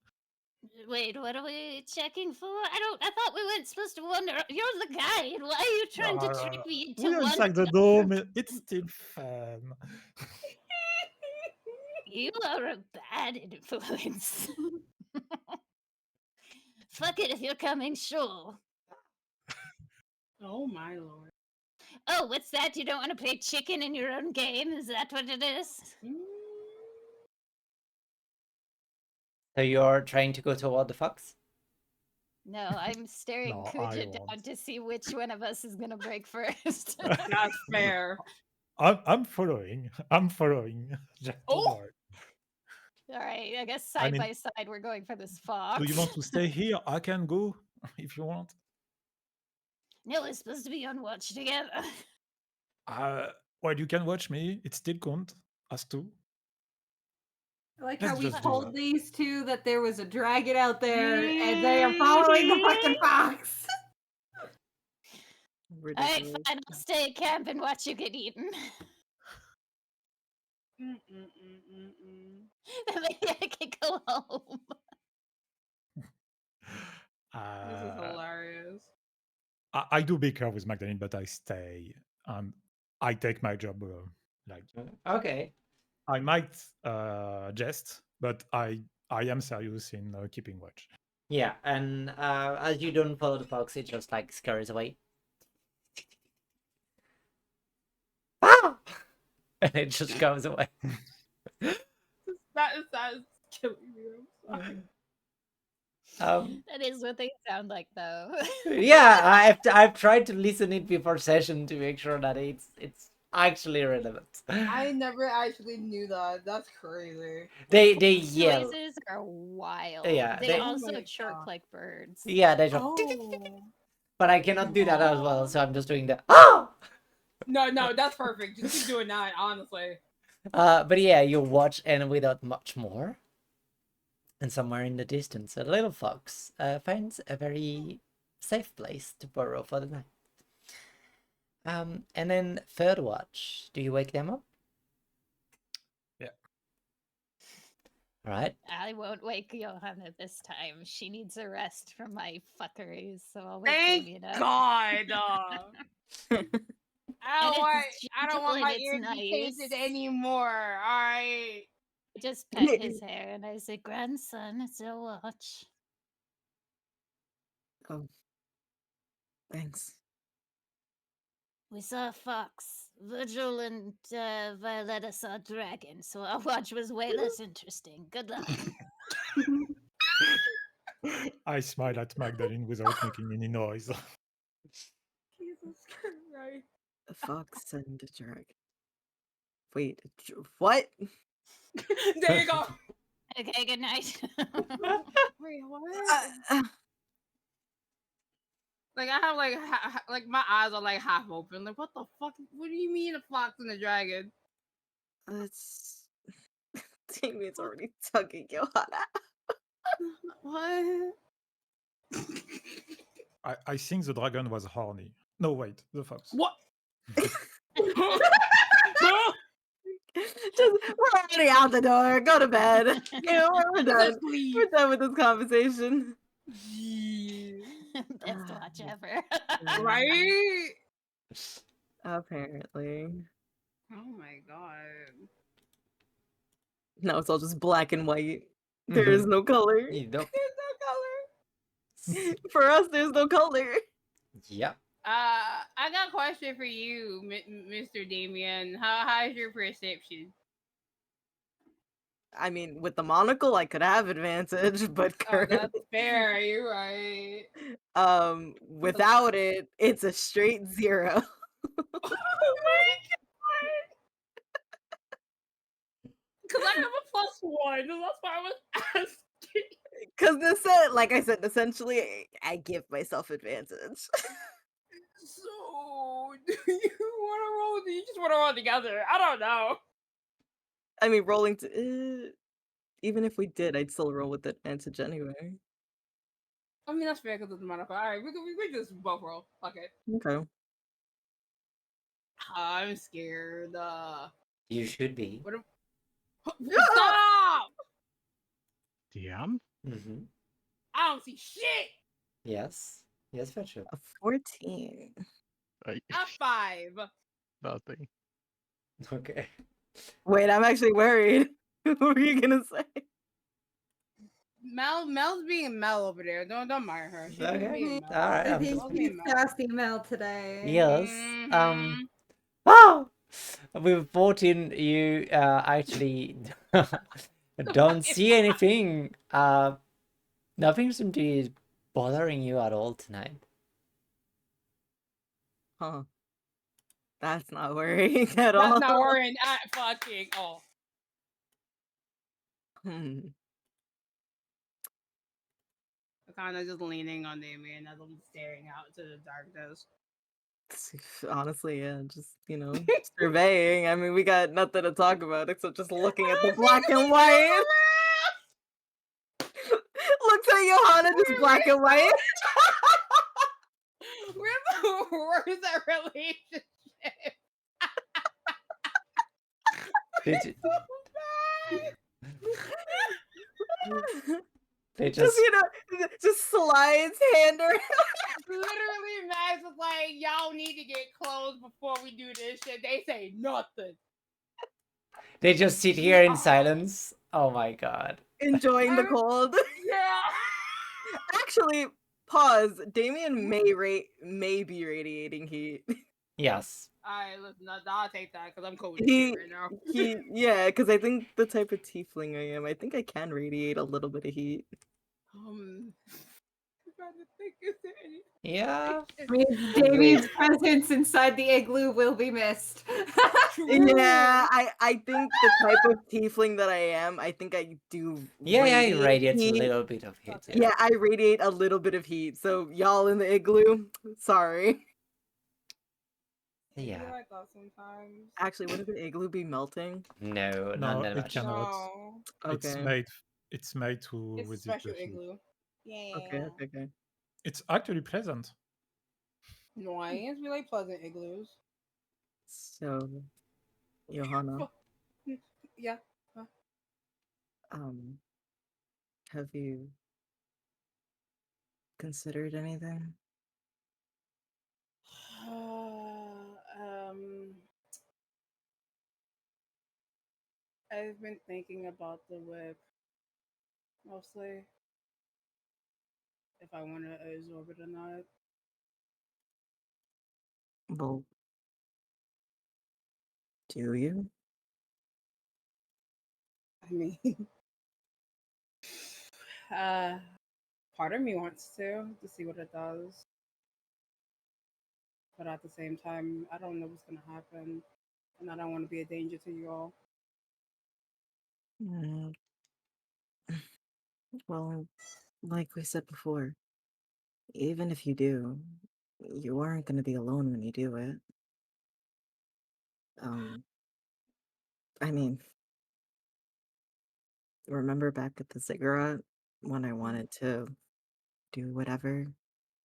Wait, what are we checking for? I thought we weren't supposed to wander. You're the guide. Why are you trying to trick me into We're wandering? inside the dome. It's still fun. You are a bad influence. Fuck it if you're coming, sure. Oh my lord. Oh, what's that? You don't want to play chicken in your own game? Is that what it is? So you're trying to go toward the fox? No, I'm staring No, I Kuja down won't. to see which one of us is gonna break first. That's fair. I'm following. I'm following. Just don't Oh! worry. All right, I guess I side mean, by side we're going for this fox. Do you want to stay here? I can go if you want. No, we're supposed to be on watch together. Well, you can watch me. It still count as 2. I like Let's how we just do told that. these two that there was a dragon out there, and they are following the fucking fox. Alright, Ridiculous. fine, I'll stay at camp and watch you get eaten. Maybe I can go home. This is hilarious. I do bicker with Magdalene, but I stay and I take my job. Like Okay. I might jest, but I am serious in keeping watch. Yeah, and as you don't follow the fox, it just like scurries away. Ah! And it just goes away. That is killing me. I'm sorry. That is what they sound like, though. Yeah, I've tried to listen it before session to make sure that it's actually relevant. I never actually knew that. That's crazy. They These yell. noises are wild. Yeah, They they- Oh also my chirp God. like birds. Yeah, they just. Oh. But I cannot do that as well, so I'm just doing the ah. No, that's perfect. Just keep doing that, honestly. But yeah, you watch, and without much more, and somewhere in the distance, a little fox finds a very safe place to burrow for the night. And then third watch, do you wake them up? Yeah. All right. I won't wake Johanna this time. She needs a rest from my fuckeries, so I'll wake Thank Damien up. God. And I it's don't want gentle my and ear it's to be tainted nice. anymore. Alright. I just pet his hair and I say, "Grandson, it's your watch." Oh. Thanks. We saw a fox. Virgil and Violetta saw a dragon, so our watch was way less interesting. Good luck. I smile at Magdalene without making any noise. Jesus Christ. A fox and a dragon. Wait, what? There you go. Okay, good night. Wait, what? Like I have like my eyes are like half open. Like what the fuck? What do you mean a fox and a dragon? That's Damien's already tugging Johanna. What? I think the dragon was horny. No, wait, the fox. What? Just we're already out the door. Go to bed. We're done. We're done with this conversation. Best watch ever. Right? Apparently. Oh my god. No, it's all just black and white. There is no color. You don't. There's no color. For us, there's no color. Yep. I got a question for you, Mr. Damien. How's your perception? I mean, with the monocle, I could have advantage, but Oh, currently, that's fair. You're right. without it, it's a straight 0. Oh my god! Because I have a +1, and that's why I was asking. Because like I said, essentially, I give myself advantage. So, do you want to roll? Do you just want to roll together? I don't know. I mean, rolling to even if we did, I'd still roll with advantage anyway. I mean, that's fair because it's modifier. All right, we just both roll. Okay. Okay. I'm scared. You should be. What? Stop! DM? Mm-hmm. I don't see shit. Yes. Yes, for sure. A 14. A 5. Nothing. Okay. Wait, I'm actually worried. What were you gonna say? Mel's being Mel over there. Don't mind her. She's Okay. being Mel. All right. I I'm think just... he's sassy Mel today. Yes. Mhm. Ah! With 14, you actually don't see anything. Nothing seems to be bothering you at all tonight. Huh. That's not worrying at all. That's not worrying at fucking all. Hmm. I'm kind of just leaning on Damien as I'm staring out to the darkness. Honestly, yeah, just surveying. I mean, we got nothing to talk about except just looking at the black and white. Looks at Johanna, just black and white. We're the worst at relationships. Did you, they Just just slides hand around. Literally, Max was like, "Y'all need to get clothes before we do this shit." They say nothing. they just sit here in silence. Oh my god. Enjoying the cold. Yeah. Actually, pause. Damien may be radiating heat. Yes. Alright, listen, I'll take that because I'm cold with He shit right now. yeah, because I think the type of tiefling I am, I think I can radiate a little bit of heat. I'm trying to think, is there any? Yeah. Damien's presence inside the igloo will be missed. Yeah, I think the type of tiefling that I am, I think I do Yeah, it radiate radiates a heat. little bit of heat. Okay. Yeah, I radiate a little bit of heat. So y'all in the igloo, sorry. You Yeah. know, I thought sometimes. Actually, wouldn't the igloo be melting? No, not No, that it much. cannot. No, It's Okay. made. It's made to it's a resist special the heat. igloo. Yeah. Okay. It's actually pleasant. Nice. We like pleasant igloos. So, Johanna, Yeah. have you considered anything? I've been thinking about the whip mostly. If I want to absorb it or not. Well, do you? I mean, part of me wants to see what it does, but at the same time, I don't know what's gonna happen, and I don't want to be a danger to you all. Mm, Well, like we said before, even if you do, you aren't going to be alone when you do it. I mean, remember back at the ziggurat when I wanted to do whatever?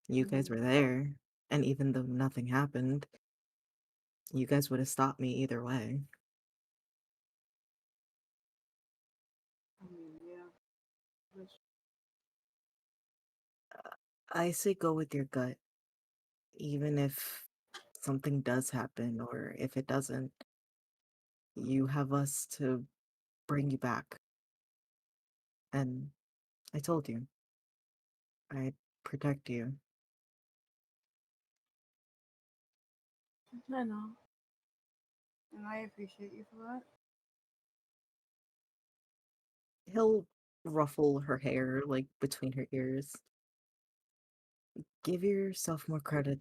You guys were there, and even though nothing happened, you guys would have stopped me either way. Yeah. I say go with your gut, even if something does happen, or if it doesn't, you have us to bring you back. And I told you, I'd protect you. I know, and I appreciate you for that. He'll ruffle her hair, like, between her ears. Give yourself more credit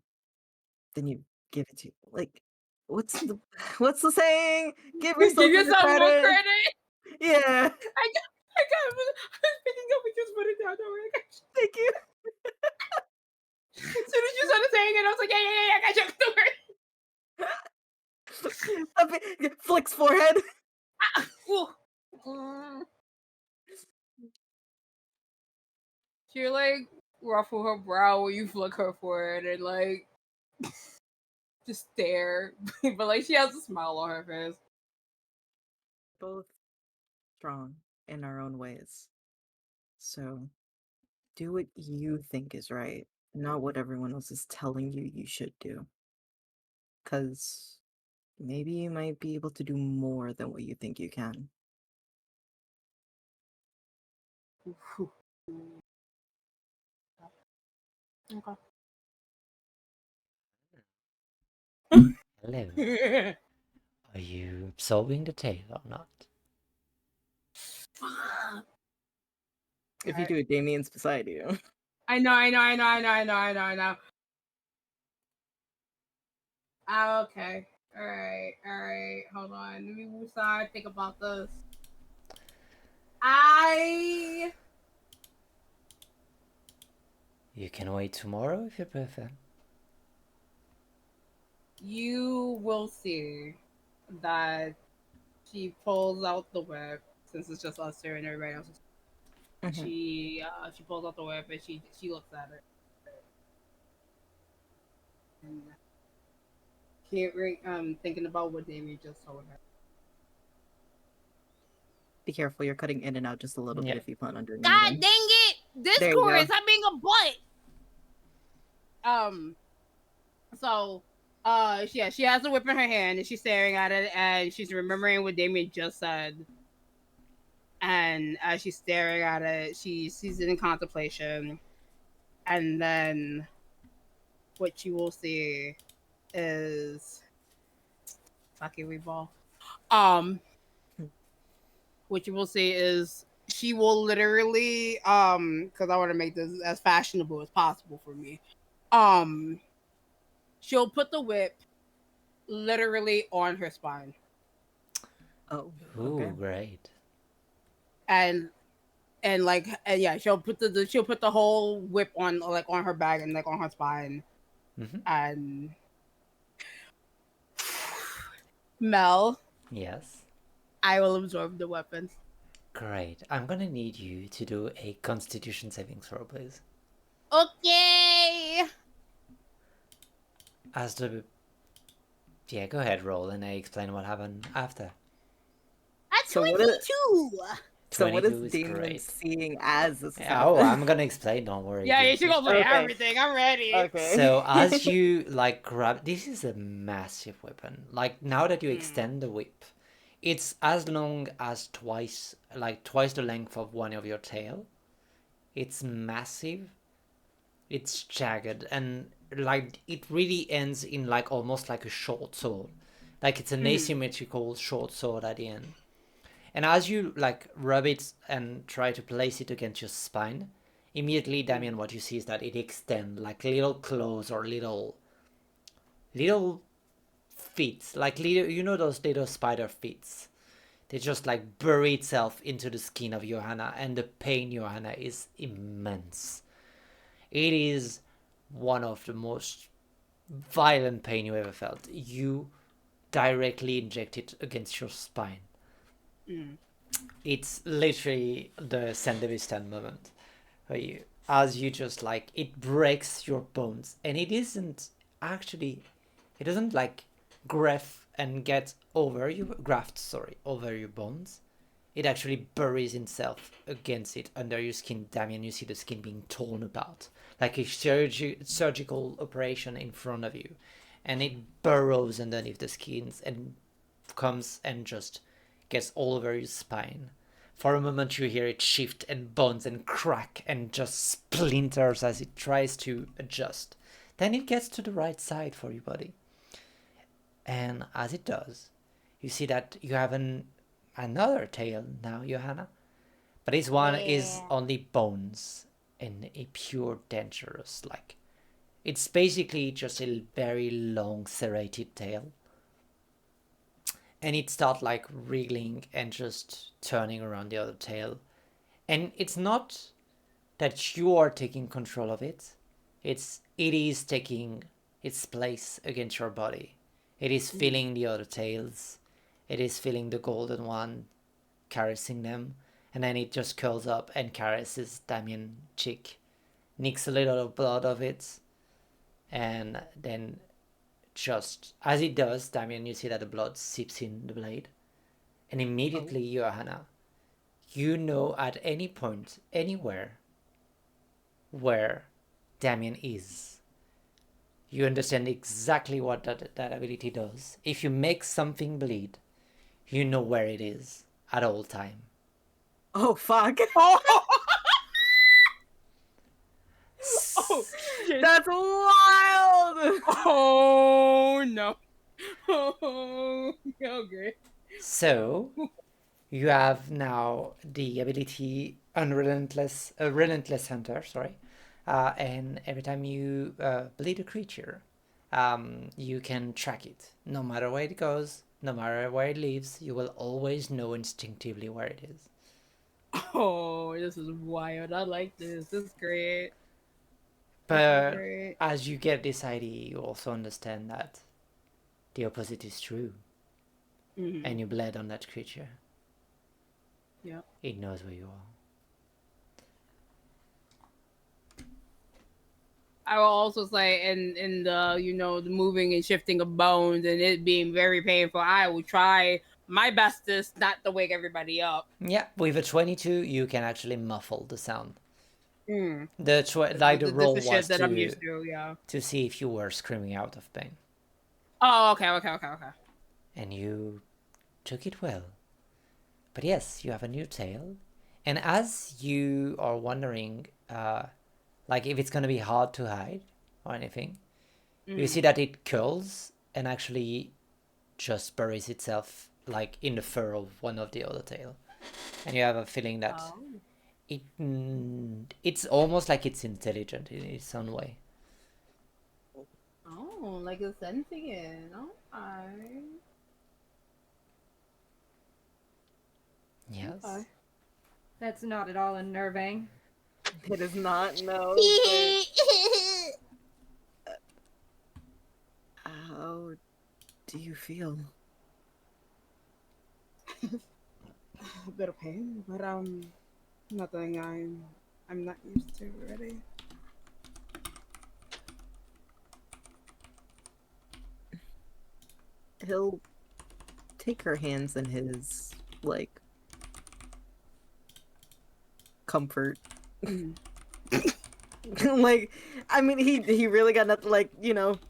than you give it to. Like, what's the what's the saying? Give yourself more credit. Yeah. I got it. I was picking up and just put it down. Don't worry, I got you. Thank you. As soon as you started saying it, I was like, yeah, I got you. Don't worry. Flicks forehead. She like ruffle her brow when you flick her forehead and like just stare, but like she has a smile on her face. Both strong in our own ways. So do what you think is right, not what everyone else is telling you you should do. Because maybe you might be able to do more than what you think you can. Okay. Hello. Are you absorbing the tale or not? If you do it, Damien's beside you. I know. Okay. All right. Hold on. Let me move aside. Think about this. You can wait tomorrow if you prefer. you will see that she pulls out the whip since it's just us here and everybody else. Mhm. She pulls out the whip and she looks at it. And thinking about what Damien just told her. Be careful, you're cutting in and out just a little Yeah. bit if you plan on doing God anything. dang it! There you go. Discourse, I'm being a butt. So, she has the whip in her hand and she's staring at it and she's remembering what Damien just said. And as she's staring at it, she's in contemplation. And then what you will see is fucking reball. What you will see is she will literally because I want to make this as fashionable as possible for me. She'll put the whip literally on her spine. Oh, Ooh, okay. great. And yeah, she'll put the whole whip on like on her back and like on her spine. Mhm. And Mel, Yes. I will absorb the weapons. Great. I'm gonna need you to do a Constitution saving throw, please. Okay. As the yeah, go ahead, roll, and I explain what happened after. A So what is 22. so what is 22 is Damien great. seeing as this is Oh, happening? I'm gonna explain. Don't worry. Yeah, dude. she gonna play Okay. everything. I'm ready. Okay. So as you like grab, this is a massive weapon. Like now that you extend the whip, it's as long as twice the length of one of your tail. It's massive. It's jagged and like it really ends in like almost like a short sword. Like it's an asymmetrical short sword at the end. And as you like rub it and try to place it against your spine, immediately, Damien, what you see is that it extends like little claws or little feet, like little, you know those little spider feet. They just like bury itself into the skin of Johanna, and the pain, Johanna, is immense. It is one of the most violent pain you ever felt. You directly inject it against your spine. It's literally the Sandevistan moment where you, as you just like, it breaks your bones, and it isn't actually, it doesn't like graft and get over you, over your bones. It actually buries itself against it under your skin. Damien, you see the skin being torn apart, like a surgical operation in front of you, and it burrows underneath the skins and comes and just gets all over your spine. For a moment, you hear it shift and bounce and crack and just splinters as it tries to adjust. Then it gets to the right side for your body. And as it does, you see that you have another tail now, Johanna. But this one is only bones and a pure dangerous. Like, it's basically just a very long serrated tail. And it starts like wriggling and just turning around the other tail. And it's not that you are taking control of it. It is taking its place against your body. It is feeling the other tails. It is feeling the golden one, caressing them. And then it just curls up and caresses Damien's cheek, nicks a little of blood of it, and then just as it does, Damien, you see that the blood seeps in the blade. And immediately, Johanna, you know at any point, anywhere, where Damien is. You understand exactly what that ability does. If you make something bleed, you know where it is at all time. Oh fuck. Oh shit. That's wild. Oh no. Oh, okay. So, you have now the ability Relentless Hunter, sorry. And every time you bleed a creature, you can track it. No matter where it goes, no matter where it lives, you will always know instinctively where it is. Oh, this is wild. I like this. This is great. But Great. as you get this ID, you also understand that the opposite is true, and you bled on that creature. Yeah. It knows where you are. I will also say, in the the moving and shifting of bones and it being very painful, I will try my bestest not to wake everybody up. Yeah, with a 22, you can actually muffle the sound. Mm. The roll the shit was that I'm used to, yeah. to see if you were screaming out of pain. Oh, okay. And you took it well. But yes, you have a new tail. And as you are wondering, like if it's gonna be hard to hide or anything, you see that it curls and actually just buries itself like in the fur of one of the other tail. And you have a feeling that it's almost like it's intelligent in its own way. Oh, like a sentient. Okay. Yes. Okay. That's not at all unnerving. It is not, no. But... how do you feel? A bit of pain, but nothing I'm not used to already. He'll take her hands in his, like, comfort. Like, I mean, he really got nothing, like,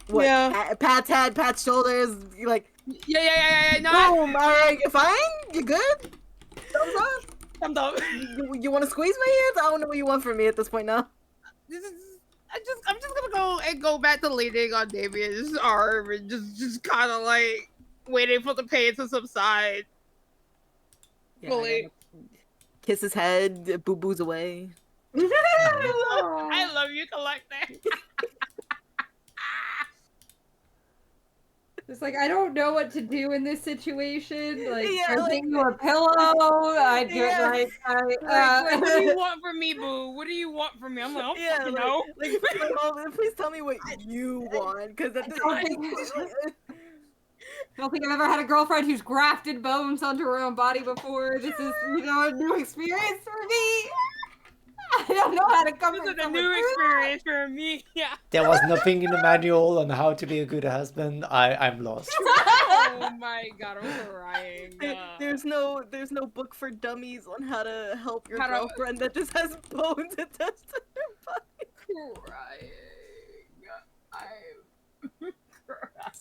what? Yeah. Pat's head, Pat's shoulders, like, Yeah. No, boom, alright, you're fine? You good? Thumbs up? I'm done. You want to squeeze my hands? I don't know what you want from me at this point now. I'm just gonna go back to leaning on Damien's arm and just kind of like waiting for the pain to subside. Yeah, Fully. kiss his head, boo boos away. I love you, Collector. It's like, I don't know what to do in this situation. Like, Yeah, I like- think you a pillow. I do Yeah. like, Like, what do you want from me, boo? What do you want from me? I'm like, I don't fucking know. Please tell me what you want, because at I don't think I've ever had a girlfriend who's grafted bones onto her own body before. This is, a new experience for me. I don't know how to come This from is a someone new through experience for me. Yeah. There was nothing in the manual on how to be a good husband. I'm lost. Oh my god, I'm crying. There's no book for dummies on how to help your How to- girlfriend that just has bones attached to her body. Crying. I'm crying.